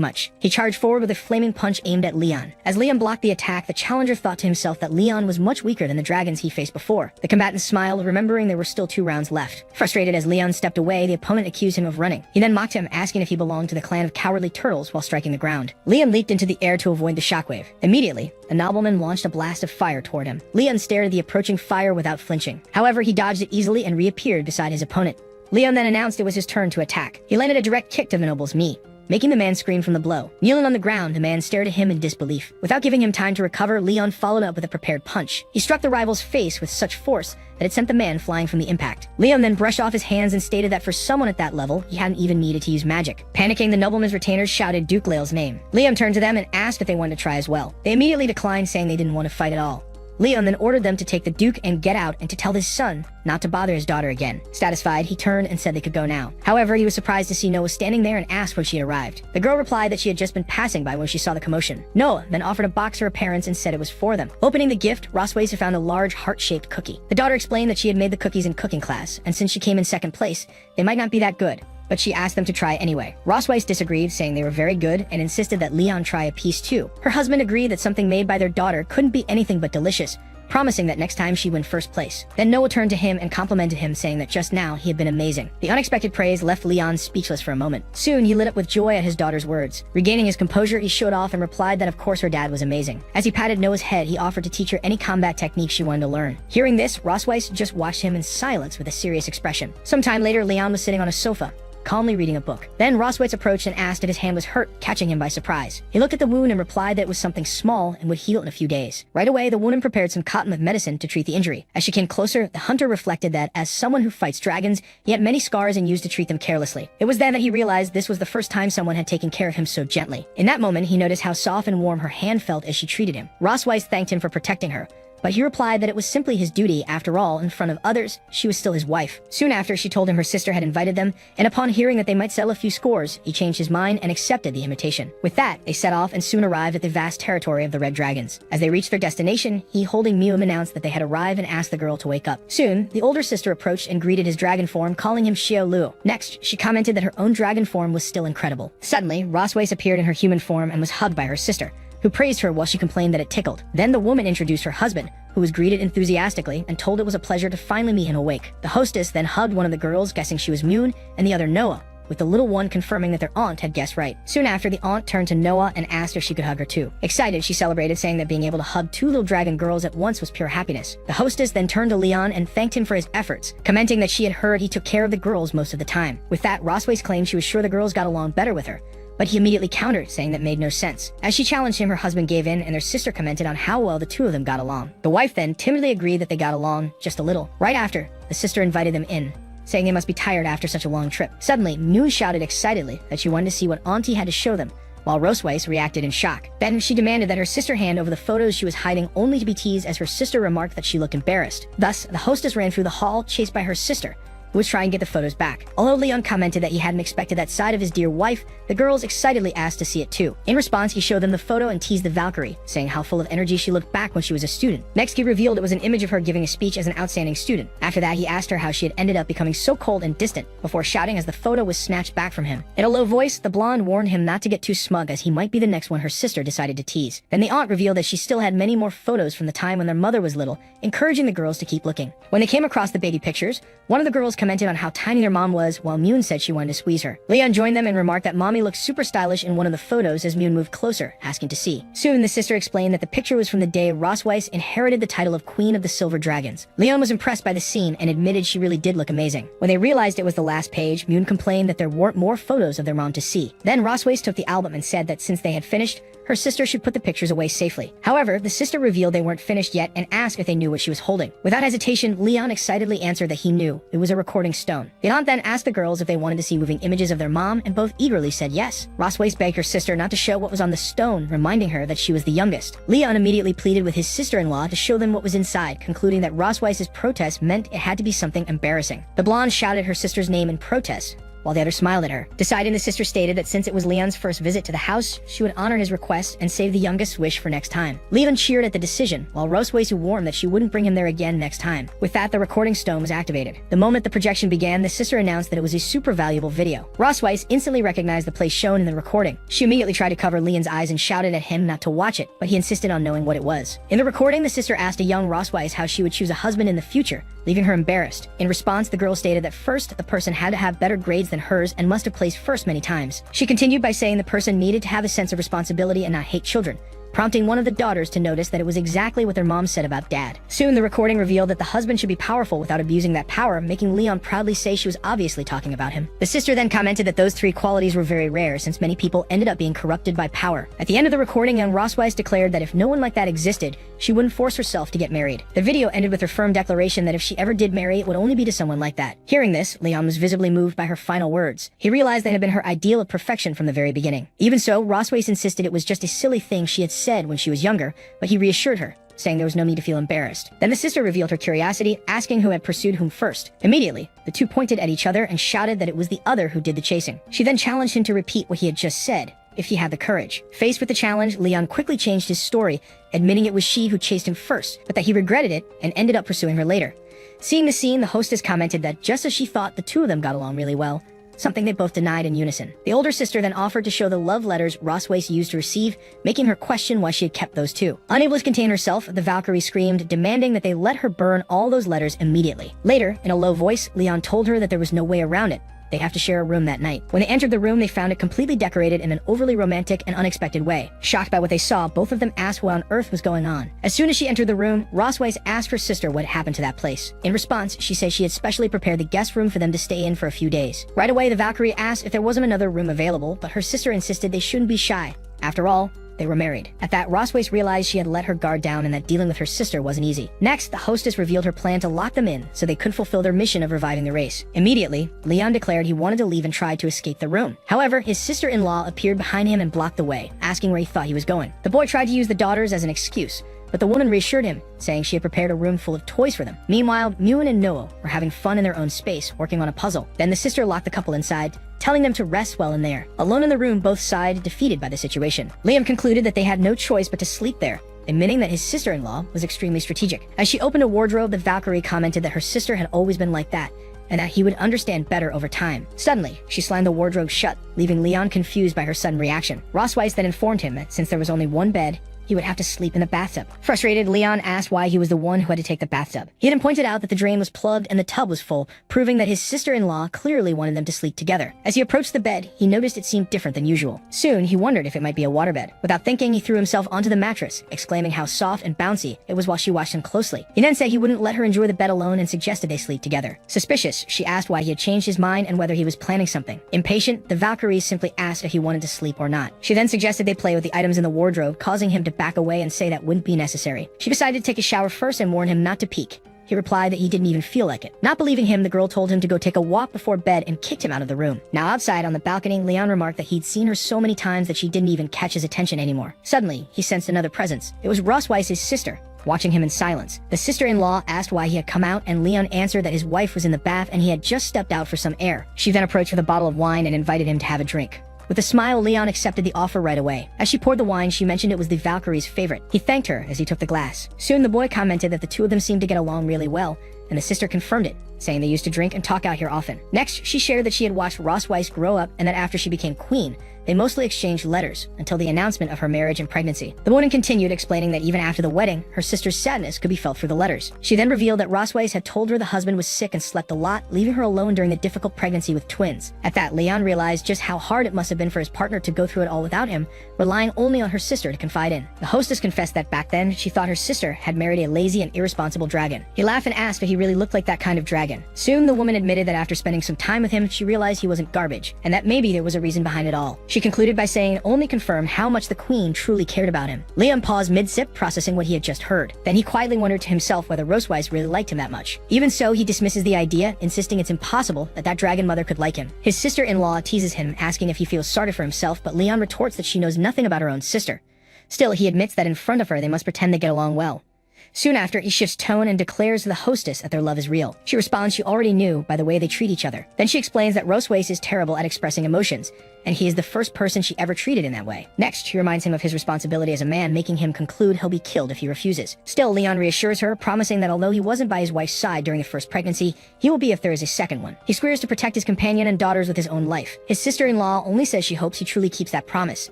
much. He charged forward with a flaming punch aimed at Leon. As Leon blocked the attack, the challenger thought to himself that Leon was much weaker than the dragons he faced before. The combatant smiled, remembering there were still 2 rounds left. Frustrated as Leon stepped away, the opponent accused him of running. He then mocked him, asking if he belonged to the clan of cowardly turtles while striking the ground. Leon leaped into the air to avoid the shockwave. Immediately, the nobleman launched a blast of fire toward him. Leon stared at the approaching fire without flinching. However, he dodged it easily and reappeared beside his opponent. Leon then announced it was his turn to attack. He landed a direct kick to the noble's knee, making the man scream from the blow. Kneeling on the ground, the man stared at him in disbelief. Without giving him time to recover, Leon followed up with a prepared punch. He struck the rival's face with such force that it sent the man flying from the impact. Leon then brushed off his hands and stated that for someone at that level, he hadn't even needed to use magic. Panicking, the nobleman's retainers shouted Duke Lael's name. Leon turned to them and asked if they wanted to try as well. They immediately declined, saying they didn't want to fight at all. Leon then ordered them to take the Duke and get out and to tell his son not to bother his daughter again. Satisfied, he turned and said they could go now. However, he was surprised to see Noah standing there and asked when she had arrived. The girl replied that she had just been passing by when she saw the commotion. Noah then offered a box to her parents and said it was for them. Opening the gift, Rossweiss found a large heart-shaped cookie. The daughter explained that she had made the cookies in cooking class, and since she came in second place, they might not be that good, but she asked them to try anyway. Rossweiss disagreed, saying they were very good, and insisted that Leon try a piece too. Her husband agreed that something made by their daughter couldn't be anything but delicious, promising that next time she'd win first place. Then Noah turned to him and complimented him, saying that just now he had been amazing. The unexpected praise left Leon speechless for a moment. Soon, he lit up with joy at his daughter's words. Regaining his composure, he showed off and replied that of course her dad was amazing. As he patted Noah's head, he offered to teach her any combat technique she wanted to learn. Hearing this, Rossweiss just watched him in silence with a serious expression. Sometime later, Leon was sitting on a sofa, calmly reading a book. Then Rosweiss approached and asked if his hand was hurt, catching him by surprise. He looked at the wound and replied that it was something small and would heal in a few days. Right away, the woman prepared some cotton with medicine to treat the injury. As she came closer, the hunter reflected that, as someone who fights dragons, he had many scars and used to treat them carelessly. It was then that he realized this was the first time someone had taken care of him so gently. In that moment, he noticed how soft and warm her hand felt as she treated him. Rosweiss thanked him for protecting her, but he replied that it was simply his duty. After all, in front of others, she was still his wife. Soon after, she told him her sister had invited them, and upon hearing that they might settle a few scores, he changed his mind and accepted the invitation. With that, they set off and soon arrived at the vast territory of the Red Dragons. As they reached their destination, he, holding Mium, announced that they had arrived and asked the girl to wake up. Soon, the older sister approached and greeted his dragon form, calling him Xiao Lu. Next, she commented that her own dragon form was still incredible. Suddenly, Rosweiss appeared in her human form and was hugged by her sister, who praised her while she complained that it tickled. Then the woman introduced her husband, who was greeted enthusiastically and told it was a pleasure to finally meet him awake. The hostess then hugged one of the girls, guessing she was Moon, and the other Noah, with the little one confirming that their aunt had guessed right. Soon after, the aunt turned to Noah and asked if she could hug her too. Excited, she celebrated, saying that being able to hug two little dragon girls at once was pure happiness. The hostess then turned to Leon and thanked him for his efforts, commenting that she had heard he took care of the girls most of the time. With that, Rosweiss claimed she was sure the girls got along better with her, but he immediately countered, saying that made no sense. As she challenged him, her husband gave in, and their sister commented on how well the two of them got along. The wife then timidly agreed that they got along just a little. Right after, the sister invited them in, saying they must be tired after such a long trip. Suddenly, Moon shouted excitedly that she wanted to see what Auntie had to show them, while Rosweiss reacted in shock. Then she demanded that her sister hand over the photos she was hiding, only to be teased as her sister remarked that she looked embarrassed. Thus, the hostess ran through the hall, chased by her sister, who was trying to get the photos back. Although Leon commented that he hadn't expected that side of his dear wife, the girls excitedly asked to see it too. In response, he showed them the photo and teased the Valkyrie, saying how full of energy she looked back when she was a student. Next, he revealed it was an image of her giving a speech as an outstanding student. After that, he asked her how she had ended up becoming so cold and distant, before shouting as the photo was snatched back from him. In a low voice, the blonde warned him not to get too smug, as he might be the next one her sister decided to tease. Then the aunt revealed that she still had many more photos from the time when their mother was little, encouraging the girls to keep looking. When they came across the baby pictures, one of the girls commented on how tiny their mom was, while Moon said she wanted to squeeze her. Leon joined them and remarked that mommy looked super stylish in one of the photos as Moon moved closer, asking to see. Soon, the sister explained that the picture was from the day Rosweiss inherited the title of Queen of the Silver Dragons. Leon was impressed by the scene and admitted she really did look amazing. When they realized it was the last page, Moon complained that there weren't more photos of their mom to see. Then Rosweiss took the album and said that since they had finished, her sister should put the pictures away safely. However, the sister revealed they weren't finished yet and asked if they knew what she was holding. Without hesitation, Leon excitedly answered that he knew. It was a recording stone. The aunt then asked the girls if they wanted to see moving images of their mom, and both eagerly said yes. Rosweiss begged her sister not to show what was on the stone, reminding her that she was the youngest. Leon immediately pleaded with his sister-in-law to show them what was inside, concluding that Rosweiss's protest meant it had to be something embarrassing. The blonde shouted her sister's name in protest, while the other smiled at her. Deciding, the sister stated that since it was Leon's first visit to the house, she would honor his request and save the youngest's wish for next time. Leon cheered at the decision, while Rosweiss warned that she wouldn't bring him there again next time. With that, the recording stone was activated. The moment the projection began, the sister announced that it was a super valuable video. Rosweiss instantly recognized the place shown in the recording. She immediately tried to cover Leon's eyes and shouted at him not to watch it, but he insisted on knowing what it was. In the recording, the sister asked a young Rosweiss how she would choose a husband in the future, leaving her embarrassed. In response, the girl stated that first, the person had to have better grades than hers and must have placed first many times. She continued by saying the person needed to have a sense of responsibility and not hate children, prompting one of the daughters to notice that it was exactly what their mom said about dad. Soon, the recording revealed that the husband should be powerful without abusing that power, making Leon proudly say she was obviously talking about him. The sister then commented that those three qualities were very rare, since many people ended up being corrupted by power. At the end of the recording, young Rosweiss declared that if no one like that existed, she wouldn't force herself to get married. The video ended with her firm declaration that if she ever did marry, it would only be to someone like that. Hearing this, Leon was visibly moved by her final words. He realized they had been her ideal of perfection from the very beginning. Even so, Rosweiss insisted it was just a silly thing she had said when she was younger, but he reassured her, saying there was no need to feel embarrassed. Then the sister revealed her curiosity, asking who had pursued whom first. Immediately, the two pointed at each other and shouted that it was the other who did the chasing. She then challenged him to repeat what he had just said, if he had the courage. Faced with the challenge, Leon quickly changed his story, admitting it was she who chased him first, but that he regretted it and ended up pursuing her later. Seeing the scene, the hostess commented that just as she thought, the two of them got along really well, something they both denied in unison. The older sister then offered to show the love letters Rosweiss used to receive, making her question why she had kept those too. Unable to contain herself, the Valkyrie screamed, demanding that they let her burn all those letters immediately. Later, in a low voice, Leon told her that there was no way around it, they have to share a room that night. When they entered the room, they found it completely decorated in an overly romantic and unexpected way. Shocked by what they saw, both of them asked what on earth was going on. As soon as she entered the room, Rossweiss asked her sister what happened to that place. In response, she said she had specially prepared the guest room for them to stay in for a few days. Right away, the Valkyrie asked if there wasn't another room available, but her sister insisted they shouldn't be shy. After all, they were married. At that, Rossweiss realized she had let her guard down and that dealing with her sister wasn't easy. Next, the hostess revealed her plan to lock them in so they could fulfill their mission of reviving the race. Immediately, Leon declared he wanted to leave and tried to escape the room. However, his sister-in-law appeared behind him and blocked the way, asking where he thought he was going. The boy tried to use the daughters as an excuse, but the woman reassured him, saying she had prepared a room full of toys for them. Meanwhile, Muin and Noah were having fun in their own space, working on a puzzle. Then the sister locked the couple inside, telling them to rest well in there. Alone in the room, both sighed, defeated by the situation. Liam concluded that they had no choice but to sleep there, admitting that his sister-in-law was extremely strategic. As she opened a wardrobe, the Valkyrie commented that her sister had always been like that, and that he would understand better over time. Suddenly, she slammed the wardrobe shut, leaving Leon confused by her sudden reaction. Rossweiss then informed him that since there was only one bed, he would have to sleep in the bathtub. Frustrated, Leon asked why he was the one who had to take the bathtub. He then pointed out that the drain was plugged and the tub was full, proving that his sister-in-law clearly wanted them to sleep together. As he approached the bed, he noticed it seemed different than usual. Soon, he wondered if it might be a waterbed. Without thinking, he threw himself onto the mattress, exclaiming how soft and bouncy it was while she watched him closely. He then said he wouldn't let her enjoy the bed alone and suggested they sleep together. Suspicious, she asked why he had changed his mind and whether he was planning something. Impatient, the Valkyrie simply asked if he wanted to sleep or not. She then suggested they play with the items in the wardrobe, causing him to back away and say that wouldn't be necessary. She decided to take a shower first and warned him not to peek. He replied that he didn't even feel like it. Not believing him, the girl told him to go take a walk before bed and kicked him out of the room. Now outside on the balcony, Leon remarked that he'd seen her so many times that she didn't even catch his attention anymore. Suddenly, he sensed another presence. It was Rossweiss's sister, watching him in silence. The sister-in-law asked why he had come out, and Leon answered that his wife was in the bath and he had just stepped out for some air. She then approached with a bottle of wine and invited him to have a drink. With a smile, Leon accepted the offer right away. As she poured the wine, she mentioned it was the Valkyrie's favorite. He thanked her as he took the glass. Soon, the boy commented that the two of them seemed to get along really well, and the sister confirmed it, saying they used to drink and talk out here often. Next, she shared that she had watched Rossweiss grow up and that after she became queen, they mostly exchanged letters until the announcement of her marriage and pregnancy. The woman continued, explaining that even after the wedding, her sister's sadness could be felt through the letters. She then revealed that Rossweiss had told her the husband was sick and slept a lot, leaving her alone during the difficult pregnancy with twins. At that, Leon realized just how hard it must have been for his partner to go through it all without him, relying only on her sister to confide in. The hostess confessed that back then, she thought her sister had married a lazy and irresponsible dragon. He laughed and asked if he really looked like that kind of dragon. Soon, the woman admitted that after spending some time with him, she realized he wasn't garbage, and that maybe there was a reason behind it all. She concluded by saying it only confirmed how much the queen truly cared about him. Leon paused mid-sip, processing what he had just heard. Then he quietly wondered to himself whether Rossweiss really liked him that much. Even so, he dismisses the idea, insisting it's impossible that dragon mother could like him. His sister-in-law teases him, asking if he feels sorry for himself, but Leon retorts that she knows nothing about her own sister. Still, he admits that in front of her, they must pretend they get along well. Soon after, he shifts tone and declares to the hostess that their love is real. She responds she already knew by the way they treat each other. Then she explains that Rossweiss is terrible at expressing emotions, and he is the first person she ever treated in that way. Next, she reminds him of his responsibility as a man, making him conclude he'll be killed if he refuses. Still, Leon reassures her, promising that although he wasn't by his wife's side during the first pregnancy, he will be if there is a second one. He swears to protect his companion and daughters with his own life. His sister-in-law only says she hopes he truly keeps that promise.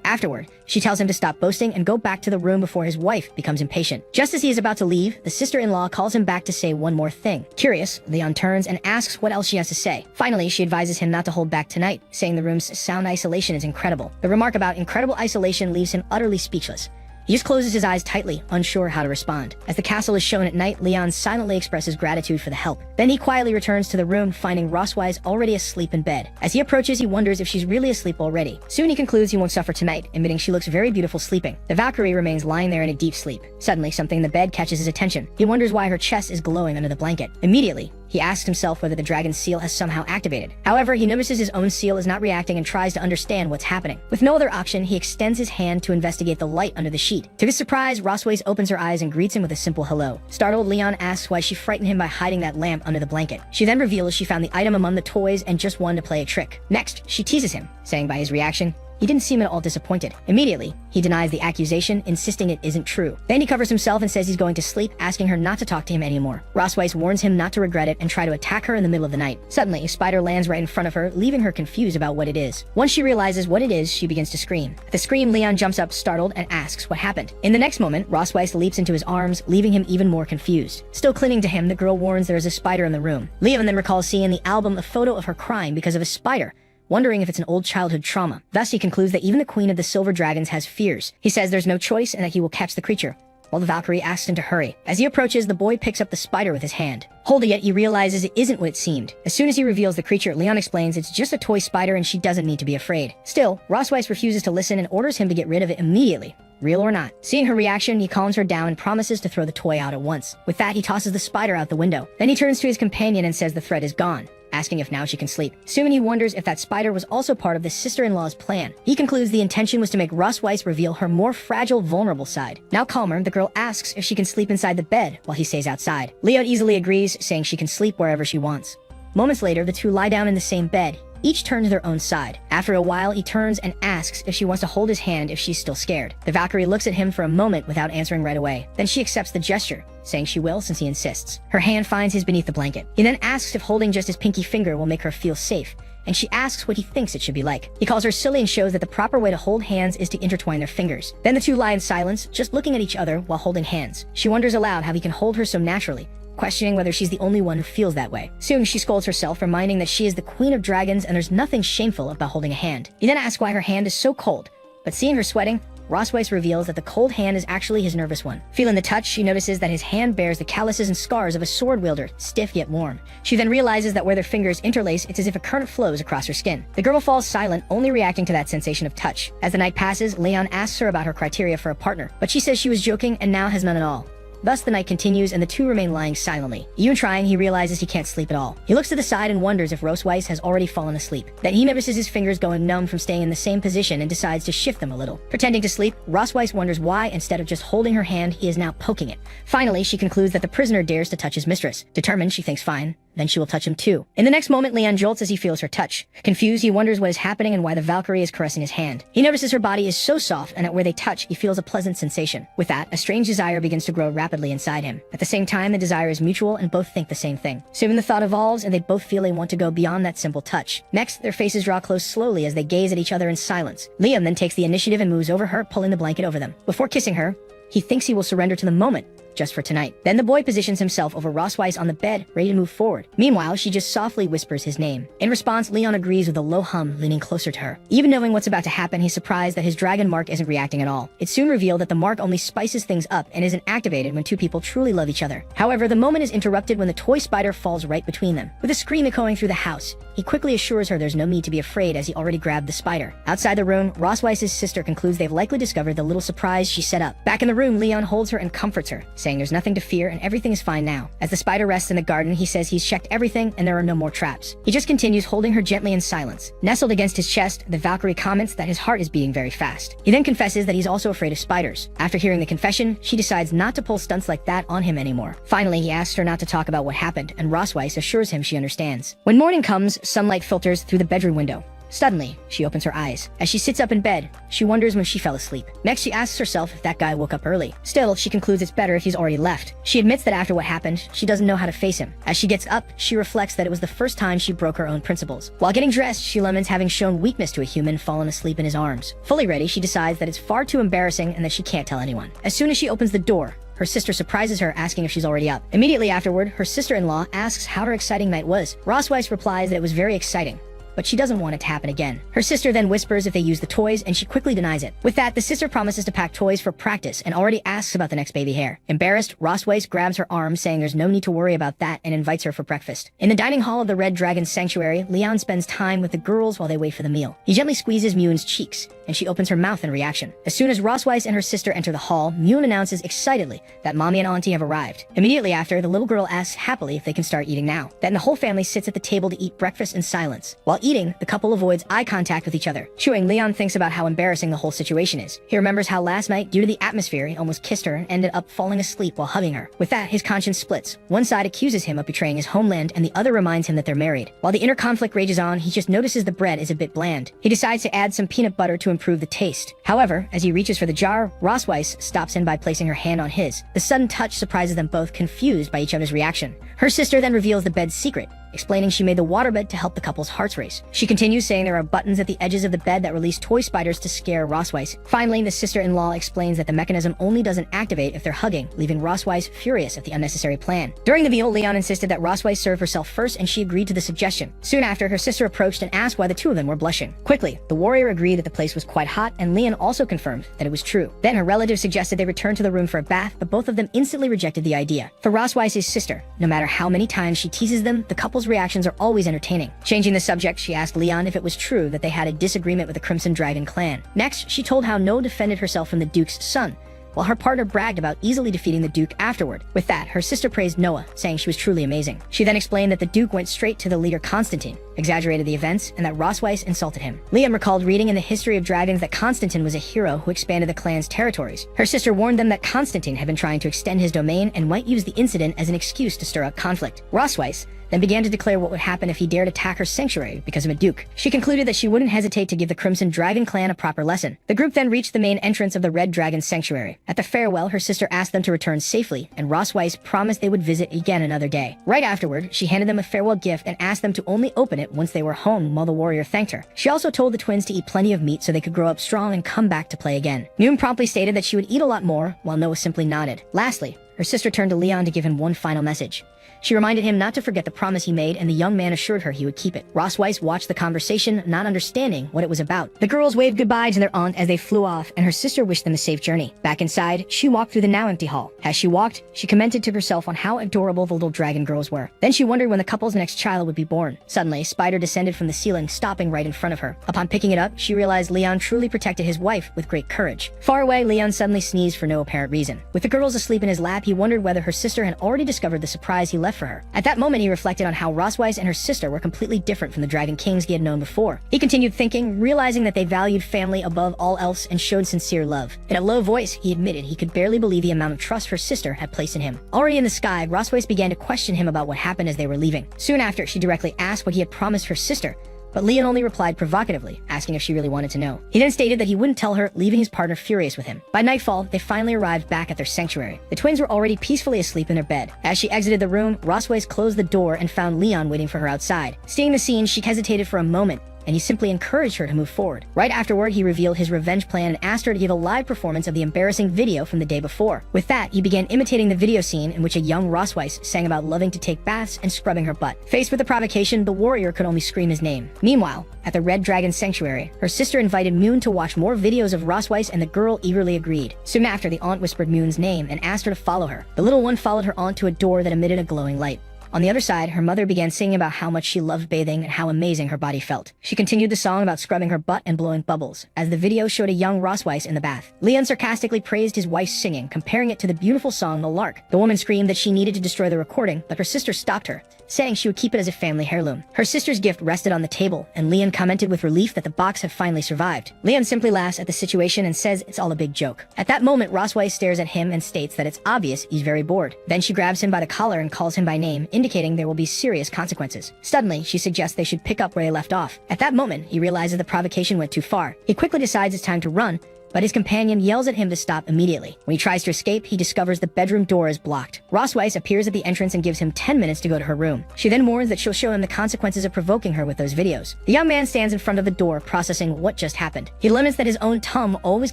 Afterward, she tells him to stop boasting and go back to the room before his wife becomes impatient. Just as he is about to leave, the sister-in-law calls him back to say one more thing. Curious, Leon turns and asks what else she has to say. Finally, she advises him not to hold back tonight, saying the room's sound isolation is incredible. The remark about incredible isolation leaves him utterly speechless. He just closes his eyes tightly, unsure how to respond. As the castle is shown at night, Leon silently expresses gratitude for the help. Then he quietly returns to the room, finding Rossweiss already asleep in bed. As he approaches, he wonders if she's really asleep already. Soon he concludes he won't suffer tonight, admitting she looks very beautiful sleeping. The Valkyrie remains lying there in a deep sleep. Suddenly, something in the bed catches his attention. He wonders why her chest is glowing under the blanket. Immediately, he asks himself whether the dragon's seal has somehow activated. However, he notices his own seal is not reacting and tries to understand what's happening. With no other option, he extends his hand to investigate the light under the sheet. To his surprise, Rossweiss opens her eyes and greets him with a simple hello. Startled, Leon asks why she frightened him by hiding that lamp under the blanket. She then reveals she found the item among the toys and just wanted to play a trick. Next, she teases him, saying by his reaction, He didn't seem at all disappointed. Immediately, he denies the accusation, insisting it isn't true. Then he covers himself and says he's going to sleep, asking her not to talk to him anymore. Rossweiss warns him not to regret it and try to attack her in the middle of the night. Suddenly, a spider lands right in front of her, leaving her confused about what it is. Once she realizes what it is, she begins to scream. At the scream, Leon jumps up, startled, and asks what happened. In the next moment, Rossweiss leaps into his arms, leaving him even more confused. Still clinging to him, the girl warns there is a spider in the room. Leon then recalls seeing in the album a photo of her crying because of a spider, wondering if it's an old childhood trauma. Thus, he concludes that even the queen of the silver dragons has fears. He says there's no choice and that he will catch the creature, while the Valkyrie asks him to hurry. As he approaches, the boy picks up the spider with his hand. Holding it, he realizes it isn't what it seemed. As soon as he reveals the creature, Leon explains it's just a toy spider and she doesn't need to be afraid. Still, Rossweiss refuses to listen and orders him to get rid of it immediately, real or not. Seeing her reaction, he calms her down and promises to throw the toy out at once. With that, he tosses the spider out the window. Then he turns to his companion and says the threat is gone, asking if now she can sleep. Soon he wonders if that spider was also part of the sister-in-law's plan. He concludes the intention was to make Rossweiss reveal her more fragile, vulnerable side. Now calmer, the girl asks if she can sleep inside the bed while he stays outside. Leon easily agrees, saying she can sleep wherever she wants. Moments later, the two lie down in the same bed. Each turn to their own side. After a while, he turns and asks if she wants to hold his hand if she's still scared. The Valkyrie looks at him for a moment without answering right away. Then she accepts the gesture, saying she will since he insists. Her hand finds his beneath the blanket. He then asks if holding just his pinky finger will make her feel safe, and she asks what he thinks it should be like. He calls her silly and shows that the proper way to hold hands is to intertwine their fingers. Then the two lie in silence, just looking at each other while holding hands. She wonders aloud how he can hold her so naturally, questioning whether she's the only one who feels that way. Soon she scolds herself, reminding that she is the queen of dragons and there's nothing shameful about holding a hand. He then asks why her hand is so cold, but seeing her sweating, Rossweiss reveals that the cold hand is actually his nervous one. Feeling the touch, she notices that his hand bears the calluses and scars of a sword wielder, stiff yet warm. She then realizes that where their fingers interlace, it's as if a current flows across her skin. The girl falls silent, only reacting to that sensation of touch. As the night passes, Leon asks her about her criteria for a partner, but she says she was joking and now has none at all. Thus, the night continues and the two remain lying silently. Even trying, he realizes he can't sleep at all. He looks to the side and wonders if Rossweiss has already fallen asleep. Then he notices his fingers going numb from staying in the same position and decides to shift them a little. Pretending to sleep, Rossweiss wonders why, instead of just holding her hand, he is now poking it. Finally, she concludes that the prisoner dares to touch his mistress. Determined, she thinks fine. Then she will touch him too. In the next moment, Leon jolts as he feels her touch. Confused, he wonders what is happening and why the Valkyrie is caressing his hand. He notices her body is so soft and that where they touch, he feels a pleasant sensation. With that, a strange desire begins to grow rapidly inside him. At the same time, the desire is mutual and both think the same thing. Soon the thought evolves and they both feel they want to go beyond that simple touch. Next, their faces draw close slowly as they gaze at each other in silence. Leon then takes the initiative and moves over her, pulling the blanket over them. Before kissing her, he thinks he will surrender to the moment, just for tonight. Then the boy positions himself over Rossweiss on the bed, ready to move forward. Meanwhile, she just softly whispers his name. In response, Leon agrees with a low hum, leaning closer to her. Even knowing what's about to happen, he's surprised that his dragon mark isn't reacting at all. It's soon revealed that the mark only spices things up and isn't activated when two people truly love each other. However, the moment is interrupted when the toy spider falls right between them. With a scream echoing through the house, he quickly assures her there's no need to be afraid as he already grabbed the spider. Outside the room, Rossweiss's sister concludes they've likely discovered the little surprise she set up. Back in the room, Leon holds her and comforts her, saying there's nothing to fear and everything is fine now. As the spider rests in the garden, he says he's checked everything and there are no more traps. He just continues holding her gently in silence. Nestled against his chest, the Valkyrie comments that his heart is beating very fast. He then confesses that he's also afraid of spiders. After hearing the confession, she decides not to pull stunts like that on him anymore. Finally, he asks her not to talk about what happened, and Rossweiss assures him she understands. When morning comes, sunlight filters through the bedroom window. Suddenly, she opens her eyes. As she sits up in bed, she wonders when she fell asleep. Next, she asks herself if that guy woke up early. Still, she concludes it's better if he's already left. She admits that after what happened, she doesn't know how to face him. As she gets up, she reflects that it was the first time she broke her own principles. While getting dressed, she laments having shown weakness to a human fallen asleep in his arms. Fully ready, she decides that it's far too embarrassing and that she can't tell anyone. As soon as she opens the door, her sister surprises her, asking if she's already up. Immediately afterward, her sister-in-law asks how her exciting night was. Rossweiss replies that it was very exciting, but she doesn't want it to happen again. Her sister then whispers if they use the toys, and she quickly denies it. With that, the sister promises to pack toys for practice and already asks about the next baby hair. Embarrassed, Rossweiss grabs her arm, saying there's no need to worry about that, and invites her for breakfast. In the dining hall of the Red Dragon Sanctuary, Leon spends time with the girls while they wait for the meal. He gently squeezes Mewin's cheeks, and she opens her mouth in reaction. As soon as Rossweiss and her sister enter the hall, Mewin announces excitedly that Mommy and Auntie have arrived. Immediately after, the little girl asks happily if they can start eating now. Then the whole family sits at the table to eat breakfast in silence. While eating, the couple avoids eye contact with each other. Chewing, Leon thinks about how embarrassing the whole situation is. He remembers how last night, due to the atmosphere, he almost kissed her and ended up falling asleep while hugging her. With that, his conscience splits. One side accuses him of betraying his homeland, and the other reminds him that they're married. While the inner conflict rages on, he just notices the bread is a bit bland. He decides to add some peanut butter to improve the taste. However, as he reaches for the jar, Rosweiss stops him by placing her hand on his. The sudden touch surprises them both, confused by each other's reaction. Her sister then reveals the bed's secret, explaining she made the waterbed to help the couple's hearts race. She continues saying there are buttons at the edges of the bed that release toy spiders to scare Rosweiss. Finally, the sister-in-law explains that the mechanism only doesn't activate if they're hugging, leaving Rosweiss furious at the unnecessary plan. During the meal, Leon insisted that Rosweiss serve herself first, and she agreed to the suggestion. Soon after, her sister approached and asked why the two of them were blushing. Quickly, the warrior agreed that the place was quite hot, and Leon also confirmed that it was true. Then her relative suggested they return to the room for a bath, but both of them instantly rejected the idea. For Rosweiss's sister, no matter how many times she teases them, the couple's reactions are always entertaining. Changing the subject, she asked Leon if it was true that they had a disagreement with the Crimson Dragon clan. Next, she told how No defended herself from the Duke's son, while her partner bragged about easily defeating the Duke afterward. With that, her sister praised Noah, saying she was truly amazing. She then explained that the Duke went straight to the leader Constantine, exaggerated the events, and that Rosweiss insulted him. Liam recalled reading in the history of dragons that Constantine was a hero who expanded the clan's territories. Her sister warned them that Constantine had been trying to extend his domain and might use the incident as an excuse to stir up conflict. Rosweiss then began to declare what would happen if he dared attack her sanctuary because of a duke. She concluded that she wouldn't hesitate to give the Crimson Dragon clan a proper lesson. The group then reached the main entrance of the Red Dragon sanctuary. At the farewell, her sister asked them to return safely, and Rosweiss promised they would visit again another day. Right afterward, she handed them a farewell gift and asked them to only open it once they were home, while the warrior thanked her. She also told the twins to eat plenty of meat so they could grow up strong and come back to play again. Noon promptly stated that she would eat a lot more, while Noah simply nodded. Lastly, her sister turned to Leon to give him one final message. She reminded him not to forget the promise he made, and the young man assured her he would keep it. Rosweiss watched the conversation, not understanding what it was about. The girls waved goodbye to their aunt as they flew off, and her sister wished them a safe journey. Back inside, she walked through the now empty hall. As she walked, she commented to herself on how adorable the little dragon girls were. Then she wondered when the couple's next child would be born. Suddenly, a spider descended from the ceiling, stopping right in front of her. Upon picking it up, she realized Leon truly protected his wife with great courage. Far away, Leon suddenly sneezed for no apparent reason. With the girls asleep in his lap, he wondered whether her sister had already discovered the surprise he left for her. At that moment, he reflected on how Rosweiss and her sister were completely different from the Dragon Kings he had known before. He continued thinking, realizing that they valued family above all else and showed sincere love. In a low voice, he admitted he could barely believe the amount of trust her sister had placed in him. Already in the sky, Rosweiss began to question him about what happened as they were leaving. Soon after, she directly asked what he had promised her sister, but Leon only replied provocatively, asking if she really wanted to know. He then stated that he wouldn't tell her, leaving his partner furious with him. By nightfall, they finally arrived back at their sanctuary. The twins were already peacefully asleep in their bed. As she exited the room, Rosweiss closed the door and found Leon waiting for her outside. Seeing the scene, she hesitated for a moment, and he simply encouraged her to move forward. Right afterward, he revealed his revenge plan and asked her to give a live performance of the embarrassing video from the day before. With that, he began imitating the video scene in which a young Rosweiss sang about loving to take baths and scrubbing her butt. Faced with the provocation, the warrior could only scream his name. Meanwhile, at the Red Dragon Sanctuary, her sister invited Moon to watch more videos of Rosweiss, and the girl eagerly agreed. Soon after, the aunt whispered Moon's name and asked her to follow her. The little one followed her aunt to a door that emitted a glowing light. On the other side, her mother began singing about how much she loved bathing and how amazing her body felt. She continued the song about scrubbing her butt and blowing bubbles, as the video showed a young Rosweiss in the bath. Leon sarcastically praised his wife's singing, comparing it to the beautiful song The Lark. The woman screamed that she needed to destroy the recording, but her sister stopped her, saying she would keep it as a family heirloom. Her sister's gift rested on the table, and Leon commented with relief that the box had finally survived. Leon simply laughs at the situation and says it's all a big joke. At that moment, Rosweiss stares at him and states that it's obvious he's very bored. Then she grabs him by the collar and calls him by name, indicating there will be serious consequences. Suddenly, she suggests they should pick up where they left off. At that moment, he realizes the provocation went too far. He quickly decides it's time to run, but his companion yells at him to stop immediately. When he tries to escape, he discovers the bedroom door is blocked. Rosweiss appears at the entrance and gives him 10 minutes to go to her room. She then warns that she'll show him the consequences of provoking her with those videos. The young man stands in front of the door, processing what just happened. He laments that his own tum always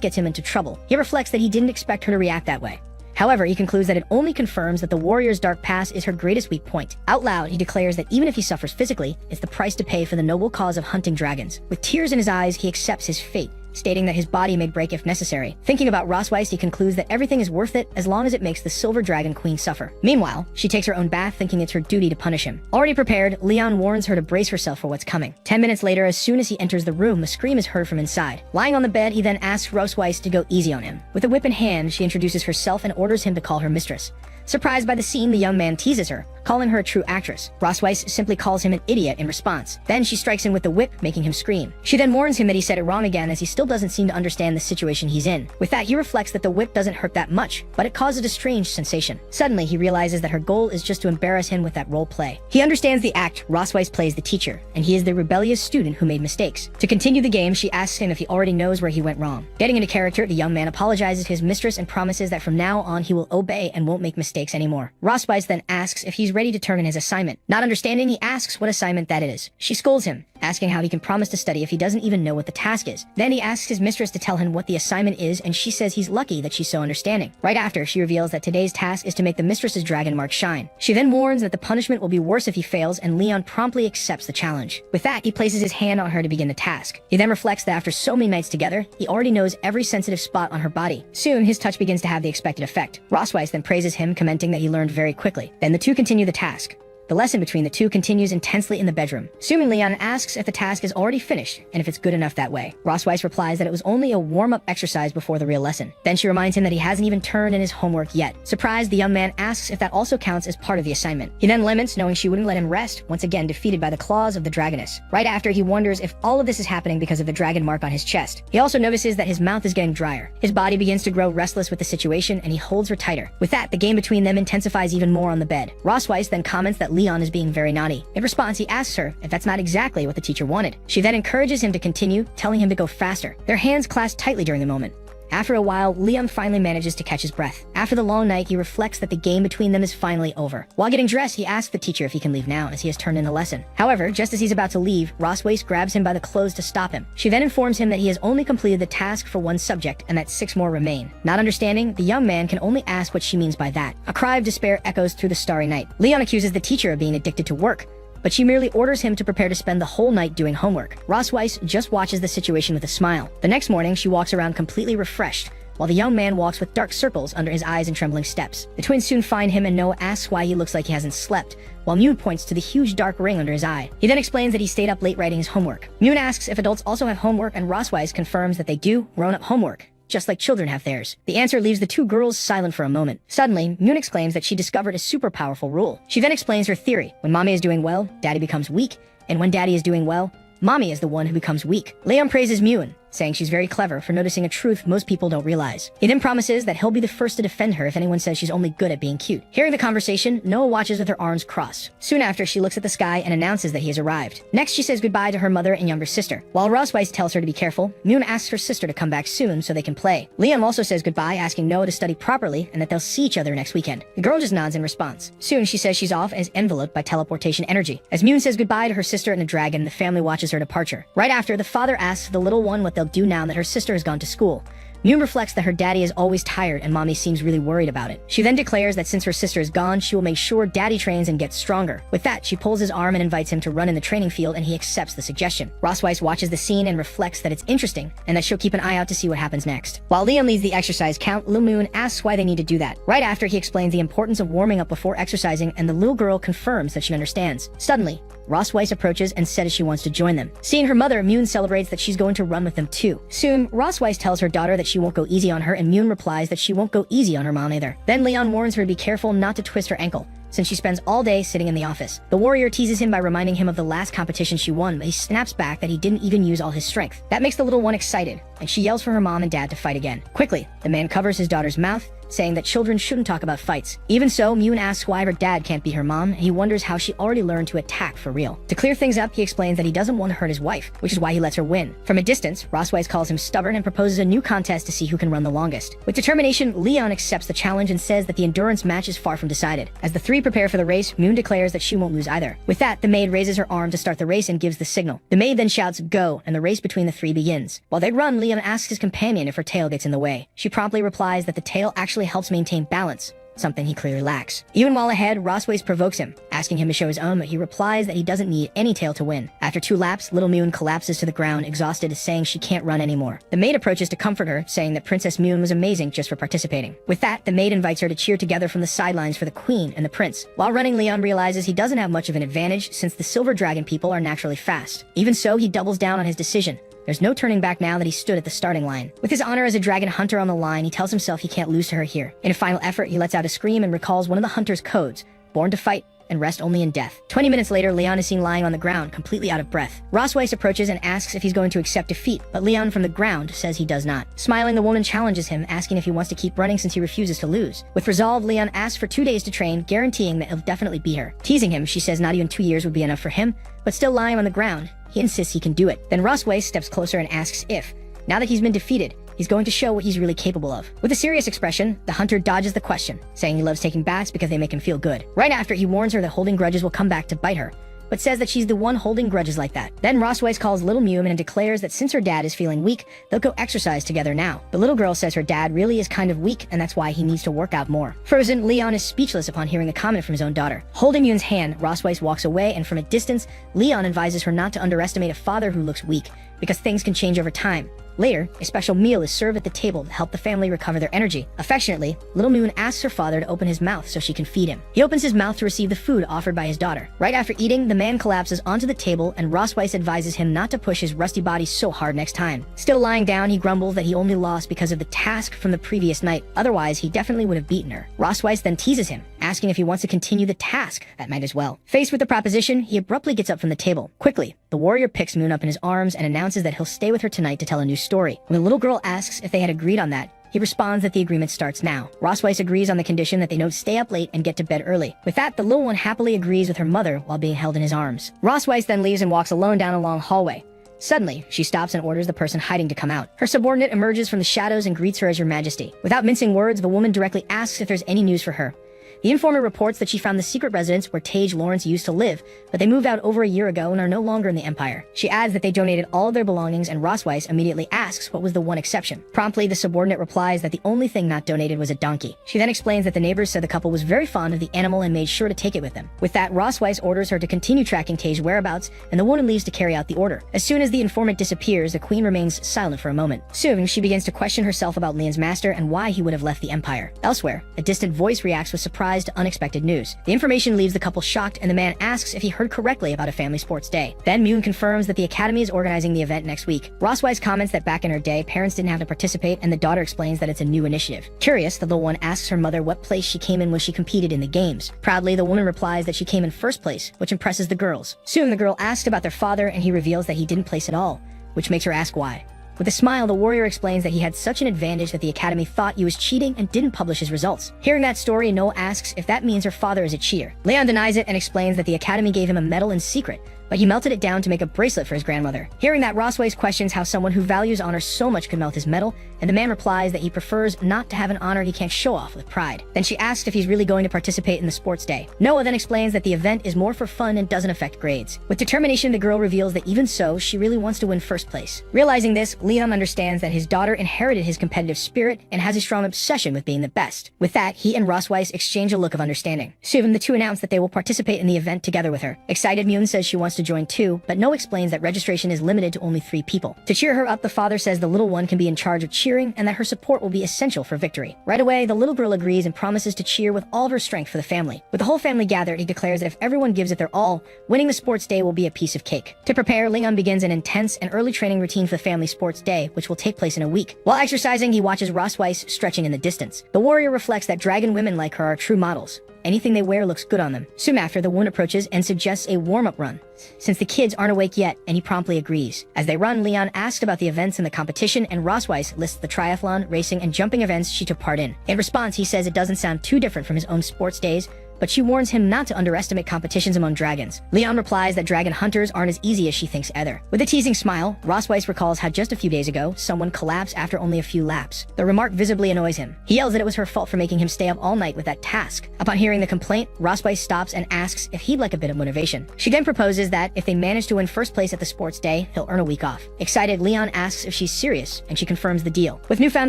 gets him into trouble. He reflects that he didn't expect her to react that way. However, he concludes that it only confirms that the warrior's dark past is her greatest weak point. Out loud, he declares that even if he suffers physically, it's the price to pay for the noble cause of hunting dragons. With tears in his eyes, he accepts his fate, stating that his body may break if necessary. Thinking about Rosweiss, he concludes that everything is worth it as long as it makes the Silver Dragon Queen suffer. Meanwhile, she takes her own bath, thinking it's her duty to punish him. Already prepared, Leon warns her to brace herself for what's coming. 10 minutes later, as soon as he enters the room, a scream is heard from inside. Lying on the bed, he then asks Rosweiss to go easy on him. With a whip in hand, she introduces herself and orders him to call her mistress. Surprised by the scene, the young man teases her, calling her a true actress. Rossweiss simply calls him an idiot in response. Then she strikes him with the whip, making him scream. She then warns him that he said it wrong again, as he still doesn't seem to understand the situation he's in. With that, he reflects that the whip doesn't hurt that much, but it causes a strange sensation. Suddenly, he realizes that her goal is just to embarrass him with that role play. He understands the act. Rossweiss plays the teacher, and he is the rebellious student who made mistakes. To continue the game, she asks him if he already knows where he went wrong. Getting into character, the young man apologizes to his mistress and promises that from now on he will obey and won't make mistakes anymore. Rossweiss then asks if he's ready to turn in his assignment. Not understanding, he asks what assignment that is. She scolds him, asking how he can promise to study if he doesn't even know what the task is. Then he asks his mistress to tell him what the assignment is, and she says he's lucky that she's so understanding. Right after, she reveals that today's task is to make the mistress's dragon mark shine. She then warns that the punishment will be worse if he fails, and Leon promptly accepts the challenge. With that, he places his hand on her to begin the task. He then reflects that after so many nights together, he already knows every sensitive spot on her body. Soon, his touch begins to have the expected effect. Rossweiss then praises him, commenting that he learned very quickly. Then the two continue the task. The lesson between the two continues intensely in the bedroom. Soon Leon asks if the task is already finished and if it's good enough that way. Rossweiss replies that it was only a warm-up exercise before the real lesson. Then she reminds him that he hasn't even turned in his homework yet. Surprised, the young man asks if that also counts as part of the assignment. He then laments, knowing she wouldn't let him rest, once again defeated by the claws of the dragoness. Right after, he wonders if all of this is happening because of the dragon mark on his chest. He also notices that his mouth is getting drier. His body begins to grow restless with the situation, and he holds her tighter. With that, the game between them intensifies even more on the bed. Rossweiss then comments that Leon is being very naughty. In response, he asks her if that's not exactly what the teacher wanted. She then encourages him to continue, telling him to go faster. Their hands clasp tightly during the moment. After a while, Leon finally manages to catch his breath. After the long night, he reflects that the game between them is finally over. While getting dressed, he asks the teacher if he can leave now, as he has turned in the lesson. However, just as he's about to leave, Rossweiss grabs him by the clothes to stop him. She then informs him that he has only completed the task for one subject, and that 6 more remain. Not understanding, the young man can only ask what she means by that. A cry of despair echoes through the starry night. Leon accuses the teacher of being addicted to work, but she merely orders him to prepare to spend the whole night doing homework. Rossweiss just watches the situation with a smile. The next morning, she walks around completely refreshed, while the young man walks with dark circles under his eyes and trembling steps. The twins soon find him, and Noah asks why he looks like he hasn't slept, while Moon points to the huge dark ring under his eye. He then explains that he stayed up late writing his homework. Moon asks if adults also have homework, and Rossweiss confirms that they do grown-up homework, just like children have theirs. The answer leaves the two girls silent for a moment. Suddenly, Moon exclaims that she discovered a super powerful rule. She then explains her theory. When mommy is doing well, daddy becomes weak, and when daddy is doing well, mommy is the one who becomes weak. Leon praises Moon, saying she's very clever for noticing a truth most people don't realize. He then promises that he'll be the first to defend her if anyone says she's only good at being cute. Hearing the conversation, Noah watches with her arms crossed. Soon after, she looks at the sky and announces that he has arrived. Next, she says goodbye to her mother and younger sister. While Rossweiss tells her to be careful, Moon asks her sister to come back soon so they can play. Leon also says goodbye, asking Noah to study properly and that they'll see each other next weekend. The girl just nods in response. Soon, she says she's off and is enveloped by teleportation energy. As Moon says goodbye to her sister and the dragon, the family watches her departure. Right after, the father asks the little one what they'll do now that her sister has gone to school. Moon reflects that her daddy is always tired and mommy seems really worried about it. She then declares that since her sister is gone, she will make sure daddy trains and gets stronger. With that, she pulls his arm and invites him to run in the training field, and he accepts the suggestion. Rossweiss watches the scene and reflects that it's interesting and that she'll keep an eye out to see what happens next. While Leon leads the exercise count, Lil Moon asks why they need to do that. Right after, he explains the importance of warming up before exercising, and the little girl confirms that she understands. Suddenly, Rossweiss approaches and says she wants to join them. Seeing her mother, Moon celebrates that she's going to run with them too. Soon, Rossweiss tells her daughter that she won't go easy on her, and Moon replies that she won't go easy on her mom either. Then Leon warns her to be careful not to twist her ankle, since she spends all day sitting in the office. The warrior teases him by reminding him of the last competition she won, but he snaps back that he didn't even use all his strength. That makes the little one excited, and she yells for her mom and dad to fight again. Quickly, the man covers his daughter's mouth, saying that children shouldn't talk about fights. Even so, Moon asks why her dad can't be her mom, and he wonders how she already learned to attack for real. To clear things up, he explains that he doesn't want to hurt his wife, which is why he lets her win. From a distance, Rossweiss calls him stubborn and proposes a new contest to see who can run the longest. With determination, Leon accepts the challenge and says that the endurance match is far from decided. As the three prepare for the race, Moon declares that she won't lose either. With that, the maid raises her arm to start the race and gives the signal. The maid then shouts, "Go," and the race between the three begins. While they run, Leon asks his companion if her tail gets in the way. She promptly replies that the tail actually helps maintain balance, something he clearly lacks. Even while ahead, Rossweiss provokes him, asking him to show his own, but he replies that he doesn't need any tail to win. After 2 laps, Little Moon collapses to the ground, exhausted, saying she can't run anymore. The maid approaches to comfort her, saying that Princess Moon was amazing just for participating. With that, the maid invites her to cheer together from the sidelines for the queen and the prince. While running, Leon realizes he doesn't have much of an advantage since the Silver Dragon people are naturally fast. Even so, he doubles down on his decision. There's no turning back now that he stood at the starting line. With his honor as a dragon hunter on the line, he tells himself he can't lose to her here. In a final effort, he lets out a scream and recalls one of the hunter's codes: born to fight, and rest only in death. 20 minutes later, Leon is seen lying on the ground, completely out of breath. Rossweiss approaches and asks if he's going to accept defeat, but Leon from the ground says he does not. Smiling, the woman challenges him, asking if he wants to keep running since he refuses to lose. With resolve, Leon asks for 2 days to train, guaranteeing that he'll definitely beat her. Teasing him, she says not even 2 years would be enough for him, but still lying on the ground, he insists he can do it. Then Rossweiss steps closer and asks if, now that he's been defeated, he's going to show what he's really capable of. With a serious expression, the hunter dodges the question, saying he loves taking baths because they make him feel good. Right after, he warns her that holding grudges will come back to bite her, but says that she's the one holding grudges like that. Then Rossweiss calls little Mew and declares that since her dad is feeling weak, they'll go exercise together now. The little girl says her dad really is kind of weak and that's why he needs to work out more. Frozen, Leon is speechless upon hearing the comment from his own daughter. Holding Mew's hand, Rossweiss walks away, and from a distance, Leon advises her not to underestimate a father who looks weak, because things can change over time. Later, a special meal is served at the table to help the family recover their energy. Affectionately, little Moon asks her father to open his mouth so she can feed him. He opens his mouth to receive the food offered by his daughter. Right after eating, the man collapses onto the table, and Rossweiss advises him not to push his rusty body so hard next time. Still lying down, he grumbles that he only lost because of the task from the previous night. Otherwise, he definitely would have beaten her. Rossweiss then teases him, asking if he wants to continue the task. That might as well. Faced with the proposition, he abruptly gets up from the table. Quickly, the warrior picks Moon up in his arms and announces that he'll stay with her tonight to tell a new story. When the little girl asks if they had agreed on that, he responds that the agreement starts now. Rossweiss agrees on the condition that they don't stay up late and get to bed early. With that, the little one happily agrees with her mother while being held in his arms. Rossweiss then leaves and walks alone down a long hallway. Suddenly, she stops and orders the person hiding to come out. Her subordinate emerges from the shadows and greets her as Your Majesty. Without mincing words, the woman directly asks if there's any news for her. The informer reports that she found the secret residence where Tage Lawrence used to live, but they moved out over a year ago and are no longer in the Empire. She adds that they donated all of their belongings, and Rossweiss immediately asks what was the one exception. Promptly, the subordinate replies that the only thing not donated was a donkey. She then explains that the neighbors said the couple was very fond of the animal and made sure to take it with them. With that, Rossweiss orders her to continue tracking Tage's whereabouts, and the woman leaves to carry out the order. As soon as the informant disappears, the queen remains silent for a moment. Soon, she begins to question herself about Leon's master and why he would have left the Empire. Elsewhere, a distant voice reacts with surprise to unexpected news. The information leaves the couple shocked, and the man asks if he heard correctly about a family sports day. Then Moon confirms that the Academy is organizing the event next week. Rossweiss comments that back in her day, parents didn't have to participate, and the daughter explains that it's a new initiative. Curious, the little one asks her mother what place she came in when she competed in the games. Proudly, the woman replies that she came in first place, which impresses the girls. Soon, the girl asks about their father, and he reveals that he didn't place at all, which makes her ask why. With a smile, the warrior explains that he had such an advantage that the Academy thought he was cheating and didn't publish his results. Hearing that story, Noel asks if that means her father is a cheater. Leon denies it and explains that the Academy gave him a medal in secret, but he melted it down to make a bracelet for his grandmother. Hearing that, Rossweiss questions how someone who values honor so much could melt his medal, and the man replies that he prefers not to have an honor he can't show off with pride. Then she asks if he's really going to participate in the sports day. Noah then explains that the event is more for fun and doesn't affect grades. With determination, the girl reveals that even so, she really wants to win first place. Realizing this, Leon understands that his daughter inherited his competitive spirit and has a strong obsession with being the best. With that, he and Rossweiss exchange a look of understanding. Soon, the two announce that they will participate in the event together with her. Excited, Moon says she wants to join too, but No explains that registration is limited to only 3 people. To cheer her up, the father says the little one can be in charge of cheering and that her support will be essential for victory. Right away, the little girl agrees and promises to cheer with all of her strength for the family. With the whole family gathered, he declares that if everyone gives it their all, winning the sports day will be a piece of cake. To prepare, Leon begins an intense and early training routine for the family sports day, which will take place in a week. While exercising, he watches Rossweiss stretching in the distance. The warrior reflects that dragon women like her are true models. Anything they wear looks good on them. Soon after, the woman approaches and suggests a warm-up run, since the kids aren't awake yet, and he promptly agrees. As they run, Leon asks about the events in the competition, and Rossweiss lists the triathlon, racing, and jumping events she took part in. In response, he says it doesn't sound too different from his own sports days, but she warns him not to underestimate competitions among dragons. Leon replies that dragon hunters aren't as easy as she thinks either. With a teasing smile, Rossweiss recalls how just a few days ago, someone collapsed after only a few laps. The remark visibly annoys him. He yells that it was her fault for making him stay up all night with that task. Upon hearing the complaint, Rossweiss stops and asks if he'd like a bit of motivation. She then proposes that if they manage to win first place at the sports day, he'll earn a week off. Excited, Leon asks if she's serious, and she confirms the deal. With newfound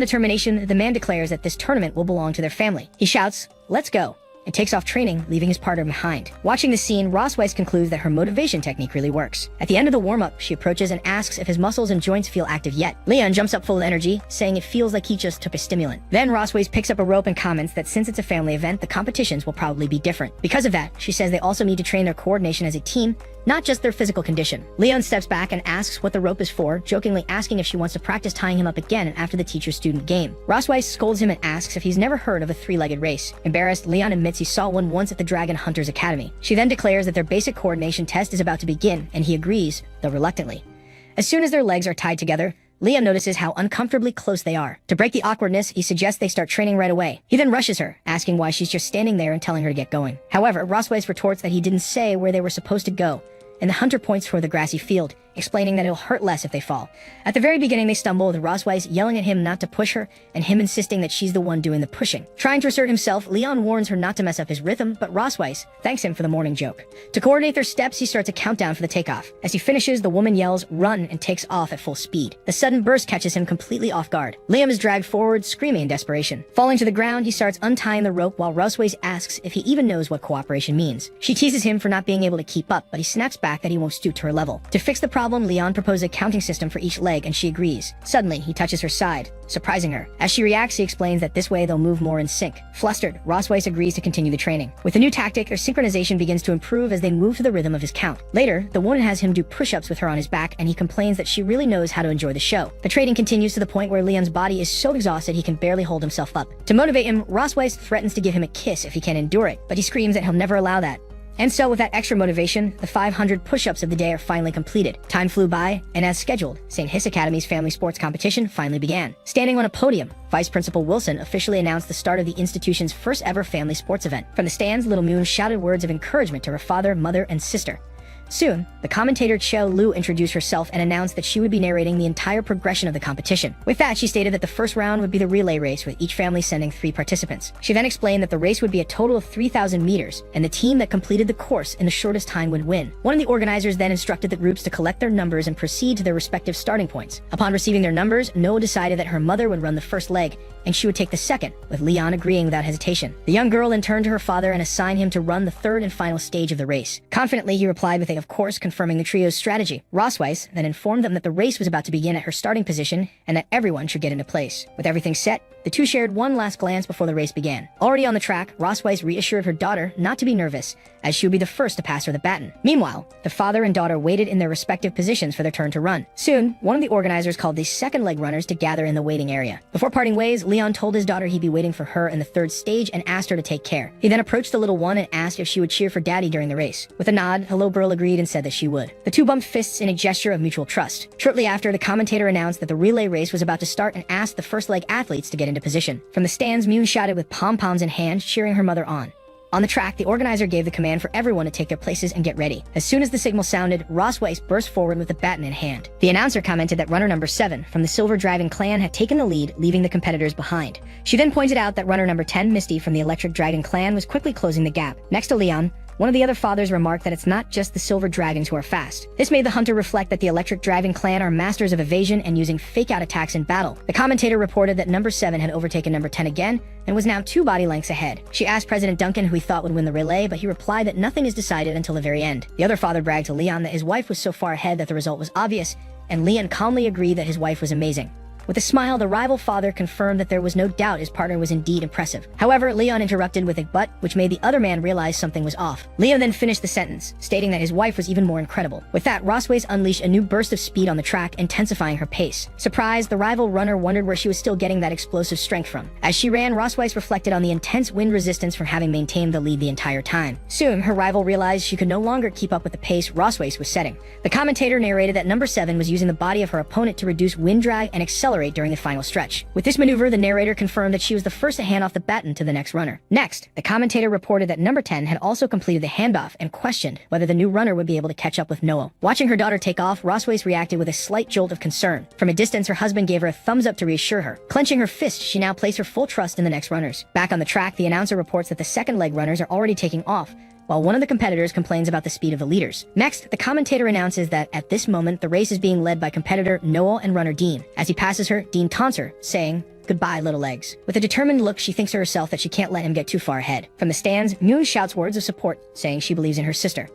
determination, the man declares that this tournament will belong to their family. He shouts, "Let's go," and takes off training, leaving his partner behind. Watching the scene, Rossweiss concludes that her motivation technique really works. At the end of the warm-up, she approaches and asks if his muscles and joints feel active yet. Leon jumps up full of energy, saying it feels like he just took a stimulant. Then Rossweiss picks up a rope and comments that since it's a family event, the competitions will probably be different. Because of that, she says they also need to train their coordination as a team not just their physical condition. Leon steps back and asks what the rope is for, jokingly asking if she wants to practice tying him up again after the teacher-student game. Rosweiss scolds him and asks if he's never heard of a three-legged race. Embarrassed, Leon admits he saw one once at the Dragon Hunters Academy. She then declares that their basic coordination test is about to begin, and he agrees, though reluctantly. As soon as their legs are tied together, Leon notices how uncomfortably close they are. To break the awkwardness, he suggests they start training right away. He then rushes her, asking why she's just standing there and telling her to get going. However, Rosweiss retorts that he didn't say where they were supposed to go, and the hunter points toward the grassy field, explaining that it'll hurt less if they fall. At the very beginning, they stumble, with Rosweiss yelling at him not to push her, and him insisting that she's the one doing the pushing. Trying to assert himself, Leon warns her not to mess up his rhythm, but Rosweiss thanks him for the morning joke. To coordinate their steps, he starts a countdown for the takeoff. As he finishes, the woman yells, "Run," and takes off at full speed. The sudden burst catches him completely off guard. Liam is dragged forward, screaming in desperation. Falling to the ground, he starts untying the rope while Rosweiss asks if he even knows what cooperation means. She teases him for not being able to keep up, but he snaps back that he won't stoop to her level. To fix the problem, Leon proposes a counting system for each leg, and she agrees. Suddenly, he touches her side, surprising her. As she reacts, he explains that this way they'll move more in sync. Flustered, Rosweiss agrees to continue the training. With the new tactic, their synchronization begins to improve as they move to the rhythm of his count. Later, the woman has him do push-ups with her on his back, and he complains that she really knows how to enjoy the show. The training continues to the point where Leon's body is so exhausted he can barely hold himself up. To motivate him, Rosweiss threatens to give him a kiss if he can endure it, but he screams that he'll never allow that. And so, with that extra motivation, the 500 push-ups of the day are finally completed. Time flew by, and as scheduled, St. Hiss Academy's family sports competition finally began. Standing on a podium, Vice Principal Wilson officially announced the start of the institution's first ever family sports event. From the stands, Little Moon shouted words of encouragement to her father, mother, and sister. Soon, the commentator Xiao Lu introduced herself and announced that she would be narrating the entire progression of the competition. With that, she stated that the first round would be the relay race, with each family sending 3 participants. She then explained that the race would be a total of 3,000 meters, and the team that completed the course in the shortest time would win. One of the organizers then instructed the groups to collect their numbers and proceed to their respective starting points. Upon receiving their numbers, Noah decided that her mother would run the first leg, and she would take the second, with Leon agreeing without hesitation. The young girl then turned to her father and assigned him to run the third and final stage of the race. Confidently, he replied with a "of course," confirming the trio's strategy. Rosweiss then informed them that the race was about to begin at her starting position and that everyone should get into place. With everything set, the two shared one last glance before the race began. Already on the track, Rosweiss reassured her daughter not to be nervous, as she would be the first to pass her the baton. Meanwhile, the father and daughter waited in their respective positions for their turn to run. Soon, one of the organizers called the second leg runners to gather in the waiting area. Before parting ways, Leon told his daughter he'd be waiting for her in the third stage and asked her to take care. He then approached the little one and asked if she would cheer for daddy during the race. With a nod, the little girl agreed and said that she would. The two bumped fists in a gesture of mutual trust. Shortly after, the commentator announced that the relay race was about to start and asked the first leg athletes to get into position. From the stands, Mune shouted with pom-poms in hand, cheering her mother on. On the track, the organizer gave the command for everyone to take their places and get ready. As soon as the signal sounded, Rosweiss burst forward with the baton in hand. The announcer commented that runner number 7 from the Silver Dragon clan had taken the lead, leaving the competitors behind. She then pointed out that runner number 10, Misty from the Electric Dragon clan, was quickly closing the gap. Next to Leon, one of the other fathers remarked that it's not just the Silver Dragons who are fast. This made the hunter reflect that the Electric Dragon clan are masters of evasion and using fake-out attacks in battle. The commentator reported that number 7 had overtaken number 10 again and was now 2 body lengths ahead. She asked President Duncan who he thought would win the relay, but he replied that nothing is decided until the very end. The other father bragged to Leon that his wife was so far ahead that the result was obvious, and Leon calmly agreed that his wife was amazing. With a smile, the rival father confirmed that there was no doubt his partner was indeed impressive. However, Leon interrupted with a "but," which made the other man realize something was off. Leon then finished the sentence, stating that his wife was even more incredible. With that, Rosweiss unleashed a new burst of speed on the track, intensifying her pace. Surprised, the rival runner wondered where she was still getting that explosive strength from. As she ran, Rosweiss reflected on the intense wind resistance from having maintained the lead the entire time. Soon, her rival realized she could no longer keep up with the pace Rosweiss was setting. The commentator narrated that number 7 was using the body of her opponent to reduce wind drag and accelerate during the final stretch. With this maneuver, the narrator confirmed that she was the first to hand off the baton to the next runner. Next, the commentator reported that number 10 had also completed the handoff and questioned whether the new runner would be able to catch up with Noah. Watching her daughter take off, Rosweiss reacted with a slight jolt of concern. From a distance, her husband gave her a thumbs up to reassure her. Clenching her fist, she now placed her full trust in the next runners. Back on the track, the announcer reports that the second leg runners are already taking off, while one of the competitors complains about the speed of the leaders. Next, the commentator announces that at this moment, the race is being led by competitor Noel and runner Dean. As he passes her, Dean taunts her, saying, "Goodbye, little legs." With a determined look, she thinks to herself that she can't let him get too far ahead. From the stands, Mune shouts words of support, saying she believes in her sister.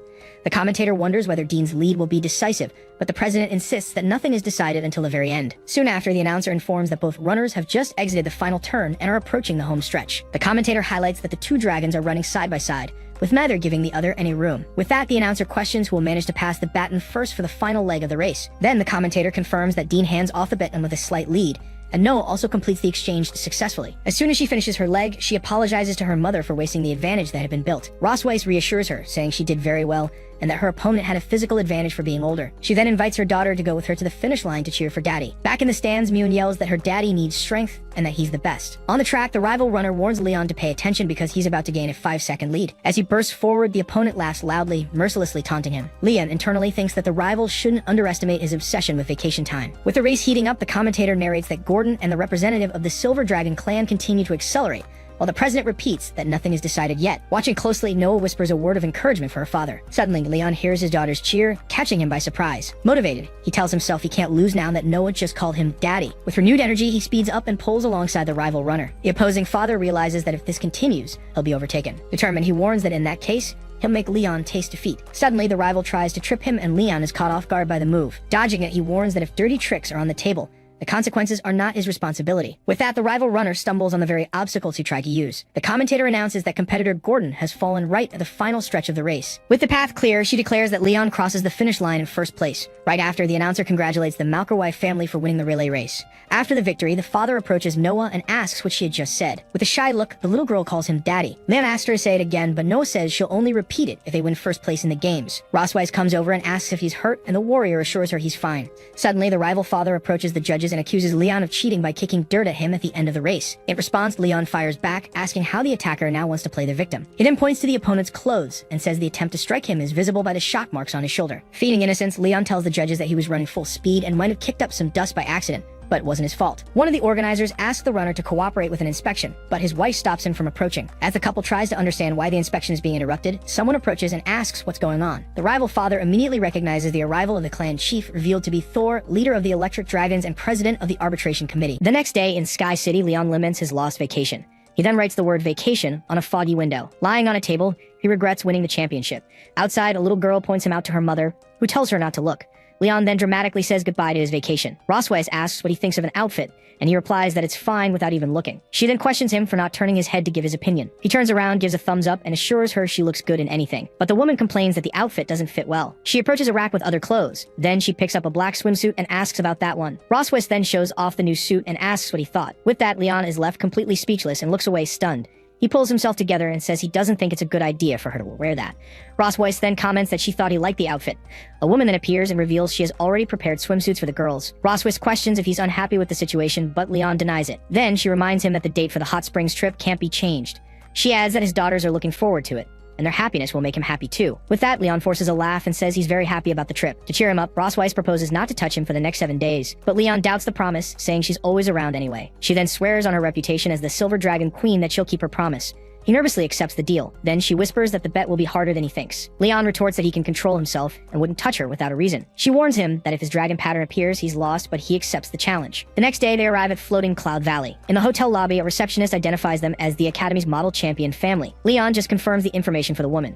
The commentator wonders whether Dean's lead will be decisive, but the president insists that nothing is decided until the very end. Soon after, the announcer informs that both runners have just exited the final turn and are approaching the home stretch. The commentator highlights that the two dragons are running side by side, with neither giving the other any room. With that, the announcer questions who will manage to pass the baton first for the final leg of the race. Then the commentator confirms that Dean hands off the baton with a slight lead, and Noah also completes the exchange successfully. As soon as she finishes her leg, she apologizes to her mother for wasting the advantage that had been built. Rossweiss reassures her, saying she did very well, and that her opponent had a physical advantage for being older. She then invites her daughter to go with her to the finish line to cheer for Daddy. Back in the stands, Moon yells that her daddy needs strength and that he's the best. On the track, the rival runner warns Leon to pay attention because he's about to gain a 5-second lead. As he bursts forward, the opponent laughs loudly, mercilessly taunting him. Leon internally thinks that the rival shouldn't underestimate his obsession with vacation time. With the race heating up, the commentator narrates that Gordon and the representative of the Silver Dragon clan continue to accelerate, while the president repeats that nothing is decided yet. Watching closely, Noah whispers a word of encouragement for her father. Suddenly, Leon hears his daughter's cheer, catching him by surprise. Motivated, he tells himself he can't lose now that Noah just called him Daddy. With renewed energy, he speeds up and pulls alongside the rival runner. The opposing father realizes that if this continues, he'll be overtaken. Determined, he warns that in that case, he'll make Leon taste defeat. Suddenly, the rival tries to trip him and Leon is caught off guard by the move. Dodging it, he warns that if dirty tricks are on the table, the consequences are not his responsibility. With that, the rival runner stumbles on the very obstacles he tried to use. The commentator announces that competitor Gordon has fallen right at the final stretch of the race. With the path clear, she declares that Leon crosses the finish line in first place. Right after, the announcer congratulates the Malkerwife family for winning the relay race. After the victory, the father approaches Noah and asks what she had just said. With a shy look, the little girl calls him Daddy. Leon asks her to say it again, but Noah says she'll only repeat it if they win first place in the games. Rossweiss comes over and asks if he's hurt, and the warrior assures her he's fine. Suddenly, the rival father approaches the judges and accuses Leon of cheating by kicking dirt at him at the end of the race. In response, Leon fires back, asking how the attacker now wants to play the victim. He then points to the opponent's clothes and says the attempt to strike him is visible by the shock marks on his shoulder. Feigning innocence, Leon tells the judges that he was running full speed and might have kicked up some dust by accident, but it wasn't his fault. One of the organizers asks the runner to cooperate with an inspection, but his wife stops him from approaching. As the couple tries to understand why the inspection is being interrupted, someone approaches and asks what's going on. The rival father immediately recognizes the arrival of the clan chief, revealed to be Thor, leader of the Electric Dragons and president of the arbitration committee. The next day in Sky City, Leon laments his lost vacation. He then writes the word vacation on a foggy window. Lying on a table, he regrets winning the championship. Outside, a little girl points him out to her mother, who tells her not to look. Leon then dramatically says goodbye to his vacation. Rossweiss asks what he thinks of an outfit, and he replies that it's fine without even looking. She then questions him for not turning his head to give his opinion. He turns around, gives a thumbs up, and assures her she looks good in anything. But the woman complains that the outfit doesn't fit well. She approaches a rack with other clothes. Then she picks up a black swimsuit and asks about that one. Rossweiss then shows off the new suit and asks what he thought. With that, Leon is left completely speechless and looks away stunned. He pulls himself together and says he doesn't think it's a good idea for her to wear that. Rossweiss then comments that she thought he liked the outfit. A woman then appears and reveals she has already prepared swimsuits for the girls. Rossweiss questions if he's unhappy with the situation, but Leon denies it. Then she reminds him that the date for the Hot Springs trip can't be changed. She adds that his daughters are looking forward to it, and their happiness will make him happy too. With that, Leon forces a laugh and says he's very happy about the trip. To cheer him up, Rossweiss proposes not to touch him for the next 7 days, but Leon doubts the promise, saying she's always around anyway. She then swears on her reputation as the Silver Dragon Queen that she'll keep her promise. He nervously accepts the deal. Then she whispers that the bet will be harder than he thinks. Leon retorts that he can control himself and wouldn't touch her without a reason. She warns him that if his dragon pattern appears, he's lost, but he accepts the challenge. The next day, they arrive at Floating Cloud Valley. In the hotel lobby, a receptionist identifies them as the Academy's model champion family. Leon just confirms the information for the woman.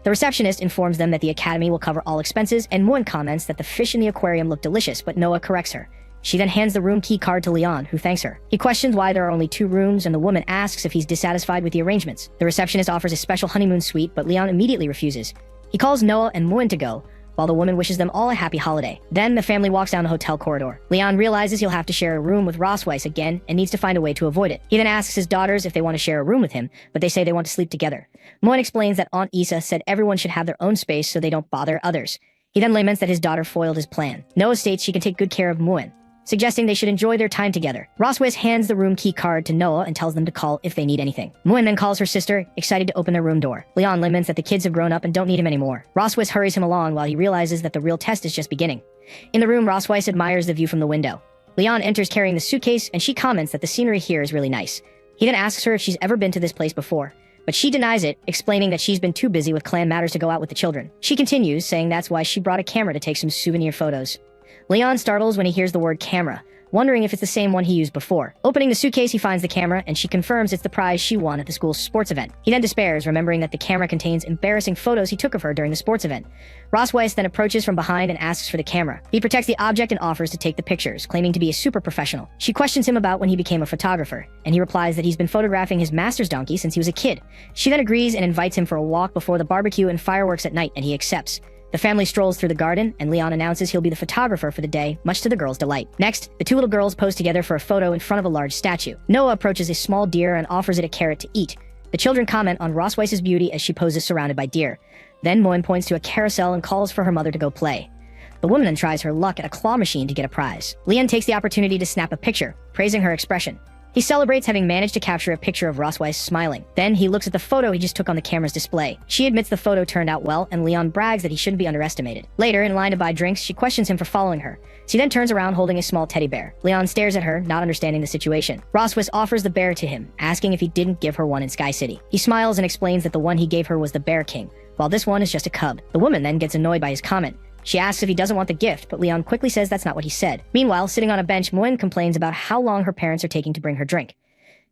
The receptionist informs them that the Academy will cover all expenses, and Moon comments that the fish in the aquarium look delicious, but Noah corrects her. She then hands the room key card to Leon, who thanks her. He questions why there are only 2 rooms, and the woman asks if he's dissatisfied with the arrangements. The receptionist offers a special honeymoon suite, but Leon immediately refuses. He calls Noah and Moon to go, while the woman wishes them all a happy holiday. Then the family walks down the hotel corridor. Leon realizes he'll have to share a room with Rossweiss again and needs to find a way to avoid it. He then asks his daughters if they want to share a room with him, but they say they want to sleep together. Moon explains that Aunt Issa said everyone should have their own space so they don't bother others. He then laments that his daughter foiled his plan. Noah states she can take good care of Moon, suggesting they should enjoy their time together. Rossweiss hands the room key card to Noah and tells them to call if they need anything. Moon then calls her sister, excited to open their room door. Leon laments that the kids have grown up and don't need him anymore. Rossweiss hurries him along while he realizes that the real test is just beginning. In the room, Rossweiss admires the view from the window. Leon enters carrying the suitcase, and she comments that the scenery here is really nice. He then asks her if she's ever been to this place before, but she denies it, explaining that she's been too busy with clan matters to go out with the children. She continues, saying that's why she brought a camera to take some souvenir photos. Leon startles when he hears the word camera, wondering if it's the same one he used before. Opening the suitcase, he finds the camera, and she confirms it's the prize she won at the school's sports event. He then despairs, remembering that the camera contains embarrassing photos he took of her during the sports event. Rossweiss then approaches from behind and asks for the camera. He protects the object and offers to take the pictures, claiming to be a super professional. She questions him about when he became a photographer, and he replies that he's been photographing his master's donkey since he was a kid. She then agrees and invites him for a walk before the barbecue and fireworks at night, and he accepts. The family strolls through the garden, and Leon announces he'll be the photographer for the day, much to the girls' delight. Next, the two little girls pose together for a photo in front of a large statue. Noah approaches a small deer and offers it a carrot to eat. The children comment on Rossweiss's beauty as she poses surrounded by deer. Then Moen points to a carousel and calls for her mother to go play. The woman then tries her luck at a claw machine to get a prize. Leon takes the opportunity to snap a picture, praising her expression. He celebrates having managed to capture a picture of Rossweiss smiling. Then he looks at the photo he just took on the camera's display. She admits the photo turned out well, and Leon brags that he shouldn't be underestimated. Later, in line to buy drinks, she questions him for following her. She then turns around holding a small teddy bear. Leon stares at her, not understanding the situation. Rossweiss offers the bear to him, asking if he didn't give her one in Sky City. He smiles and explains that the one he gave her was the Bear King, while this one is just a cub. The woman then gets annoyed by his comment. She asks if he doesn't want the gift, but Leon quickly says that's not what he said. Meanwhile, sitting on a bench, Moen complains about how long her parents are taking to bring her drink.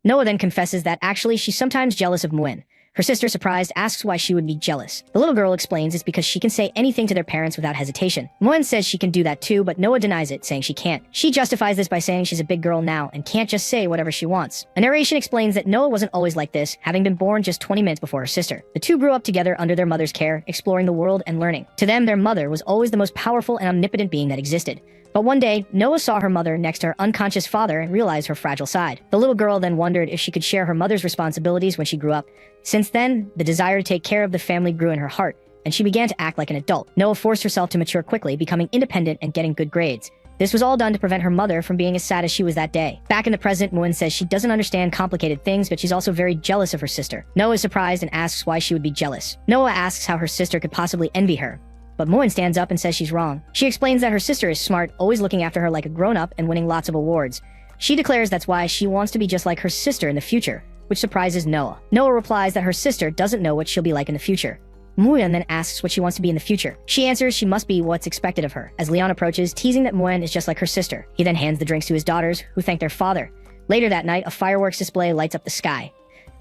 Noah then confesses that actually she's sometimes jealous of Moen. Her sister, surprised, asks why she would be jealous. The little girl explains it's because she can say anything to their parents without hesitation. Moen says she can do that too, but Noah denies it, saying she can't. She justifies this by saying she's a big girl now and can't just say whatever she wants. A narration explains that Noah wasn't always like this, having been born just 20 minutes before her sister. The two grew up together under their mother's care, exploring the world and learning. To them, their mother was always the most powerful and omnipotent being that existed. But one day, Noah saw her mother next to her unconscious father and realized her fragile side. The little girl then wondered if she could share her mother's responsibilities when she grew up. Since then, the desire to take care of the family grew in her heart, and she began to act like an adult. Noah forced herself to mature quickly, becoming independent and getting good grades. This was all done to prevent her mother from being as sad as she was that day. Back in the present, Moen says she doesn't understand complicated things, but she's also very jealous of her sister. Noah is surprised and asks why she would be jealous. Noah asks how her sister could possibly envy her. But Moen stands up and says she's wrong. She explains that her sister is smart, always looking after her like a grown-up and winning lots of awards. She declares that's why she wants to be just like her sister in the future, which surprises Noah. Noah replies that her sister doesn't know what she'll be like in the future. Moen then asks what she wants to be in the future. She answers she must be what's expected of her, as Leon approaches, teasing that Moen is just like her sister. He then hands the drinks to his daughters, who thank their father. Later that night, a fireworks display lights up the sky.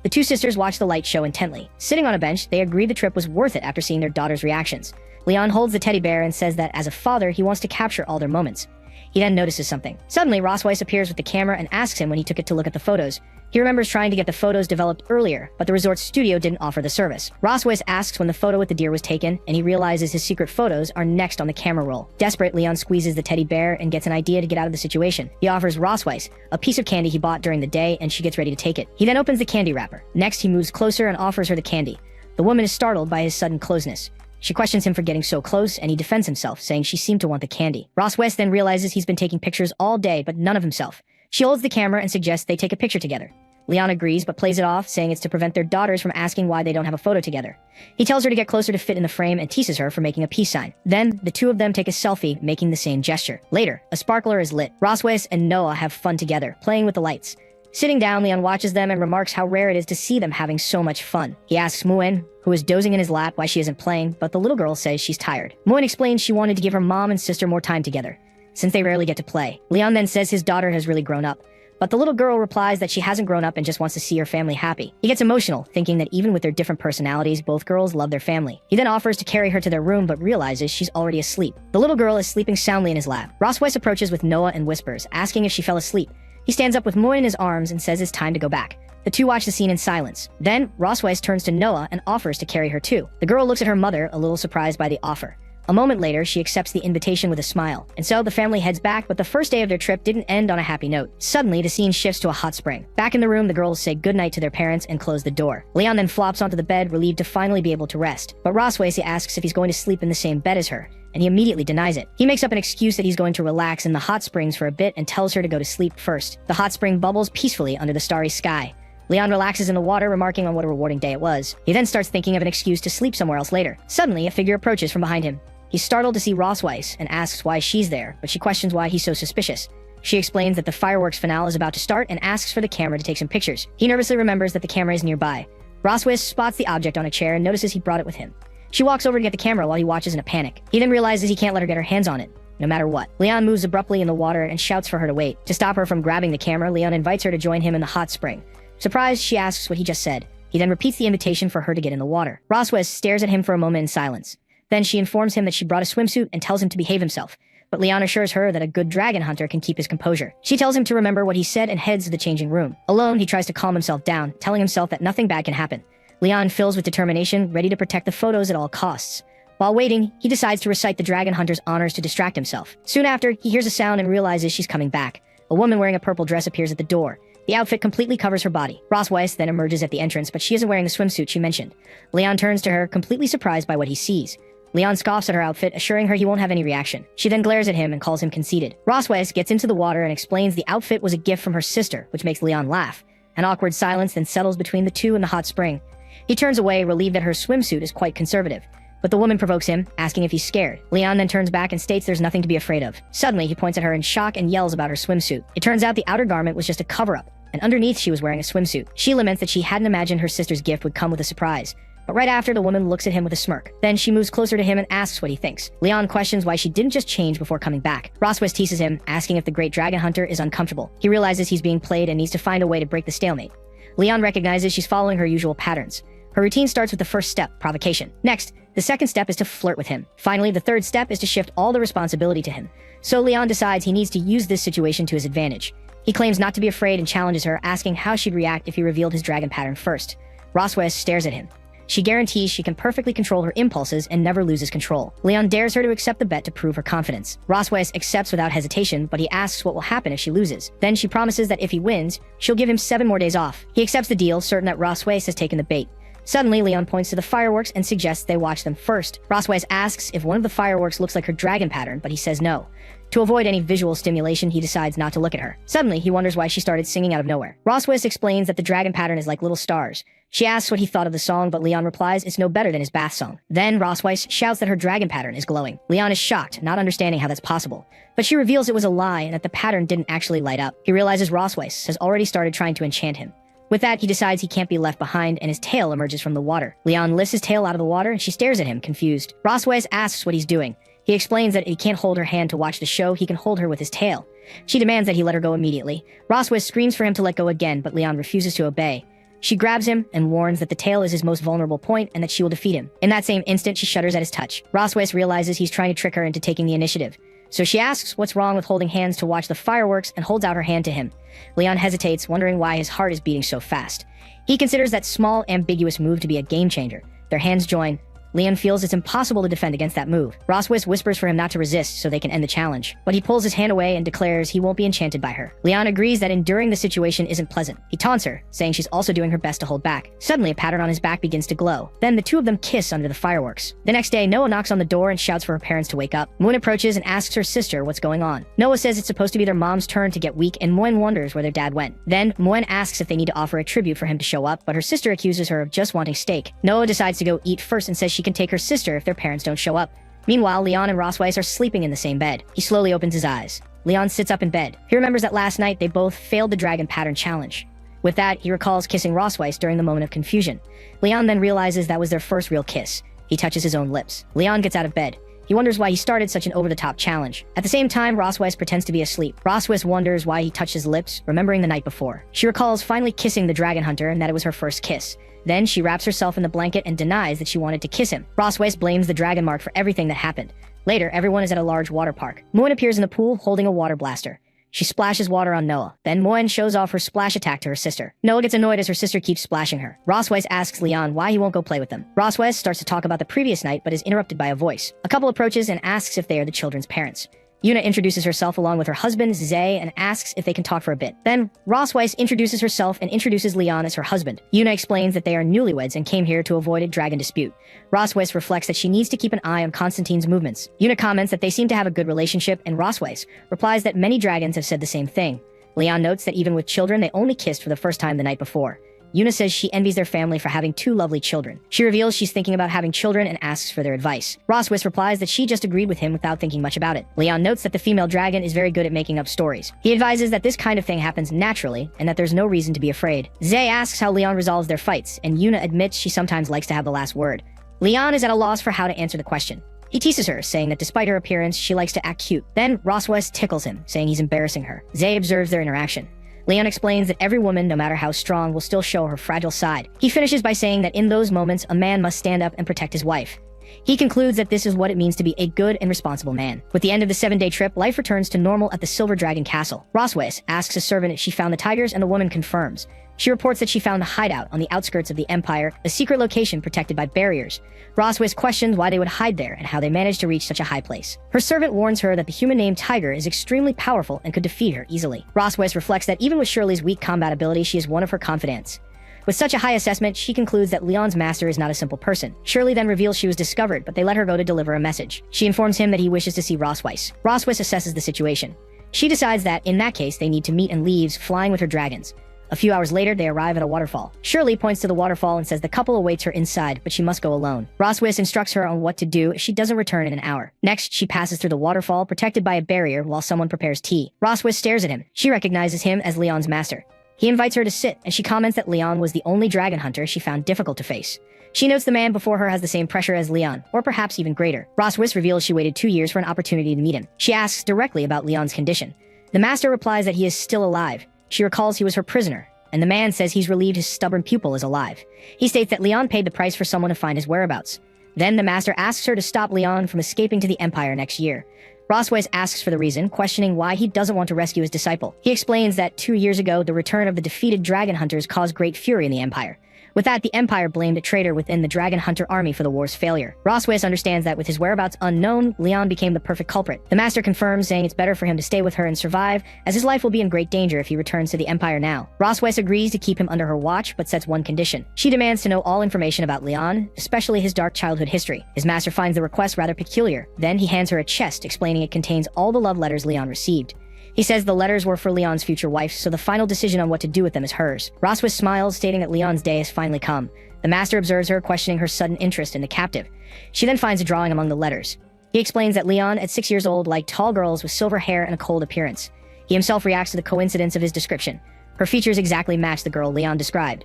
The two sisters watch the light show intently. Sitting on a bench, they agree the trip was worth it after seeing their daughters' reactions. Leon holds the teddy bear and says that as a father, he wants to capture all their moments. He then notices something. Suddenly, Rossweiss appears with the camera and asks him when he took it to look at the photos. He remembers trying to get the photos developed earlier, but the resort's studio didn't offer the service. Rossweiss asks when the photo with the deer was taken, and he realizes his secret photos are next on the camera roll. Desperate, Leon squeezes the teddy bear and gets an idea to get out of the situation. He offers Rossweiss a piece of candy he bought during the day, and she gets ready to take it. He then opens the candy wrapper. Next, he moves closer and offers her the candy. The woman is startled by his sudden closeness. She questions him for getting so close, and he defends himself, saying she seemed to want the candy. Rossweiss then realizes he's been taking pictures all day, but none of himself. She holds the camera and suggests they take a picture together. Leon agrees, but plays it off, saying it's to prevent their daughters from asking why they don't have a photo together. He tells her to get closer to fit in the frame and teases her for making a peace sign. Then, the two of them take a selfie, making the same gesture. Later, a sparkler is lit. Rossweiss and Noah have fun together, playing with the lights. Sitting down, Leon watches them and remarks how rare it is to see them having so much fun. He asks Moen, who is dozing in his lap, why she isn't playing, but the little girl says she's tired. Moen explains she wanted to give her mom and sister more time together, since they rarely get to play. Leon then says his daughter has really grown up, but the little girl replies that she hasn't grown up and just wants to see her family happy. He gets emotional, thinking that even with their different personalities, both girls love their family. He then offers to carry her to their room, but realizes she's already asleep. The little girl is sleeping soundly in his lap. Rossweiss approaches with Noah and whispers, asking if she fell asleep. He stands up with Moen in his arms and says it's time to go back. The two watch the scene in silence. Then, Rossweiss turns to Noah and offers to carry her too. The girl looks at her mother, a little surprised by the offer. A moment later, she accepts the invitation with a smile. And so, the family heads back, but the first day of their trip didn't end on a happy note. Suddenly, the scene shifts to a hot spring. Back in the room, the girls say goodnight to their parents and close the door. Leon then flops onto the bed, relieved to finally be able to rest. But Rossweiss asks if he's going to sleep in the same bed as her, and he immediately denies it. He makes up an excuse that he's going to relax in the hot springs for a bit and tells her to go to sleep first. The hot spring bubbles peacefully under the starry sky. Leon relaxes in the water, remarking on what a rewarding day it was. He then starts thinking of an excuse to sleep somewhere else later. Suddenly, a figure approaches from behind him. He's startled to see Rossweiss and asks why she's there, but she questions why he's so suspicious. She explains that the fireworks finale is about to start and asks for the camera to take some pictures. He nervously remembers that the camera is nearby. Rossweiss spots the object on a chair and notices he brought it with him. She walks over to get the camera while he watches in a panic. He then realizes he can't let her get her hands on it. no matter what. Leon moves abruptly in the water and shouts for her to wait. To stop her from grabbing the camera, Leon invites her to join him in the hot spring. Surprised, she asks what he just said. He then repeats the invitation for her to get in the water. Roswes stares at him for a moment in silence. Then she informs him that she brought a swimsuit and tells him to behave himself. But Leon assures her that a good dragon hunter can keep his composure. She tells him to remember what he said and heads to the changing room. Alone, he tries to calm himself down, telling himself that nothing bad can happen. Leon fills with determination, ready to protect the photos at all costs. While waiting, he decides to recite the dragon hunter's honors to distract himself. Soon after, he hears a sound and realizes she's coming back. A woman wearing a purple dress appears at the door. The outfit completely covers her body. Roswes then emerges at the entrance, but she isn't wearing the swimsuit she mentioned. Leon turns to her, completely surprised by what he sees. Leon scoffs at her outfit, assuring her he won't have any reaction. She then glares at him and calls him conceited. Roswes gets into the water and explains the outfit was a gift from her sister, which makes Leon laugh. An awkward silence then settles between the two in the hot spring. He turns away, relieved that her swimsuit is quite conservative. But the woman provokes him, asking if he's scared. Leon then turns back and states there's nothing to be afraid of. Suddenly, he points at her in shock and yells about her swimsuit. It turns out the outer garment was just a cover-up, and underneath she was wearing a swimsuit. She laments that she hadn't imagined her sister's gift would come with a surprise. But right after, the woman looks at him with a smirk. Then she moves closer to him and asks what he thinks. Leon questions why she didn't just change before coming back. Roswes teases him, asking if the great dragon hunter is uncomfortable. He realizes he's being played and needs to find a way to break the stalemate. Leon recognizes she's following her usual patterns. Her routine starts with the first step, provocation. Next, the second step is to flirt with him. Finally, the third step is to shift all the responsibility to him. So Leon decides he needs to use this situation to his advantage. He claims not to be afraid and challenges her, asking how she'd react if he revealed his dragon pattern first. Roswes stares at him. She guarantees she can perfectly control her impulses and never loses control. Leon dares her to accept the bet to prove her confidence. Roswes accepts without hesitation, but he asks what will happen if she loses. Then she promises that if he wins, she'll give him 7 more days off. He accepts the deal, certain that Roswes has taken the bait. Suddenly, Leon points to the fireworks and suggests they watch them first. Roswes asks if one of the fireworks looks like her dragon pattern, but he says no. To avoid any visual stimulation, he decides not to look at her. Suddenly, he wonders why she started singing out of nowhere. Roswes explains that the dragon pattern is like little stars. She asks what he thought of the song, but Leon replies it's no better than his bath song. Then Roswes shouts that her dragon pattern is glowing. Leon is shocked, not understanding how that's possible. But she reveals it was a lie and that the pattern didn't actually light up. He realizes Roswes has already started trying to enchant him. With that, he decides he can't be left behind, and his tail emerges from the water. Leon lifts his tail out of the water, and she stares at him, confused. Roswes asks what he's doing. He explains that he can't hold her hand to watch the show, he can hold her with his tail. She demands that he let her go immediately. Roswes screams for him to let go again, but Leon refuses to obey. She grabs him and warns that the tail is his most vulnerable point and that she will defeat him. In that same instant, she shudders at his touch. Roswes realizes he's trying to trick her into taking the initiative. So she asks what's wrong with holding hands to watch the fireworks and holds out her hand to him. Leon hesitates, wondering why his heart is beating so fast. He considers that small, ambiguous move to be a game changer. Their hands join. Leon feels it's impossible to defend against that move. Roswes whispers for him not to resist so they can end the challenge, but he pulls his hand away and declares he won't be enchanted by her. Leon agrees that enduring the situation isn't pleasant. He taunts her, saying she's also doing her best to hold back. Suddenly, a pattern on his back begins to glow. Then the two of them kiss under the fireworks. The next day, Noah knocks on the door and shouts for her parents to wake up. Moon approaches and asks her sister what's going on. Noah says it's supposed to be their mom's turn to get weak, and Moen wonders where their dad went. Then, Moen asks if they need to offer a tribute for him to show up, but her sister accuses her of just wanting steak. Noah decides to go eat first and says she can take her sister if their parents don't show up. Meanwhile, Leon and Roswes are sleeping in the same bed. He slowly opens his eyes. Leon sits up in bed. He remembers that last night they both failed the dragon pattern challenge. With that, he recalls kissing Roswes during the moment of confusion. Leon then realizes that was their first real kiss. He touches his own lips. Leon gets out of bed. He wonders why he started such an over-the-top challenge. At the same time, Roswes pretends to be asleep. Roswes wonders why he touched his lips, remembering the night before. She recalls finally kissing the dragon hunter and that it was her first kiss. Then she wraps herself in the blanket and denies that she wanted to kiss him. Roswes blames the dragon mark for everything that happened. Later, everyone is at a large water park. Moen appears in the pool holding a water blaster. She splashes water on Noah. Then Moen shows off her splash attack to her sister. Noah gets annoyed as her sister keeps splashing her. Roswes asks Leon why he won't go play with them. Roswes starts to talk about the previous night but is interrupted by a voice. A couple approaches and asks if they are the children's parents. Yuna introduces herself along with her husband, Zay, and asks if they can talk for a bit. Then, Roswes introduces herself and introduces Leon as her husband. Yuna explains that they are newlyweds and came here to avoid a dragon dispute. Roswes reflects that she needs to keep an eye on Constantine's movements. Yuna comments that they seem to have a good relationship, and Roswes replies that many dragons have said the same thing. Leon notes that even with children, they only kissed for the first time the night before. Yuna says she envies their family for having 2 lovely children. She reveals she's thinking about having children and asks for their advice. Roswes replies that she just agreed with him without thinking much about it. Leon notes that the female dragon is very good at making up stories. He advises that this kind of thing happens naturally and that there's no reason to be afraid. Zay asks how Leon resolves their fights, and Yuna admits she sometimes likes to have the last word. Leon is at a loss for how to answer the question. He teases her, saying that despite her appearance, she likes to act cute. Then Roswes tickles him, saying he's embarrassing her. Zay observes their interaction. Leon explains that every woman, no matter how strong, will still show her fragile side. He finishes by saying that in those moments, a man must stand up and protect his wife. He concludes that this is what it means to be a good and responsible man. With the end of the 7-day trip, life returns to normal at the Silver Dragon Castle. Roswes asks a servant if she found the tigers, and the woman confirms. She reports that she found the hideout on the outskirts of the Empire, a secret location protected by barriers. Roswes questions why they would hide there and how they managed to reach such a high place. Her servant warns her that the human named Tiger is extremely powerful and could defeat her easily. Roswes reflects that even with Shirley's weak combat ability, she is one of her confidants. With such a high assessment, she concludes that Leon's master is not a simple person. Shirley then reveals she was discovered, but they let her go to deliver a message. She informs him that he wishes to see Roswes. Roswes assesses the situation. She decides that, in that case, they need to meet and leaves, flying with her dragons. A few hours later, they arrive at a waterfall. Shirley points to the waterfall and says the couple awaits her inside, but she must go alone. Roswes instructs her on what to do if she doesn't return in an hour. Next, she passes through the waterfall, protected by a barrier, while someone prepares tea. Roswes stares at him. She recognizes him as Leon's master. He invites her to sit, and she comments that Leon was the only dragon hunter she found difficult to face. She notes the man before her has the same pressure as Leon, or perhaps even greater. Roswes reveals she waited 2 years for an opportunity to meet him. She asks directly about Leon's condition. The master replies that he is still alive. She recalls he was her prisoner, and the man says he's relieved his stubborn pupil is alive. He states that Leon paid the price for someone to find his whereabouts. Then the master asks her to stop Leon from escaping to the Empire next year. Roswes asks for the reason, questioning why he doesn't want to rescue his disciple. He explains that 2 years ago, the return of the defeated dragon hunters caused great fury in the Empire. With that, the Empire blamed a traitor within the dragon hunter army for the war's failure. Roswes understands that with his whereabouts unknown, Leon became the perfect culprit. The master confirms, saying it's better for him to stay with her and survive, as his life will be in great danger if he returns to the Empire now. Roswes agrees to keep him under her watch, but sets one condition. She demands to know all information about Leon, especially his dark childhood history. His master finds the request rather peculiar. Then he hands her a chest, explaining it contains all the love letters Leon received. He says the letters were for Leon's future wife, so the final decision on what to do with them is hers. Roswes smiles, stating that Leon's day has finally come. The master observes her, questioning her sudden interest in the captive. She then finds a drawing among the letters. He explains that Leon, at 6 years old, liked tall girls with silver hair and a cold appearance. He himself reacts to the coincidence of his description. Her features exactly match the girl Leon described.